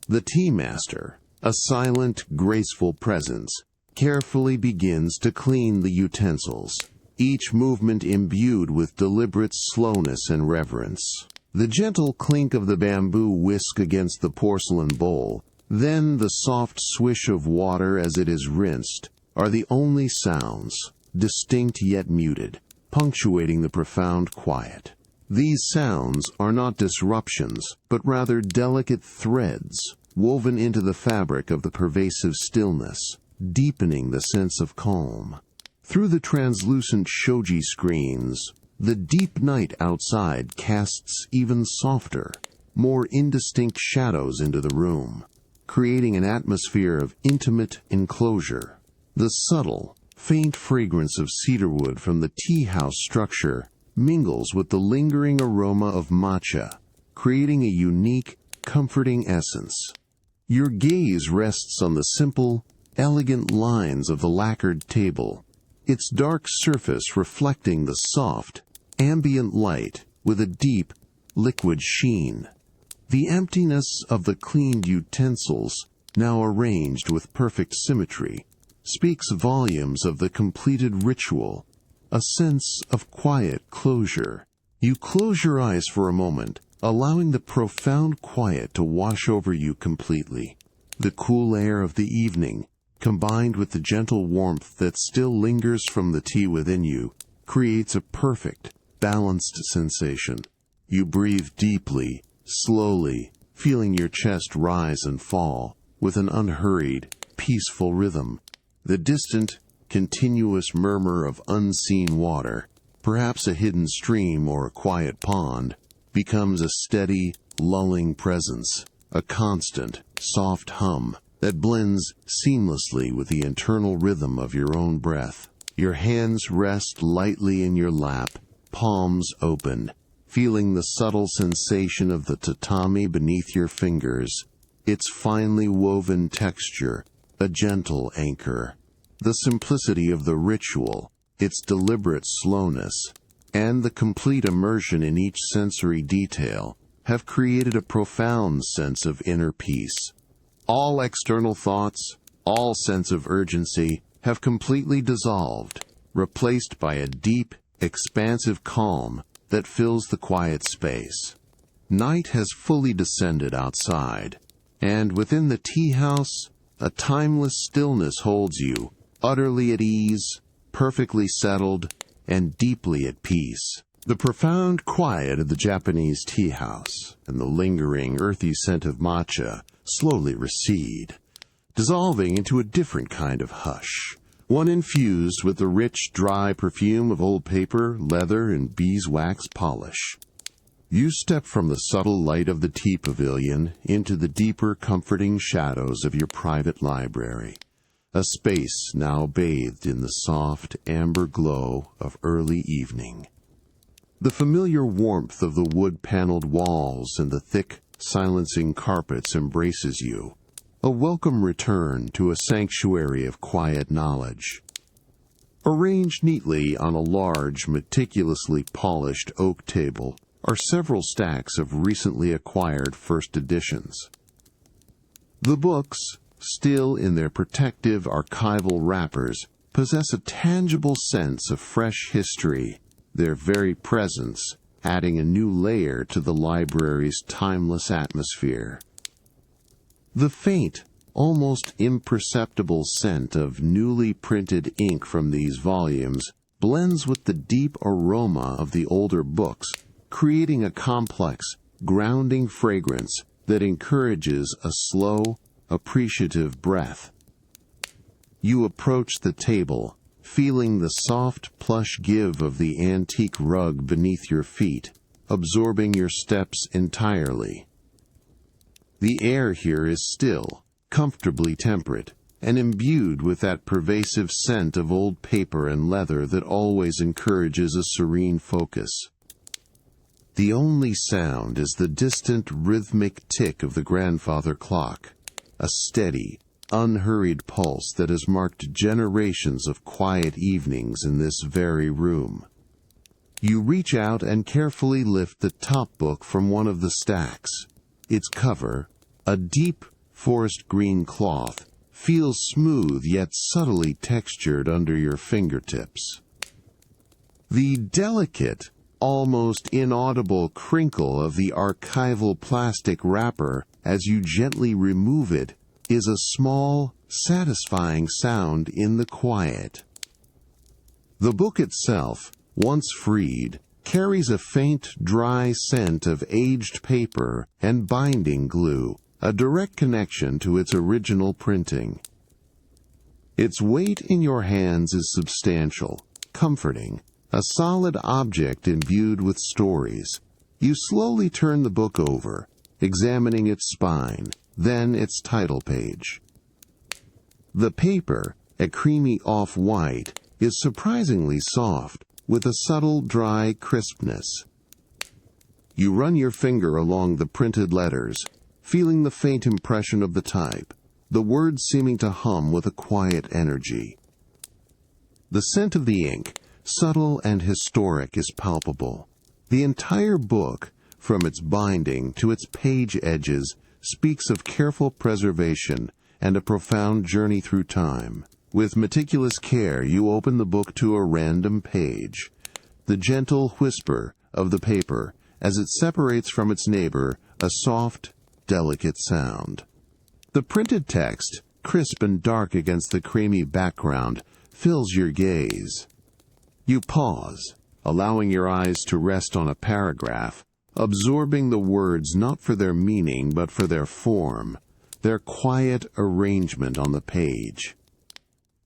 S1: The tea master, a silent, graceful presence, carefully begins to clean the utensils, each movement imbued with deliberate slowness and reverence. The gentle clink of the bamboo whisk against the porcelain bowl, then the soft swish of water as it is rinsed, are the only sounds, distinct yet muted, punctuating the profound quiet. These sounds are not disruptions, but rather delicate threads woven into the fabric of the pervasive stillness, deepening the sense of calm. Through the translucent shoji screens, the deep night outside casts even softer, more indistinct shadows into the room, creating an atmosphere of intimate enclosure. The subtle, faint fragrance of cedarwood from the tea house structure mingles with the lingering aroma of matcha, creating a unique, comforting essence. Your gaze rests on the simple, elegant lines of the lacquered table, its dark surface reflecting the soft, ambient light with a deep, liquid sheen. The emptiness of the cleaned utensils, now arranged with perfect symmetry, speaks volumes of the completed ritual, a sense of quiet closure. You close your eyes for a moment, allowing the profound quiet to wash over you completely. The cool air of the evening, combined with the gentle warmth that still lingers from the tea within you, creates a perfect, balanced sensation. You breathe deeply, slowly, feeling your chest rise and fall, with an unhurried, peaceful rhythm. The distant, continuous murmur of unseen water, perhaps a hidden stream or a quiet pond, becomes a steady, lulling presence, a constant, soft hum that blends seamlessly with the internal rhythm of your own breath. Your hands rest lightly in your lap, palms open, feeling the subtle sensation of the tatami beneath your fingers, its finely woven texture, a gentle anchor. The simplicity of the ritual, its deliberate slowness, and the complete immersion in each sensory detail have created a profound sense of inner peace. All external thoughts, all sense of urgency, have completely dissolved, replaced by a deep, expansive calm that fills the quiet space. Night has fully descended outside, and within the tea house, a timeless stillness holds you, utterly at ease, perfectly settled, and deeply at peace. The profound quiet of the Japanese tea house and the lingering, earthy scent of matcha slowly recede, dissolving into a different kind of hush, one infused with the rich, dry perfume of old paper, leather, and beeswax polish. You step from the subtle light of the tea pavilion into the deeper, comforting shadows of your private library, a space now bathed in the soft, amber glow of early evening. The familiar warmth of the wood-paneled walls and the thick, silencing carpets embraces you, a welcome return to a sanctuary of quiet knowledge. Arranged neatly on a large, meticulously polished oak table are several stacks of recently acquired first editions. The books, still in their protective archival wrappers, possess a tangible sense of fresh history, their very presence adding a new layer to the library's timeless atmosphere. The faint, almost imperceptible scent of newly printed ink from these volumes blends with the deep aroma of the older books, creating a complex, grounding fragrance that encourages a slow, appreciative breath. You approach the table, feeling the soft, plush give of the antique rug beneath your feet, absorbing your steps entirely. The air here is still, comfortably temperate, and imbued with that pervasive scent of old paper and leather that always encourages a serene focus. The only sound is the distant rhythmic tick of the grandfather clock, a steady, unhurried pulse that has marked generations of quiet evenings in this very room. You reach out and carefully lift the top book from one of the stacks. Its cover, a deep forest green cloth, feels smooth yet subtly textured under your fingertips. The delicate, almost inaudible crinkle of the archival plastic wrapper as you gently remove it is a small, satisfying sound in the quiet. The book itself, once freed, carries a faint, dry scent of aged paper and binding glue, a direct connection to its original printing. Its weight in your hands is substantial, comforting, a solid object imbued with stories. You slowly turn the book over, examining its spine, then its title page. The paper, a creamy off-white, is surprisingly soft, with a subtle dry crispness. You run your finger along the printed letters, feeling the faint impression of the type, the words seeming to hum with a quiet energy. The scent of the ink, subtle and historic, is palpable. The entire book, from its binding to its page edges, speaks of careful preservation and a profound journey through time. With meticulous care, you open the book to a random page. The gentle whisper of the paper, as it separates from its neighbor, a soft, delicate sound. The printed text, crisp and dark against the creamy background, fills your gaze. You pause, allowing your eyes to rest on a paragraph, absorbing the words not for their meaning but for their form, their quiet arrangement on the page.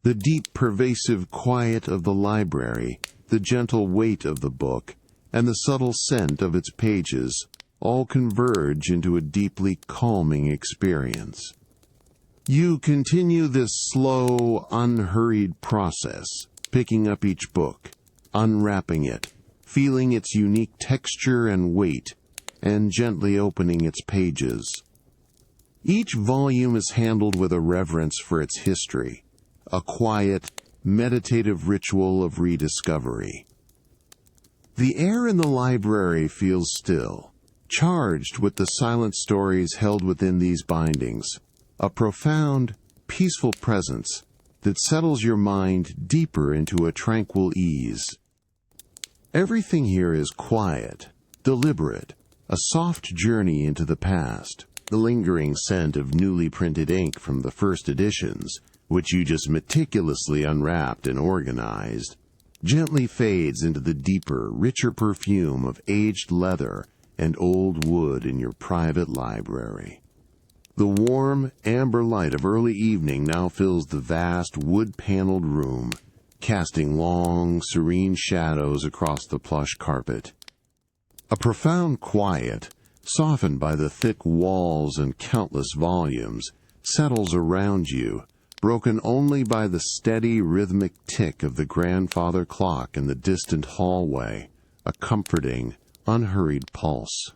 S1: The deep, pervasive quiet of the library, the gentle weight of the book, and the subtle scent of its pages all converge into a deeply calming experience. You continue this slow, unhurried process, picking up each book, unwrapping it, feeling its unique texture and weight, and gently opening its pages. Each volume is handled with a reverence for its history, a quiet, meditative ritual of rediscovery. The air in the library feels still, charged with the silent stories held within these bindings, a profound, peaceful presence that settles your mind deeper into a tranquil ease. Everything here is quiet, deliberate, a soft journey into the past. The lingering scent of newly printed ink from the first editions, which you just meticulously unwrapped and organized, gently fades into the deeper, richer perfume of aged leather and old wood in your private library. The warm, amber light of early evening now fills the vast, wood-paneled room, casting long, serene shadows across the plush carpet. A profound quiet, softened by the thick walls and countless volumes, settles around you, broken only by the steady, rhythmic tick of the grandfather clock in the distant hallway, a comforting, unhurried pulse.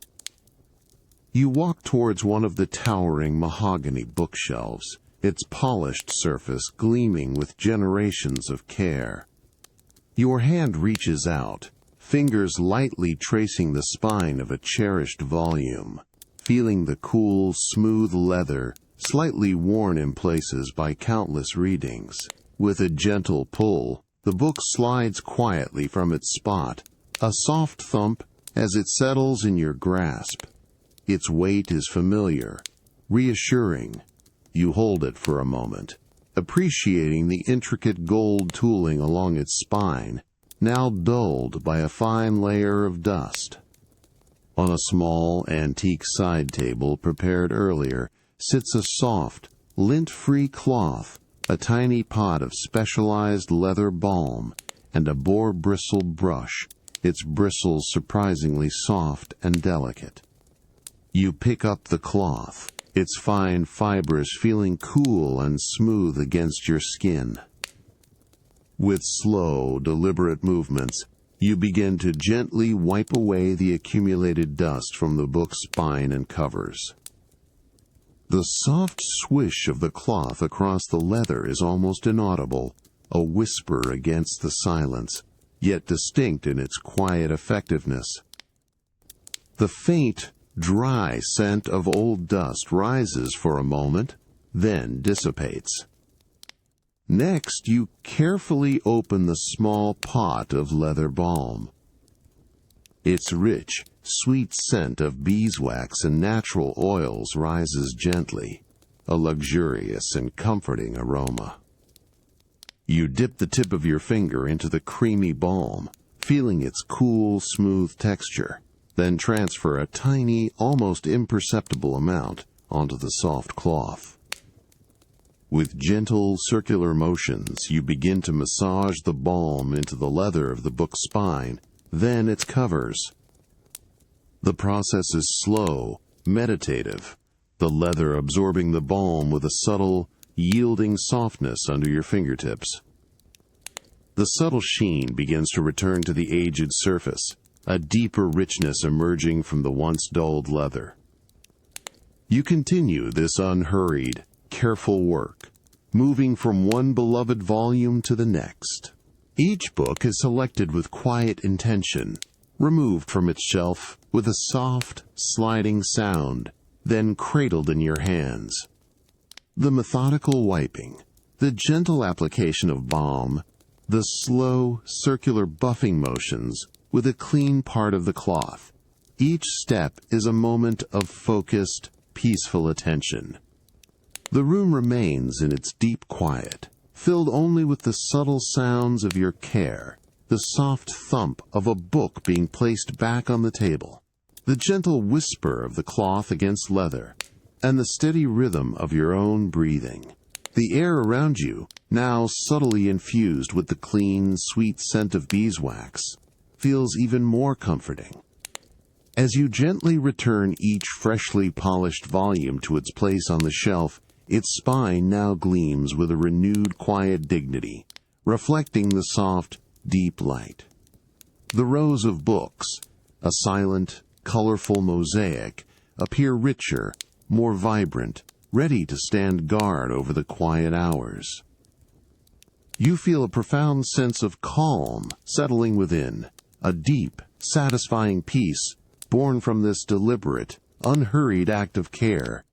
S1: You walk towards one of the towering mahogany bookshelves, its polished surface gleaming with generations of care. Your hand reaches out, fingers lightly tracing the spine of a cherished volume, feeling the cool, smooth leather, slightly worn in places by countless readings. With a gentle pull, the book slides quietly from its spot, a soft thump as it settles in your grasp. Its weight is familiar, reassuring. You hold it for a moment, appreciating the intricate gold tooling along its spine, now dulled by a fine layer of dust. On a small, antique side table prepared earlier sits a soft, lint-free cloth, a tiny pot of specialized leather balm, and a boar-bristled brush, its bristles surprisingly soft and delicate. You pick up the cloth, its fine fibers feeling cool and smooth against your skin. With slow, deliberate movements, you begin to gently wipe away the accumulated dust from the book's spine and covers. The soft swish of the cloth across the leather is almost inaudible, a whisper against the silence, yet distinct in its quiet effectiveness. The faint, dry scent of old dust rises for a moment, then dissipates. Next, you carefully open the small pot of leather balm. Its rich, sweet scent of beeswax and natural oils rises gently, a luxurious and comforting aroma. You dip the tip of your finger into the creamy balm, feeling its cool, smooth texture, then transfer a tiny, almost imperceptible amount onto the soft cloth. With gentle, circular motions, you begin to massage the balm into the leather of the book's spine, then its covers. The process is slow, meditative, the leather absorbing the balm with a subtle, yielding softness under your fingertips. The subtle sheen begins to return to the aged surface, a deeper richness emerging from the once dulled leather. You continue this unhurried, careful work, moving from one beloved volume to the next. Each book is selected with quiet intention, removed from its shelf with a soft, sliding sound, then cradled in your hands. The methodical wiping, the gentle application of balm, the slow, circular buffing motions with a clean part of the cloth. Each step is a moment of focused, peaceful attention. The room remains in its deep quiet, filled only with the subtle sounds of your care, the soft thump of a book being placed back on the table, the gentle whisper of the cloth against leather, and the steady rhythm of your own breathing. The air around you, now subtly infused with the clean, sweet scent of beeswax, feels even more comforting. As you gently return each freshly polished volume to its place on the shelf, its spine now gleams with a renewed quiet dignity, reflecting the soft, deep light. The rows of books, a silent, colorful mosaic, appear richer, more vibrant, ready to stand guard over the quiet hours. You feel a profound sense of calm settling within, a deep, satisfying peace born from this deliberate, unhurried act of care.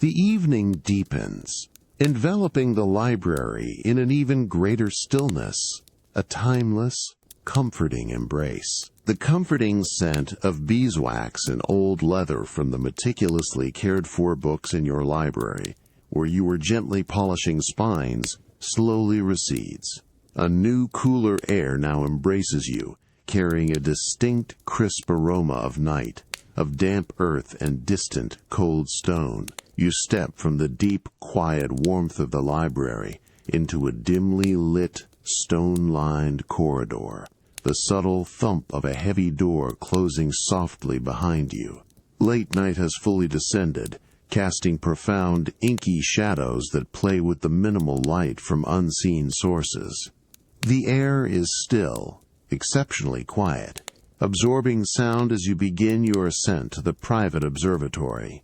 S1: The evening deepens, enveloping the library in an even greater stillness, a timeless, comforting embrace. The comforting scent of beeswax and old leather from the meticulously cared-for books in your library, where you were gently polishing spines, slowly recedes. A new, cooler air now embraces you, carrying a distinct, crisp aroma of night, of damp earth and distant, cold stone. You step from the deep, quiet warmth of the library into a dimly lit, stone-lined corridor, the subtle thump of a heavy door closing softly behind you. Late night has fully descended, casting profound, inky shadows that play with the minimal light from unseen sources. The air is still, exceptionally quiet, absorbing sound as you begin your ascent to the private observatory.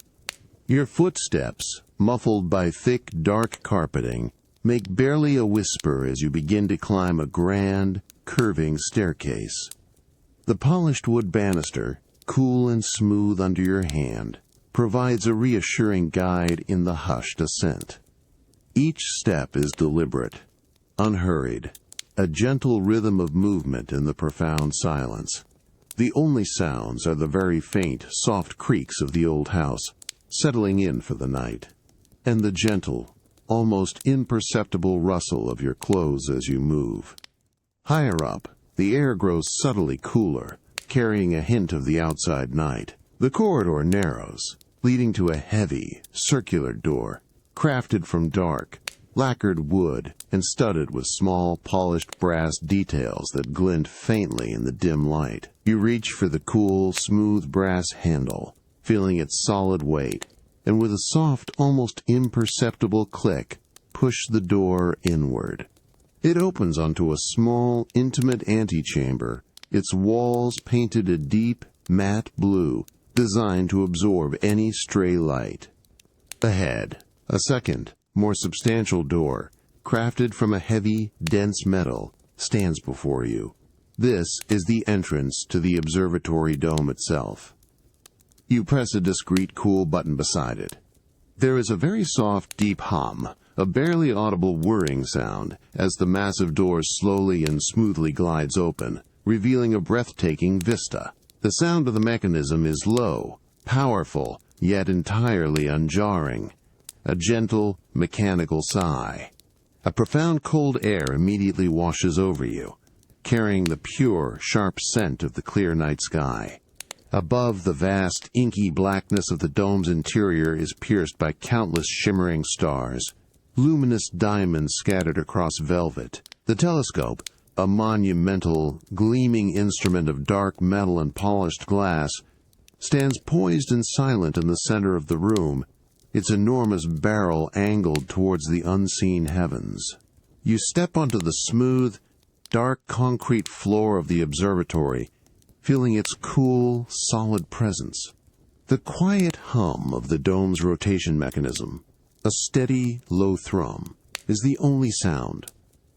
S1: Your footsteps, muffled by thick, dark carpeting, make barely a whisper as you begin to climb a grand, curving staircase. The polished wood banister, cool and smooth under your hand, provides a reassuring guide in the hushed ascent. Each step is deliberate, unhurried, a gentle rhythm of movement in the profound silence. The only sounds are the very faint, soft creaks of the old house, settling in for the night, and the gentle, almost imperceptible rustle of your clothes as you move. Higher up, the air grows subtly cooler, carrying a hint of the outside night. The corridor narrows, leading to a heavy, circular door, crafted from dark, lacquered wood and studded with small, polished brass details that glint faintly in the dim light. You reach for the cool, smooth brass handle, feeling its solid weight, and with a soft, almost imperceptible click, push the door inward. It opens onto a small, intimate antechamber, its walls painted a deep, matte blue, designed to absorb any stray light. Ahead, a second, more substantial door, crafted from a heavy, dense metal, stands before you. This is the entrance to the observatory dome itself. You press a discreet, cool button beside it. There is a very soft, deep hum, a barely audible whirring sound, as the massive door slowly and smoothly glides open, revealing a breathtaking vista. The sound of the mechanism is low, powerful, yet entirely unjarring. A gentle, mechanical sigh. A profound cold air immediately washes over you, carrying the pure, sharp scent of the clear night sky. Above, the vast, inky blackness of the dome's interior is pierced by countless shimmering stars, luminous diamonds scattered across velvet. The telescope, a monumental, gleaming instrument of dark metal and polished glass, stands poised and silent in the center of the room, its enormous barrel angled towards the unseen heavens. You step onto the smooth, dark concrete floor of the observatory, feeling its cool, solid presence. The quiet hum of the dome's rotation mechanism, a steady, low thrum, is the only sound,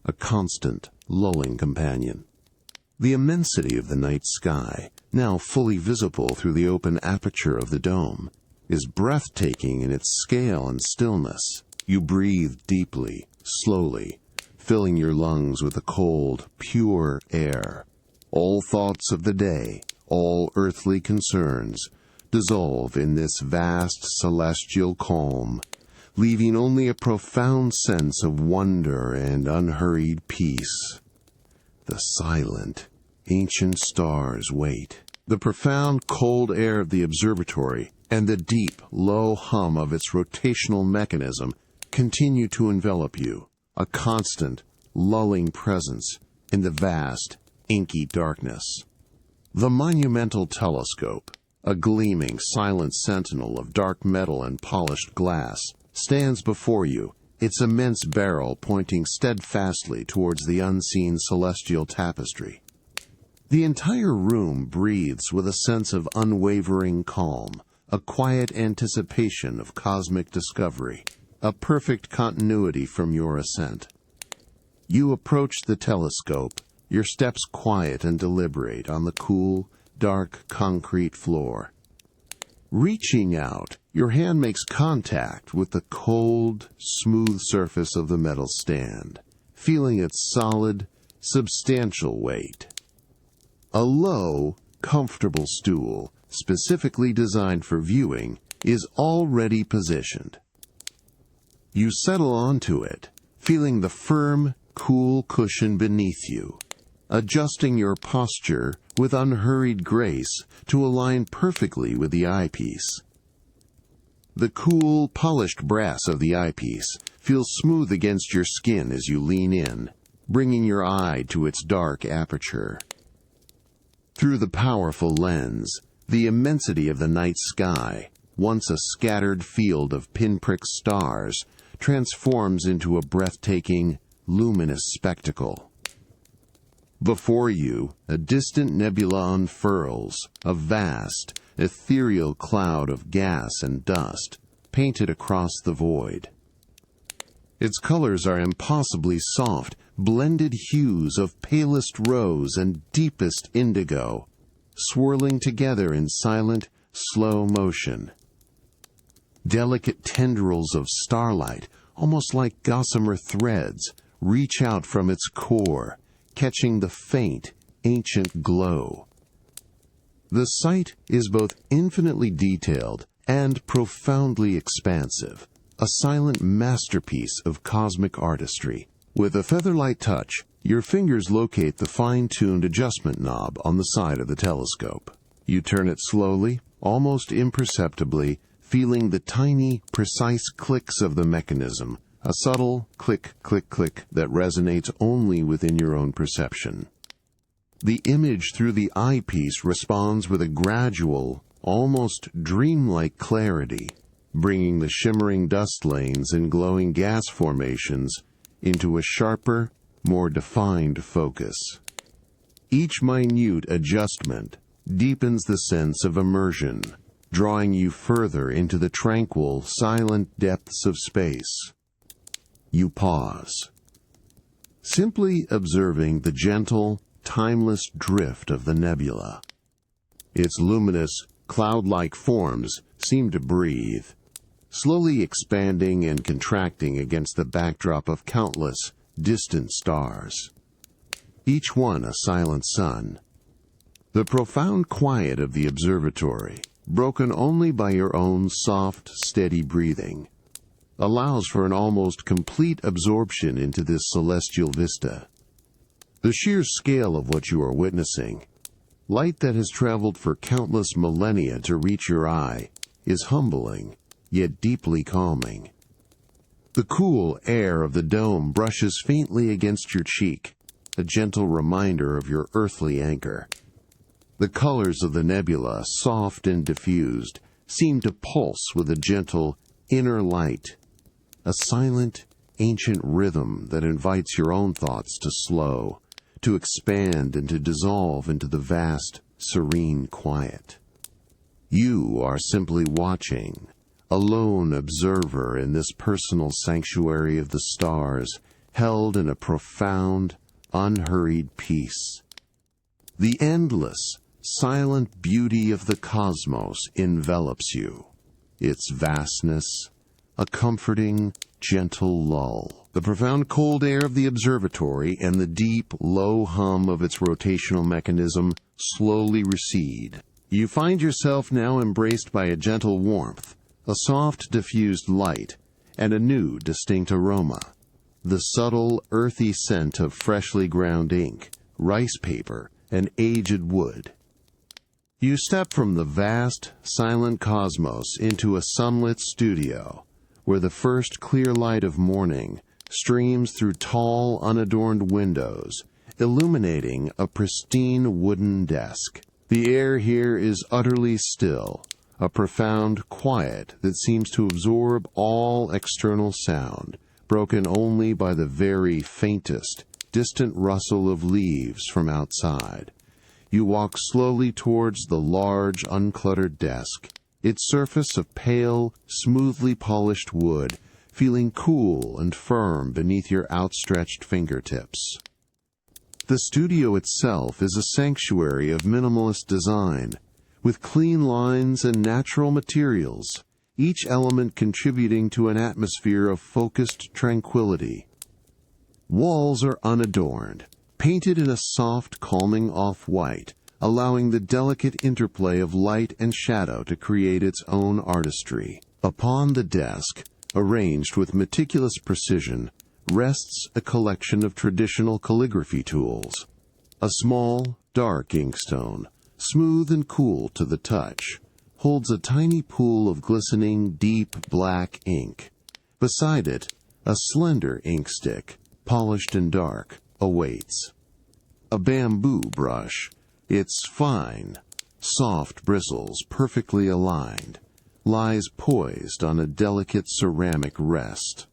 S1: a constant, lulling companion. The immensity of the night sky, now fully visible through the open aperture of the dome, is breathtaking in its scale and stillness. You breathe deeply, slowly, filling your lungs with the cold, pure air. All thoughts of the day, all earthly concerns, dissolve in this vast celestial calm, leaving only a profound sense of wonder and unhurried peace. The silent, ancient stars wait. The profound, cold air of the observatory and the deep, low hum of its rotational mechanism continue to envelop you, a constant, lulling presence in the vast, inky darkness. The monumental telescope, a gleaming, silent sentinel of dark metal and polished glass, stands before you, its immense barrel pointing steadfastly towards the unseen celestial tapestry. The entire room breathes with a sense of unwavering calm, a quiet anticipation of cosmic discovery, a perfect continuity from your ascent. You approach the telescope, your steps quiet and deliberate on the cool, dark concrete floor. Reaching out, your hand makes contact with the cold, smooth surface of the metal stand, feeling its solid, substantial weight. A low, comfortable stool, specifically designed for viewing, is already positioned. You settle onto it, feeling the firm, cool cushion beneath you, adjusting your posture with unhurried grace to align perfectly with the eyepiece. The cool, polished brass of the eyepiece feels smooth against your skin as you lean in, bringing your eye to its dark aperture. Through the powerful lens, the immensity of the night sky, once a scattered field of pinprick stars, transforms into a breathtaking, luminous spectacle. Before you, a distant nebula unfurls, a vast, ethereal cloud of gas and dust, painted across the void. Its colors are impossibly soft, blended hues of palest rose and deepest indigo, swirling together in silent, slow motion. Delicate tendrils of starlight, almost like gossamer threads, reach out from its core, catching the faint, ancient glow. The sight is both infinitely detailed and profoundly expansive, a silent masterpiece of cosmic artistry. With a featherlight touch, your fingers locate the fine-tuned adjustment knob on the side of the telescope. You turn it slowly, almost imperceptibly, feeling the tiny, precise clicks of the mechanism, a subtle click, click, click that resonates only within your own perception. The image through the eyepiece responds with a gradual, almost dreamlike clarity, bringing the shimmering dust lanes and glowing gas formations into a sharper, more defined focus. Each minute adjustment deepens the sense of immersion, drawing you further into the tranquil, silent depths of space. You pause, simply observing the gentle, timeless drift of the nebula. Its luminous, cloud-like forms seem to breathe, slowly expanding and contracting against the backdrop of countless, distant stars, each one a silent sun. The profound quiet of the observatory, broken only by your own soft, steady breathing, allows for an almost complete absorption into this celestial vista. The sheer scale of what you are witnessing, light that has traveled for countless millennia to reach your eye, is humbling, yet deeply calming. The cool air of the dome brushes faintly against your cheek, a gentle reminder of your earthly anchor. The colors of the nebula, soft and diffused, seem to pulse with a gentle inner light, a silent, ancient rhythm that invites your own thoughts to slow, to expand and to dissolve into the vast, serene quiet. You are simply watching, a lone observer in this personal sanctuary of the stars, held in a profound, unhurried peace. The endless, silent beauty of the cosmos envelops you, its vastness, a comforting, gentle lull. The profound cold air of the observatory and the deep, low hum of its rotational mechanism slowly recede. You find yourself now embraced by a gentle warmth, a soft, diffused light, and a new, distinct aroma. The subtle, earthy scent of freshly ground ink, rice paper, and aged wood. You step from the vast, silent cosmos into a sunlit studio, where the first clear light of morning streams through tall, unadorned windows, illuminating a pristine wooden desk. The air here is utterly still, a profound quiet that seems to absorb all external sound, broken only by the very faintest, distant rustle of leaves from outside. You walk slowly towards the large, uncluttered desk, its surface of pale, smoothly polished wood, feeling cool and firm beneath your outstretched fingertips. The studio itself is a sanctuary of minimalist design, with clean lines and natural materials, each element contributing to an atmosphere of focused tranquility. Walls are unadorned, painted in a soft, calming off-white, allowing the delicate interplay of light and shadow to create its own artistry. Upon the desk, arranged with meticulous precision, rests a collection of traditional calligraphy tools. A small, dark inkstone, smooth and cool to the touch, holds a tiny pool of glistening, deep black ink. Beside it, a slender ink stick, polished and dark, awaits. A bamboo brush, its fine, soft bristles perfectly aligned, lies poised on a delicate ceramic rest.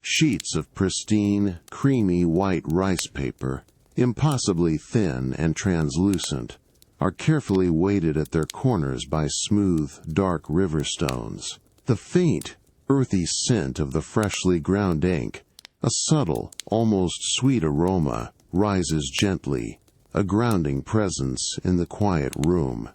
S1: Sheets of pristine, creamy white rice paper, impossibly thin and translucent, are carefully weighted at their corners by smooth, dark river stones. The faint, earthy scent of the freshly ground ink, a subtle, almost sweet aroma, rises gently, a grounding presence in the quiet room.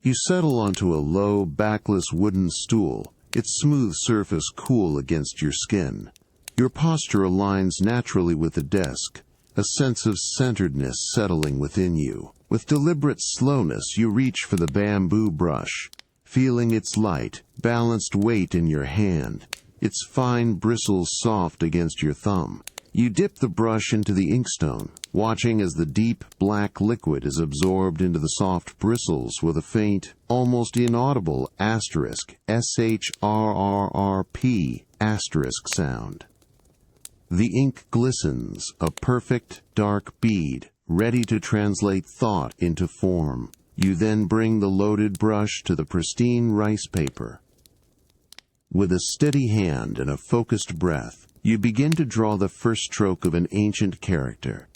S1: You settle onto a low, backless wooden stool, its smooth surface cool against your skin. Your posture aligns naturally with the desk, a sense of centeredness settling within you. With deliberate slowness, you reach for the bamboo brush, feeling its light, balanced weight in your hand, its fine bristles soft against your thumb. You dip the brush into the inkstone, watching as the deep black liquid is absorbed into the soft bristles with a faint, almost inaudible asterisk, SHRRRP asterisk sound. The ink glistens, a perfect, dark bead, ready to translate thought into form. You then bring the loaded brush to the pristine rice paper. With a steady hand and a focused breath, you begin to draw the first stroke of an ancient character.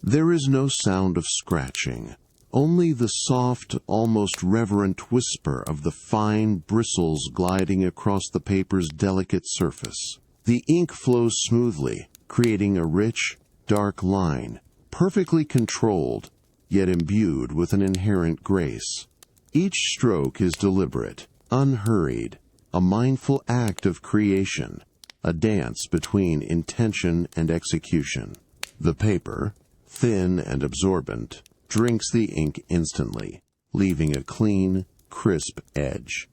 S1: There is no sound of scratching, only the soft, almost reverent whisper of the fine bristles gliding across the paper's delicate surface. The ink flows smoothly, creating a rich, dark line, perfectly controlled, yet imbued with an inherent grace. Each stroke is deliberate, unhurried, a mindful act of creation, a dance between intention and execution. The paper, thin and absorbent, drinks the ink instantly, leaving a clean, crisp edge.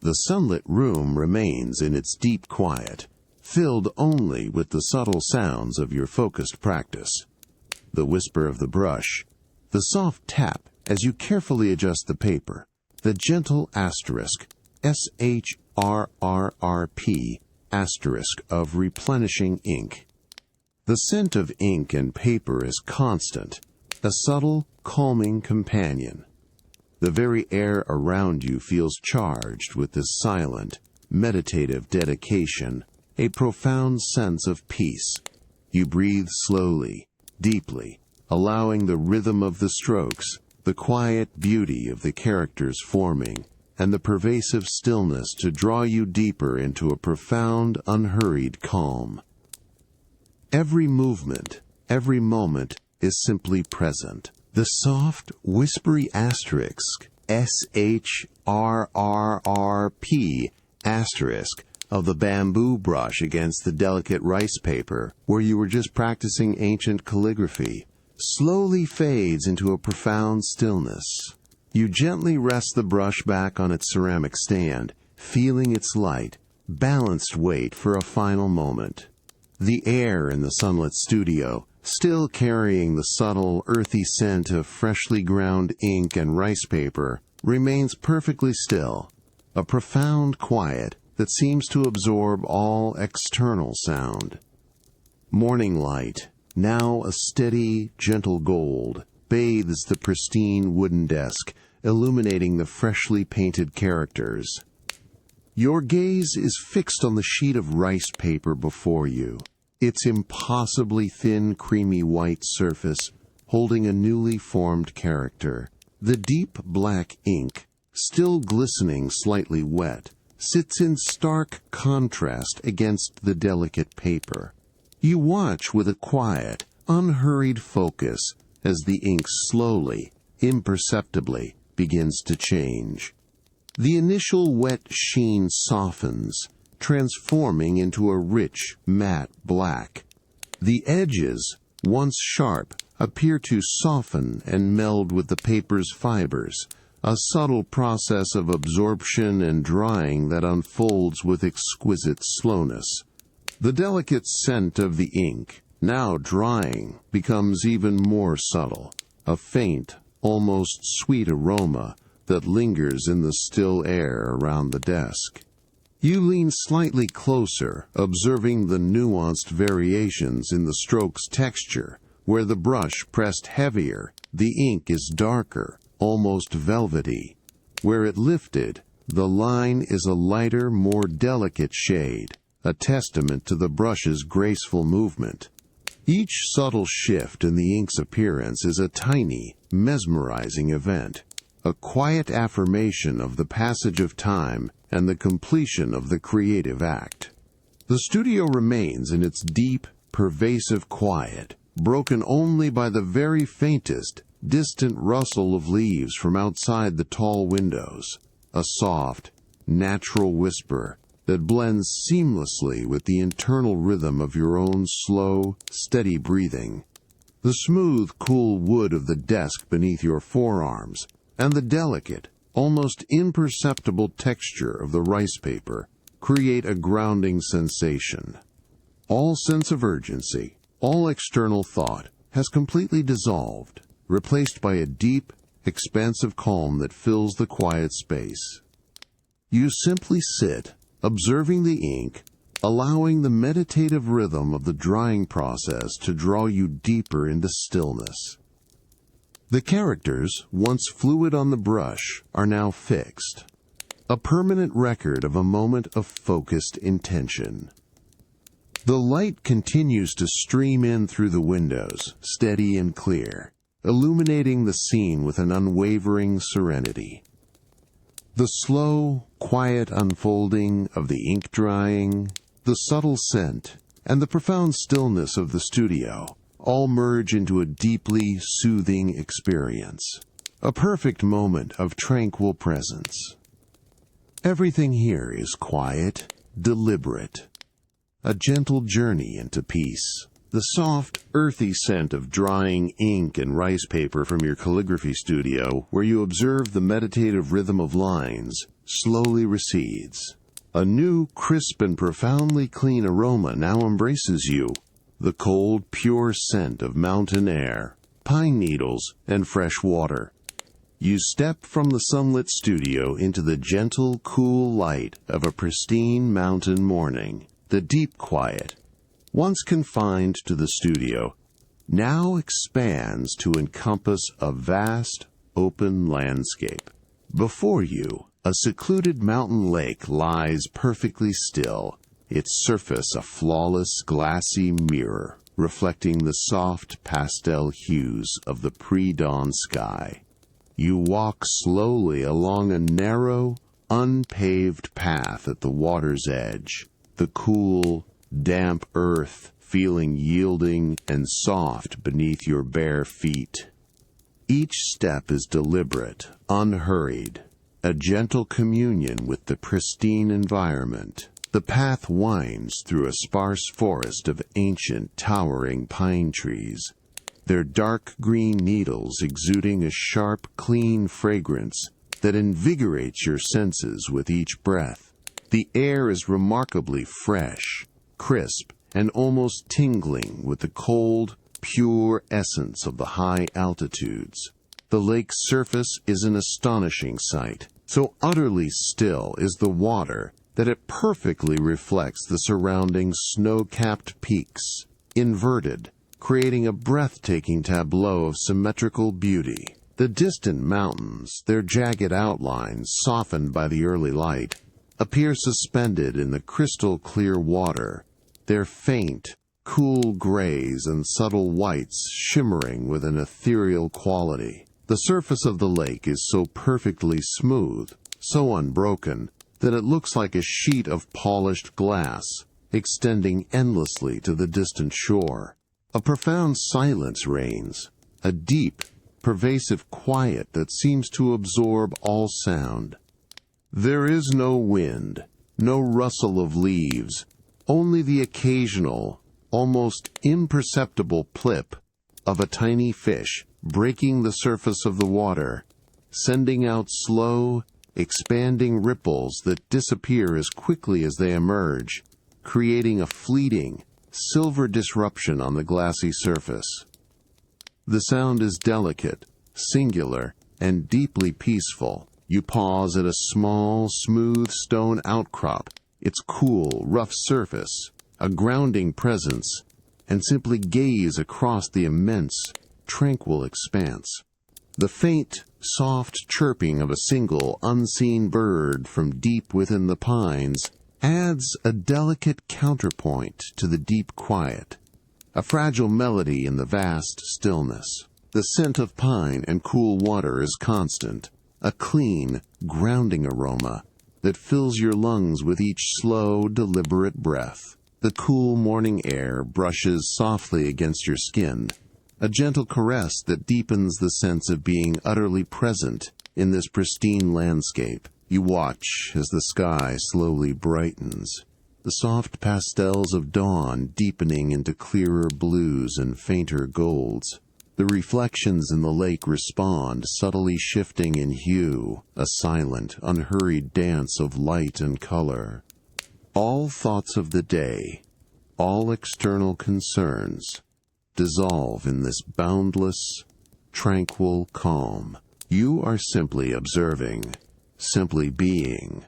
S1: The sunlit room remains in its deep quiet, filled only with the subtle sounds of your focused practice. The whisper of the brush, the soft tap as you carefully adjust the paper, the gentle asterisk, SHRRRP asterisk of replenishing ink. The scent of ink and paper is constant, a subtle, calming companion. The very air around you feels charged with this silent, meditative dedication, a profound sense of peace. You breathe slowly, deeply, allowing the rhythm of the strokes, the quiet beauty of the characters forming, and the pervasive stillness to draw you deeper into a profound, unhurried calm. Every movement, every moment is simply present. The soft, whispery asterisk, SHRRRP asterisk, of the bamboo brush against the delicate rice paper, where you were just practicing ancient calligraphy, slowly fades into a profound stillness. You gently rest the brush back on its ceramic stand, feeling its light, balanced weight for a final moment. The air in the sunlit studio, still carrying the subtle, earthy scent of freshly ground ink and rice paper, remains perfectly still, a profound quiet that seems to absorb all external sound. Morning light, now a steady, gentle gold, bathes the pristine wooden desk, illuminating the freshly painted characters. Your gaze is fixed on the sheet of rice paper before you, its impossibly thin, creamy white surface holding a newly formed character. The deep black ink, still glistening slightly wet, sits in stark contrast against the delicate paper. You watch with a quiet, unhurried focus as the ink slowly, imperceptibly, begins to change. The initial wet sheen softens, transforming into a rich, matte black. The edges, once sharp, appear to soften and meld with the paper's fibers, a subtle process of absorption and drying that unfolds with exquisite slowness. The delicate scent of the ink, now drying, becomes even more subtle, a faint, almost sweet aroma that lingers in the still air around the desk. You lean slightly closer, observing the nuanced variations in the stroke's texture. Where the brush pressed heavier, the ink is darker, almost velvety. Where it lifted, the line is a lighter, more delicate shade, a testament to the brush's graceful movement. Each subtle shift in the ink's appearance is a tiny, mesmerizing event, a quiet affirmation of the passage of time and the completion of the creative act. The studio remains in its deep, pervasive quiet, broken only by the very faintest, distant rustle of leaves from outside the tall windows, a soft, natural whisper that blends seamlessly with the internal rhythm of your own slow, steady breathing. The smooth, cool wood of the desk beneath your forearms, and the delicate, almost imperceptible texture of the rice paper create a grounding sensation. All sense of urgency, all external thought has completely dissolved, replaced by a deep, expansive calm that fills the quiet space. You simply sit, observing the ink, allowing the meditative rhythm of the drying process to draw you deeper into stillness. The characters, once fluid on the brush, are now fixed, a permanent record of a moment of focused intention. The light continues to stream in through the windows, steady and clear, illuminating the scene with an unwavering serenity. The slow, quiet unfolding of the ink drying, the subtle scent, and the profound stillness of the studio all merge into a deeply soothing experience, a perfect moment of tranquil presence. Everything here is quiet, deliberate, a gentle journey into peace. The soft, earthy scent of drying ink and rice paper from your calligraphy studio, where you observe the meditative rhythm of lines, slowly recedes. A new, crisp and profoundly clean aroma now embraces you, the cold, pure scent of mountain air, pine needles, and fresh water. You step from the sunlit studio into the gentle, cool light of a pristine mountain morning. The deep quiet, once confined to the studio, now expands to encompass a vast, open landscape. Before you, a secluded mountain lake lies perfectly still, its surface a flawless, glassy mirror, reflecting the soft pastel hues of the pre-dawn sky. You walk slowly along a narrow, unpaved path at the water's edge, the cool, damp earth feeling yielding and soft beneath your bare feet. Each step is deliberate, unhurried, a gentle communion with the pristine environment. The path winds through a sparse forest of ancient, towering pine trees, their dark green needles exuding a sharp, clean fragrance that invigorates your senses with each breath. The air is remarkably fresh, crisp, and almost tingling with the cold, pure essence of the high altitudes. The lake's surface is an astonishing sight. So utterly still is the water that it perfectly reflects the surrounding snow-capped peaks, inverted, creating a breathtaking tableau of symmetrical beauty. The distant mountains, their jagged outlines softened by the early light, appear suspended in the crystal-clear water, their faint, cool grays and subtle whites shimmering with an ethereal quality. The surface of the lake is so perfectly smooth, so unbroken, that it looks like a sheet of polished glass, extending endlessly to the distant shore. A profound silence reigns, a deep, pervasive quiet that seems to absorb all sound. There is no wind, no rustle of leaves, only the occasional, almost imperceptible plip of a tiny fish breaking the surface of the water, sending out slow, expanding ripples that disappear as quickly as they emerge. creating a fleeting, silver disruption on the glassy surface. The sound is delicate, singular, and deeply peaceful. You pause at a small, smooth stone outcrop, its cool, rough surface, a grounding presence, and simply gaze across the immense, tranquil expanse. The faint, soft chirping of a single, unseen bird from deep within the pines adds a delicate counterpoint to the deep quiet, a fragile melody in the vast stillness. The scent of pine and cool water is constant, a clean, grounding aroma that fills your lungs with each slow, deliberate breath. The cool morning air brushes softly against your skin, a gentle caress that deepens the sense of being utterly present in this pristine landscape. You watch as the sky slowly brightens, the soft pastels of dawn deepening into clearer blues and fainter golds. The reflections in the lake respond, subtly shifting in hue, a silent, unhurried dance of light and color. All thoughts of the day, all external concerns, dissolve in this boundless, tranquil calm. You are simply observing, simply being,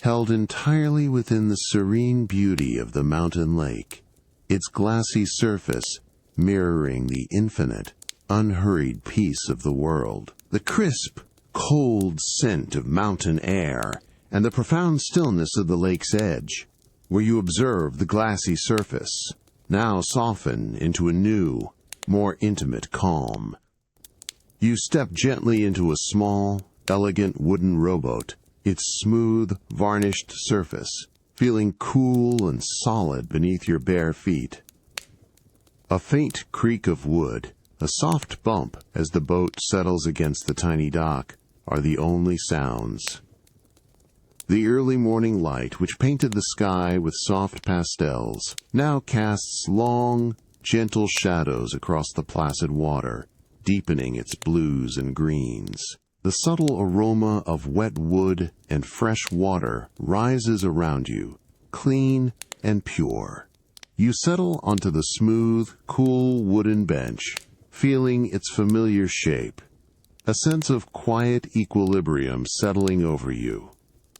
S1: held entirely within the serene beauty of the mountain lake, its glassy surface mirroring the infinite, unhurried peace of the world. The crisp, cold scent of mountain air and the profound stillness of the lake's edge, where you observe the glassy surface, now soften into a new, more intimate calm. You step gently into a small, elegant wooden rowboat, its smooth, varnished surface feeling cool and solid beneath your bare feet. A faint creak of wood, a soft bump as the boat settles against the tiny dock, are the only sounds. The early morning light, which painted the sky with soft pastels, now casts long, gentle shadows across the placid water, deepening its blues and greens. The subtle aroma of wet wood and fresh water rises around you, clean and pure. You settle onto the smooth, cool wooden bench, feeling its familiar shape, a sense of quiet equilibrium settling over you.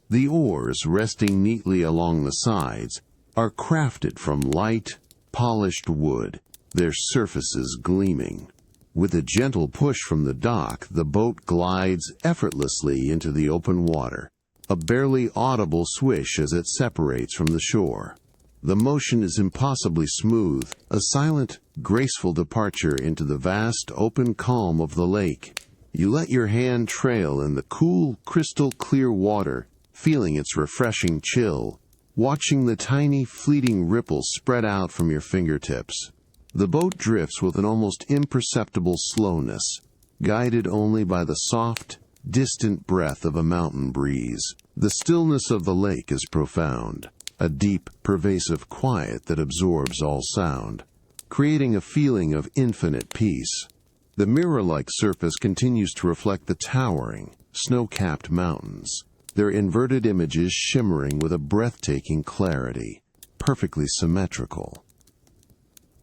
S1: The oars, resting neatly along the sides, are crafted from light, polished wood, their surfaces gleaming. With a gentle push from the dock, the boat glides effortlessly into the open water, a barely audible swish as it separates from the shore. The motion is impossibly smooth, a silent, graceful departure into the vast, open calm of the lake. You let your hand trail in the cool, crystal-clear water, feeling its refreshing chill, watching the tiny, fleeting ripples spread out from your fingertips. The boat drifts with an almost imperceptible slowness, guided only by the soft, distant breath of a mountain breeze. The stillness of the lake is profound, a deep, pervasive quiet that absorbs all sound, creating a feeling of infinite peace. The mirror-like surface continues to reflect the towering, snow-capped mountains, their inverted images shimmering with a breathtaking clarity, perfectly symmetrical.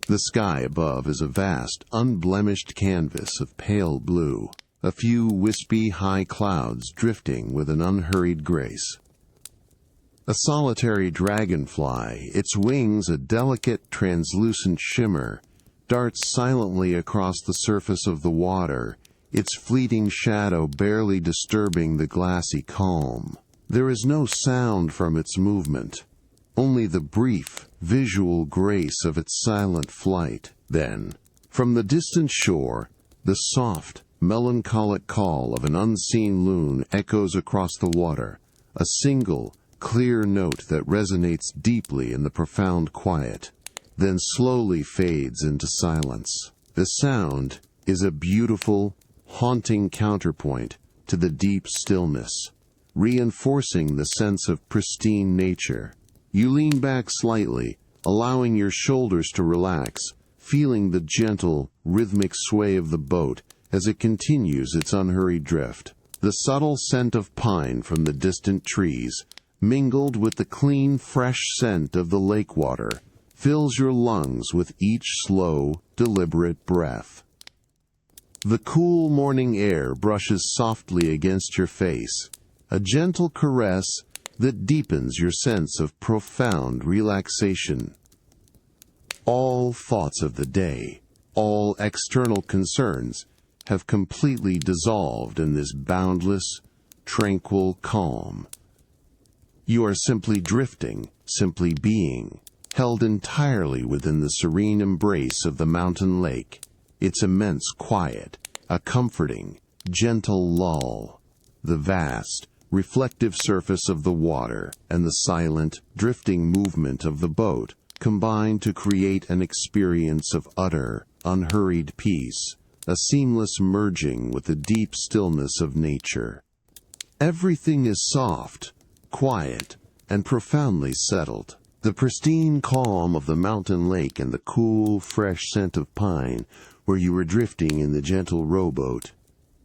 S1: The sky above is a vast, unblemished canvas of pale blue, a few wispy high clouds drifting with an unhurried grace. A solitary dragonfly, its wings a delicate, translucent shimmer, darts silently across the surface of the water, its fleeting shadow barely disturbing the glassy calm. There is no sound from its movement, only the brief, visual grace of its silent flight. Then, from the distant shore, the soft, melancholic call of an unseen loon echoes across the water, a single, clear note that resonates deeply in the profound quiet, then slowly fades into silence. The sound is a beautiful, haunting counterpoint to the deep stillness, reinforcing the sense of pristine nature. You lean back slightly, allowing your shoulders to relax, feeling the gentle, rhythmic sway of the boat as it continues its unhurried drift. The subtle scent of pine from the distant trees, mingled with the clean, fresh scent of the lake water, fills your lungs with each slow, deliberate breath. The cool morning air brushes softly against your face, a gentle caress that deepens your sense of profound relaxation. All thoughts of the day, all external concerns, have completely dissolved in this boundless, tranquil calm. You are simply drifting, simply being, held entirely within the serene embrace of the mountain lake, its immense quiet, a comforting, gentle lull. The vast, reflective surface of the water and the silent, drifting movement of the boat combine to create an experience of utter, unhurried peace, a seamless merging with the deep stillness of nature. Everything is soft, quiet, and profoundly settled. The pristine calm of the mountain lake and the cool, fresh scent of pine where you were drifting in the gentle rowboat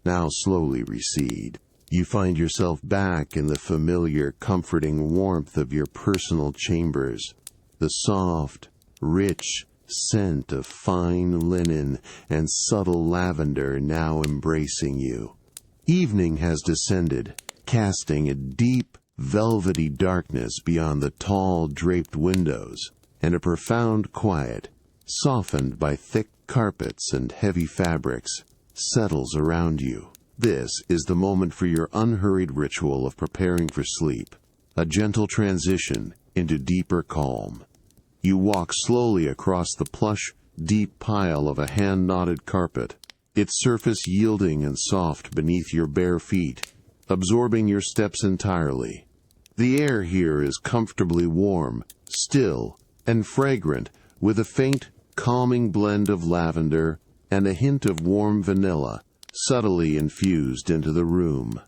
S1: now slowly recede. You find yourself back in the familiar, comforting warmth of your personal chambers, the soft, rich scent of fine linen and subtle lavender now embracing you. Evening has descended, casting a deep, velvety darkness beyond the tall, draped windows, and a profound quiet, softened by thick carpets and heavy fabrics, settles around you. This is the moment for your unhurried ritual of preparing for sleep, a gentle transition into deeper calm. You walk slowly across the plush, deep pile of a hand-knotted carpet, its surface yielding and soft beneath your bare feet, absorbing your steps entirely. The air here is comfortably warm, still, and fragrant, with a faint, calming blend of lavender and a hint of warm vanilla, subtly infused into the room.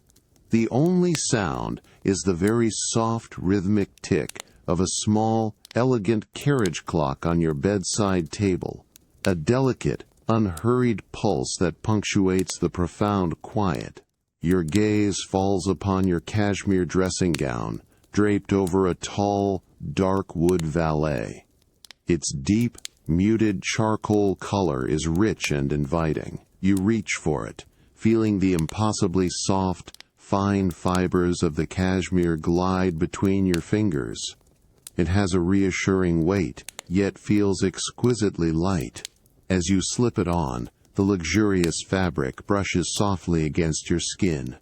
S1: The only sound is the very soft, rhythmic tick of a small, elegant carriage clock on your bedside table, a delicate, unhurried pulse that punctuates the profound quiet. Your gaze falls upon your cashmere dressing gown, draped over a tall, dark wood valet. Its deep, muted charcoal color is rich and inviting. You reach for it, feeling the impossibly soft, fine fibers of the cashmere glide between your fingers. It has a reassuring weight, yet feels exquisitely light. As you slip it on, the luxurious fabric brushes softly against your skin,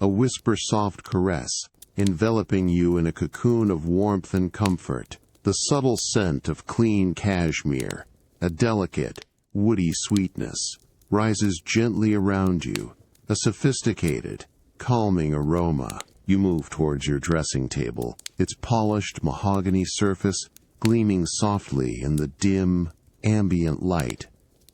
S1: a whisper-soft caress, enveloping you in a cocoon of warmth and comfort. The subtle scent of clean cashmere, a delicate, woody sweetness, rises gently around you, a sophisticated, calming aroma. You move towards your dressing table, its polished mahogany surface gleaming softly in the dim, ambient light.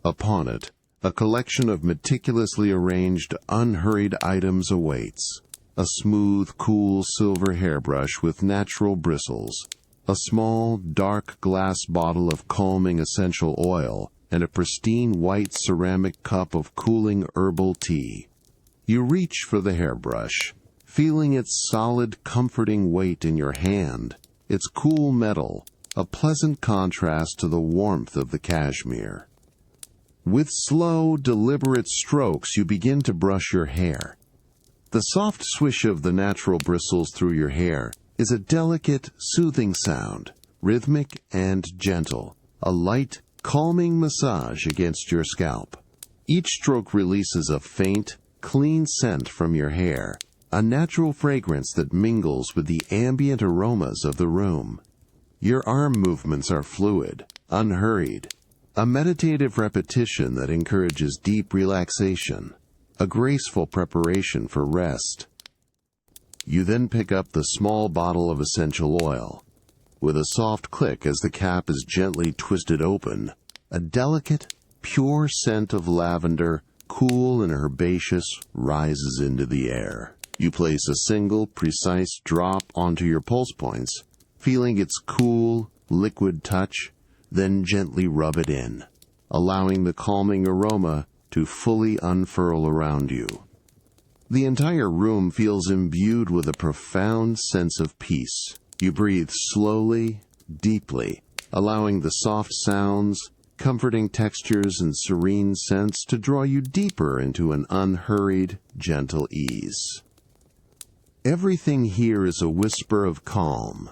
S1: Upon it, a collection of meticulously arranged, unhurried items awaits. A smooth, cool silver hairbrush with natural bristles, a small, dark glass bottle of calming essential oil, and a pristine white ceramic cup of cooling herbal tea. You reach for the hairbrush, feeling its solid, comforting weight in your hand, its cool metal, a pleasant contrast to the warmth of the cashmere. With slow, deliberate strokes, you begin to brush your hair. The soft swish of the natural bristles through your hair is a delicate, soothing sound, rhythmic and gentle, a light, calming massage against your scalp. Each stroke releases a faint, clean scent from your hair, a natural fragrance that mingles with the ambient aromas of the room. Your arm movements are fluid, unhurried, a meditative repetition that encourages deep relaxation, a graceful preparation for rest. You then pick up the small bottle of essential oil. With a soft click as the cap is gently twisted open, a delicate, pure scent of lavender, cool and herbaceous, rises into the air. You place a single, precise drop onto your pulse points, feeling its cool, liquid touch, then gently rub it in, allowing the calming aroma to fully unfurl around you. The entire room feels imbued with a profound sense of peace. You breathe slowly, deeply, allowing the soft sounds, comforting textures, and serene scents to draw you deeper into an unhurried, gentle ease. Everything here is a whisper of calm,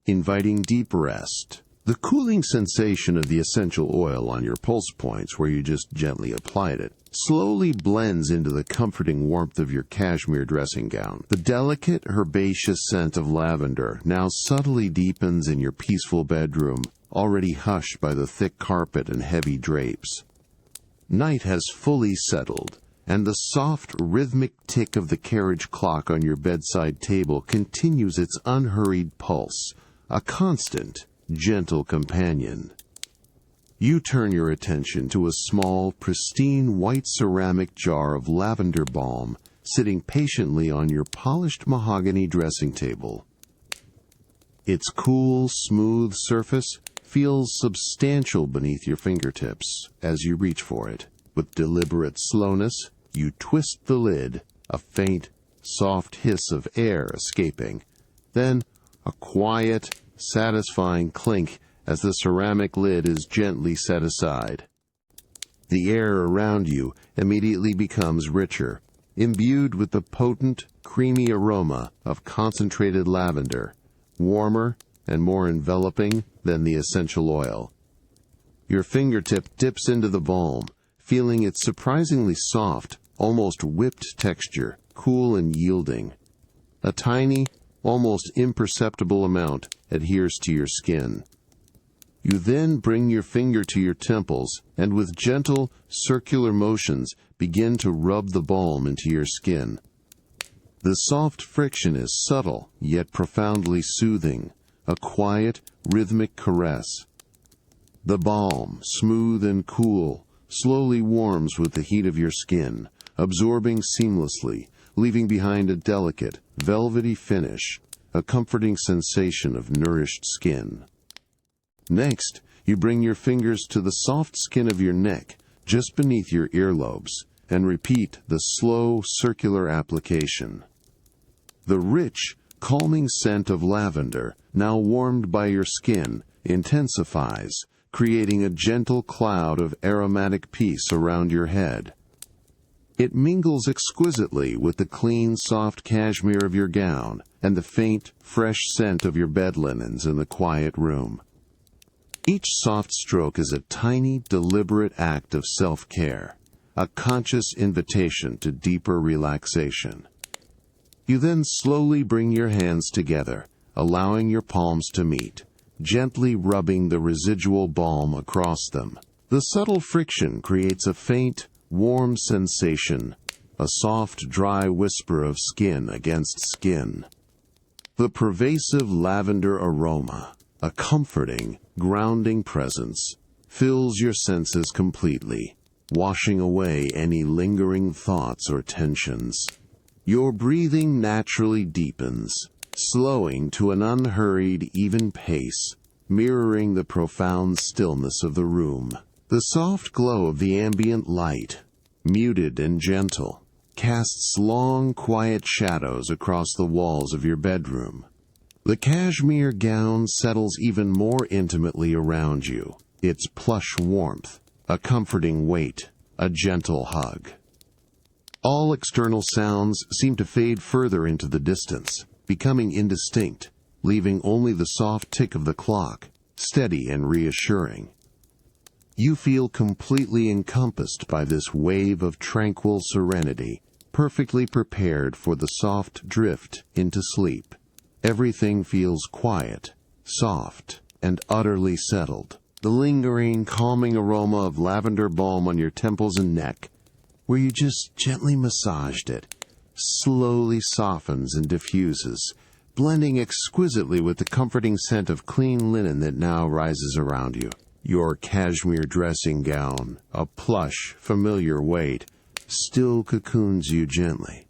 S1: inviting deep rest. The cooling sensation of the essential oil on your pulse points where you just gently applied it slowly blends into the comforting warmth of your cashmere dressing gown. The delicate, herbaceous scent of lavender now subtly deepens in your peaceful bedroom, already hushed by the thick carpet and heavy drapes. Night has fully settled, and the soft, rhythmic tick of the carriage clock on your bedside table continues its unhurried pulse, a constant, gentle companion. You turn your attention to a small, pristine white ceramic jar of lavender balm sitting patiently on your polished mahogany dressing table. Its cool, smooth surface feels substantial beneath your fingertips as you reach for it. With deliberate slowness, you twist the lid, a faint, soft hiss of air escaping. Then, a quiet, satisfying clink as the ceramic lid is gently set aside. The air around you immediately becomes richer, imbued with the potent, creamy aroma of concentrated lavender, warmer and more enveloping than the essential oil. Your fingertip dips into the balm, feeling its surprisingly soft, almost whipped texture, cool and yielding. A tiny, almost imperceptible amount adheres to your skin. You then bring your finger to your temples and with gentle, circular motions begin to rub the balm into your skin. The soft friction is subtle yet profoundly soothing, a quiet, rhythmic caress. The balm, smooth and cool, slowly warms with the heat of your skin, absorbing seamlessly, leaving behind a delicate, velvety finish, a comforting sensation of nourished skin. Next, you bring your fingers to the soft skin of your neck, just beneath your earlobes, and repeat the slow, circular application. The rich, calming scent of lavender, now warmed by your skin, intensifies, creating a gentle cloud of aromatic peace around your head. It mingles exquisitely with the clean, soft cashmere of your gown and the faint, fresh scent of your bed linens in the quiet room. Each soft stroke is a tiny, deliberate act of self-care, a conscious invitation to deeper relaxation. You then slowly bring your hands together, allowing your palms to meet, gently rubbing the residual balm across them. The subtle friction creates a faint, warm sensation, a soft, dry whisper of skin against skin. The pervasive lavender aroma, a comforting, grounding presence, fills your senses completely, washing away any lingering thoughts or tensions. Your breathing naturally deepens, slowing to an unhurried, even pace, mirroring the profound stillness of the room. The soft glow of the ambient light, muted and gentle, casts long, quiet shadows across the walls of your bedroom. The cashmere gown settles even more intimately around you, its plush warmth, a comforting weight, a gentle hug. All external sounds seem to fade further into the distance, becoming indistinct, leaving only the soft tick of the clock, steady and reassuring. You feel completely encompassed by this wave of tranquil serenity, perfectly prepared for the soft drift into sleep. Everything feels quiet, soft, and utterly settled. The lingering, calming aroma of lavender balm on your temples and neck, where you just gently massaged it, slowly softens and diffuses, blending exquisitely with the comforting scent of clean linen that now rises around you. Your cashmere dressing gown, a plush, familiar weight, still cocoons you gently.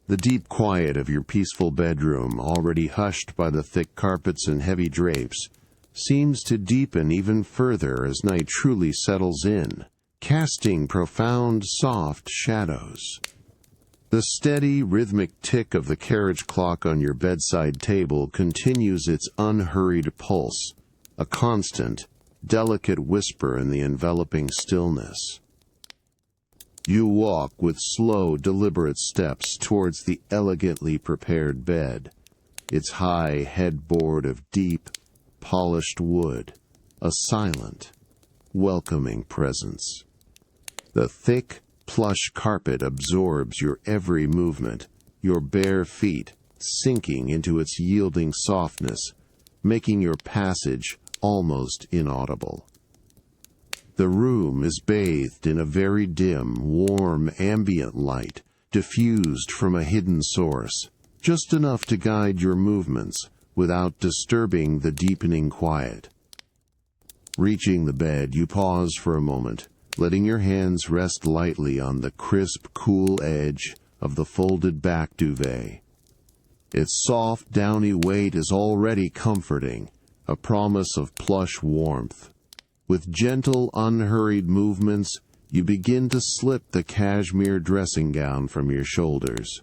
S1: The deep quiet of your peaceful bedroom, already hushed by the thick carpets and heavy drapes, seems to deepen even further as night truly settles in, casting profound, soft shadows. The steady, rhythmic tick of the carriage clock on your bedside table continues its unhurried pulse, a constant, delicate whisper in the enveloping stillness. You walk with slow, deliberate steps towards the elegantly prepared bed, its high headboard of deep, polished wood, a silent, welcoming presence. The thick, plush carpet absorbs your every movement, your bare feet sinking into its yielding softness, making your passage almost inaudible. The room is bathed in a very dim, warm, ambient light, diffused from a hidden source, just enough to guide your movements without disturbing the deepening quiet. Reaching the bed, you pause for a moment, letting your hands rest lightly on the crisp, cool edge of the folded back duvet. Its soft, downy weight is already comforting, a promise of plush warmth. With gentle, unhurried movements, you begin to slip the cashmere dressing gown from your shoulders.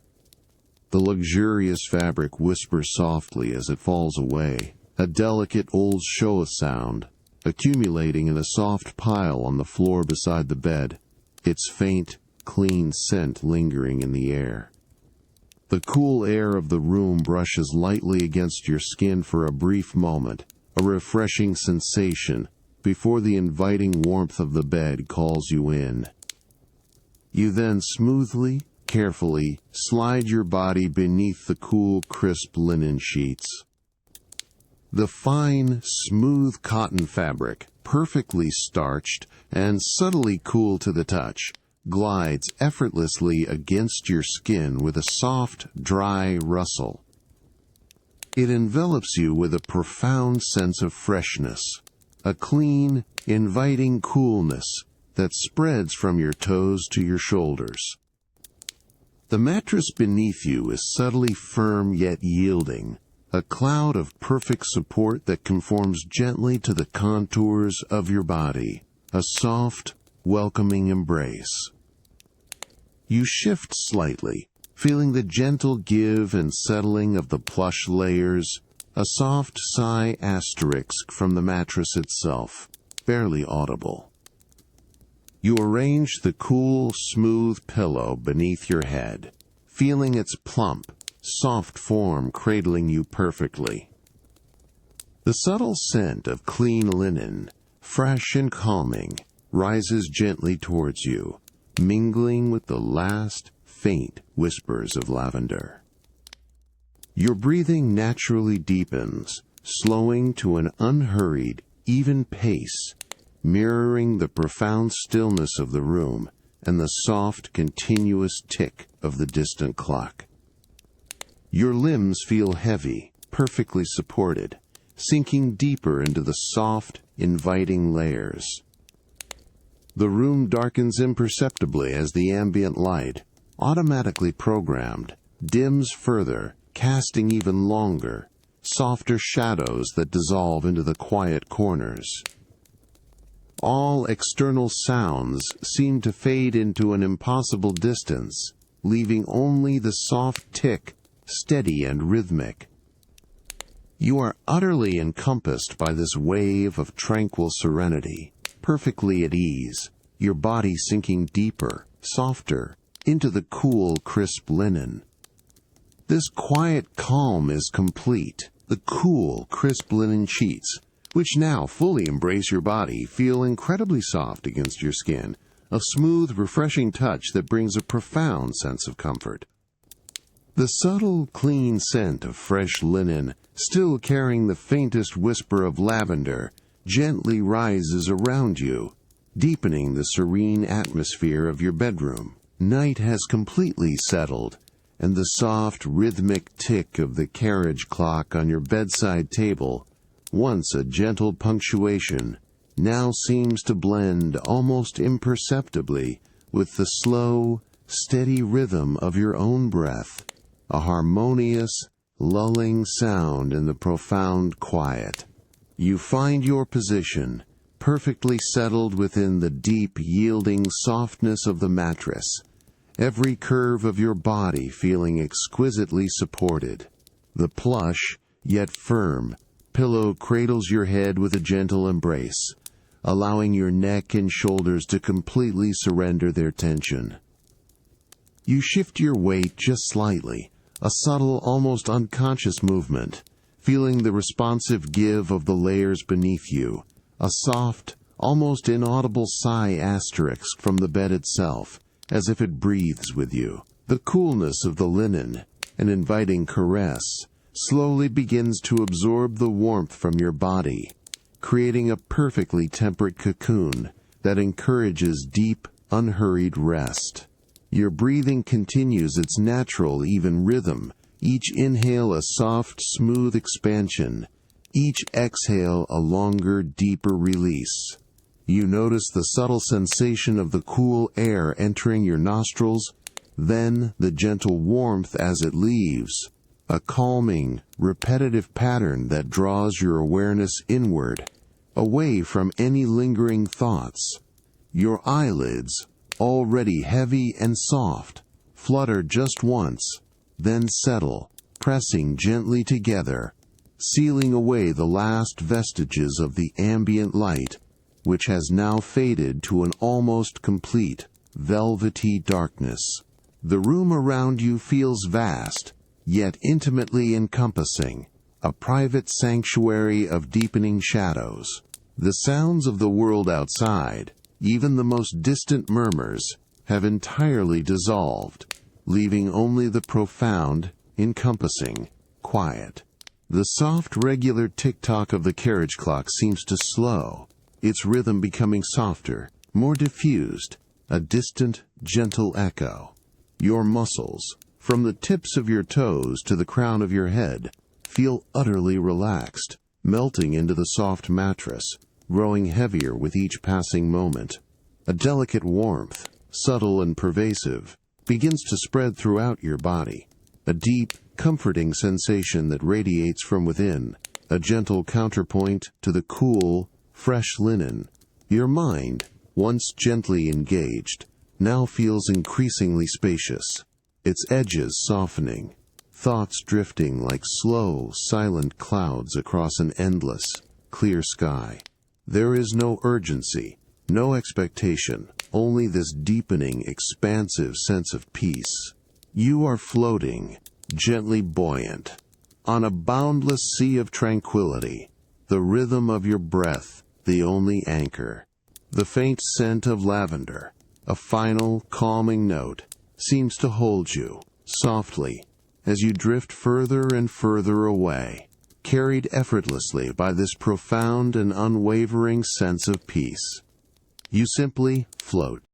S1: The luxurious fabric whispers softly as it falls away, a delicate old show sound, accumulating in a soft pile on the floor beside the bed, its faint, clean scent lingering in the air. The cool air of the room brushes lightly against your skin for a brief moment, a refreshing sensation, before the inviting warmth of the bed calls you in. You then smoothly, carefully slide your body beneath the cool, crisp linen sheets. The fine, smooth cotton fabric, perfectly starched and subtly cool to the touch, glides effortlessly against your skin with a soft, dry rustle. It envelops you with a profound sense of freshness, a clean, inviting coolness that spreads from your toes to your shoulders. The mattress beneath you is subtly firm yet yielding, a cloud of perfect support that conforms gently to the contours of your body, a soft, welcoming embrace. You shift slightly, feeling the gentle give and settling of the plush layers, a soft sigh asterisk from the mattress itself, barely audible. You arrange the cool, smooth pillow beneath your head, feeling its plump, soft form cradling you perfectly. The subtle scent of clean linen, fresh and calming, rises gently towards you, mingling with the last faint whispers of lavender. Your breathing naturally deepens, slowing to an unhurried, even pace, mirroring the profound stillness of the room and the soft, continuous tick of the distant clock. Your limbs feel heavy, perfectly supported, sinking deeper into the soft, inviting layers. The room darkens imperceptibly as the ambient light, automatically programmed, dims further, casting even longer, softer shadows that dissolve into the quiet corners. All external sounds seem to fade into an impossible distance, leaving only the soft tick, steady and rhythmic. You are utterly encompassed by this wave of tranquil serenity, perfectly at ease, your body sinking deeper, softer, into the cool, crisp linen. This quiet calm is complete. The cool, crisp linen sheets, which now fully embrace your body, feel incredibly soft against your skin, a smooth, refreshing touch that brings a profound sense of comfort. The subtle, clean scent of fresh linen, still carrying the faintest whisper of lavender, gently rises around you, deepening the serene atmosphere of your bedroom. Night has completely settled, and the soft, rhythmic tick of the carriage clock on your bedside table, once a gentle punctuation, now seems to blend almost imperceptibly with the slow, steady rhythm of your own breath, a harmonious, lulling sound in the profound quiet. You find your position, perfectly settled within the deep, yielding softness of the mattress, every curve of your body feeling exquisitely supported. The plush, yet firm, pillow cradles your head with a gentle embrace, allowing your neck and shoulders to completely surrender their tension. You shift your weight just slightly, a subtle, almost unconscious movement, feeling the responsive give of the layers beneath you, a soft, almost inaudible sigh asterisk from the bed itself, as if it breathes with you. The coolness of the linen, an inviting caress, slowly begins to absorb the warmth from your body, creating a perfectly temperate cocoon that encourages deep, unhurried rest. Your breathing continues its natural, even rhythm, each inhale a soft, smooth expansion, each exhale a longer, deeper release. You notice the subtle sensation of the cool air entering your nostrils, then the gentle warmth as it leaves, a calming, repetitive pattern that draws your awareness inward, away from any lingering thoughts. Your eyelids, already heavy and soft, flutter just once, then settle, pressing gently together, sealing away the last vestiges of the ambient light, which has now faded to an almost complete, velvety darkness. The room around you feels vast, yet intimately encompassing, a private sanctuary of deepening shadows. The sounds of the world outside, even the most distant murmurs, have entirely dissolved, leaving only the profound, encompassing quiet. The soft, regular tick-tock of the carriage clock seems to slow, its rhythm becoming softer, more diffused, a distant, gentle echo. Your muscles, from the tips of your toes to the crown of your head, feel utterly relaxed, melting into the soft mattress, growing heavier with each passing moment. A delicate warmth, subtle and pervasive, begins to spread throughout your body, a deep, comforting sensation that radiates from within, a gentle counterpoint to the cool, fresh linen. Your mind, once gently engaged, now feels increasingly spacious, its edges softening, thoughts drifting like slow, silent clouds across an endless, clear sky. There is no urgency, no expectation, only this deepening, expansive sense of peace. You are floating, gently buoyant, on a boundless sea of tranquility, the rhythm of your breath, the only anchor. The faint scent of lavender, a final, calming note, seems to hold you, softly, as you drift further and further away, carried effortlessly by this profound and unwavering sense of peace. You simply float.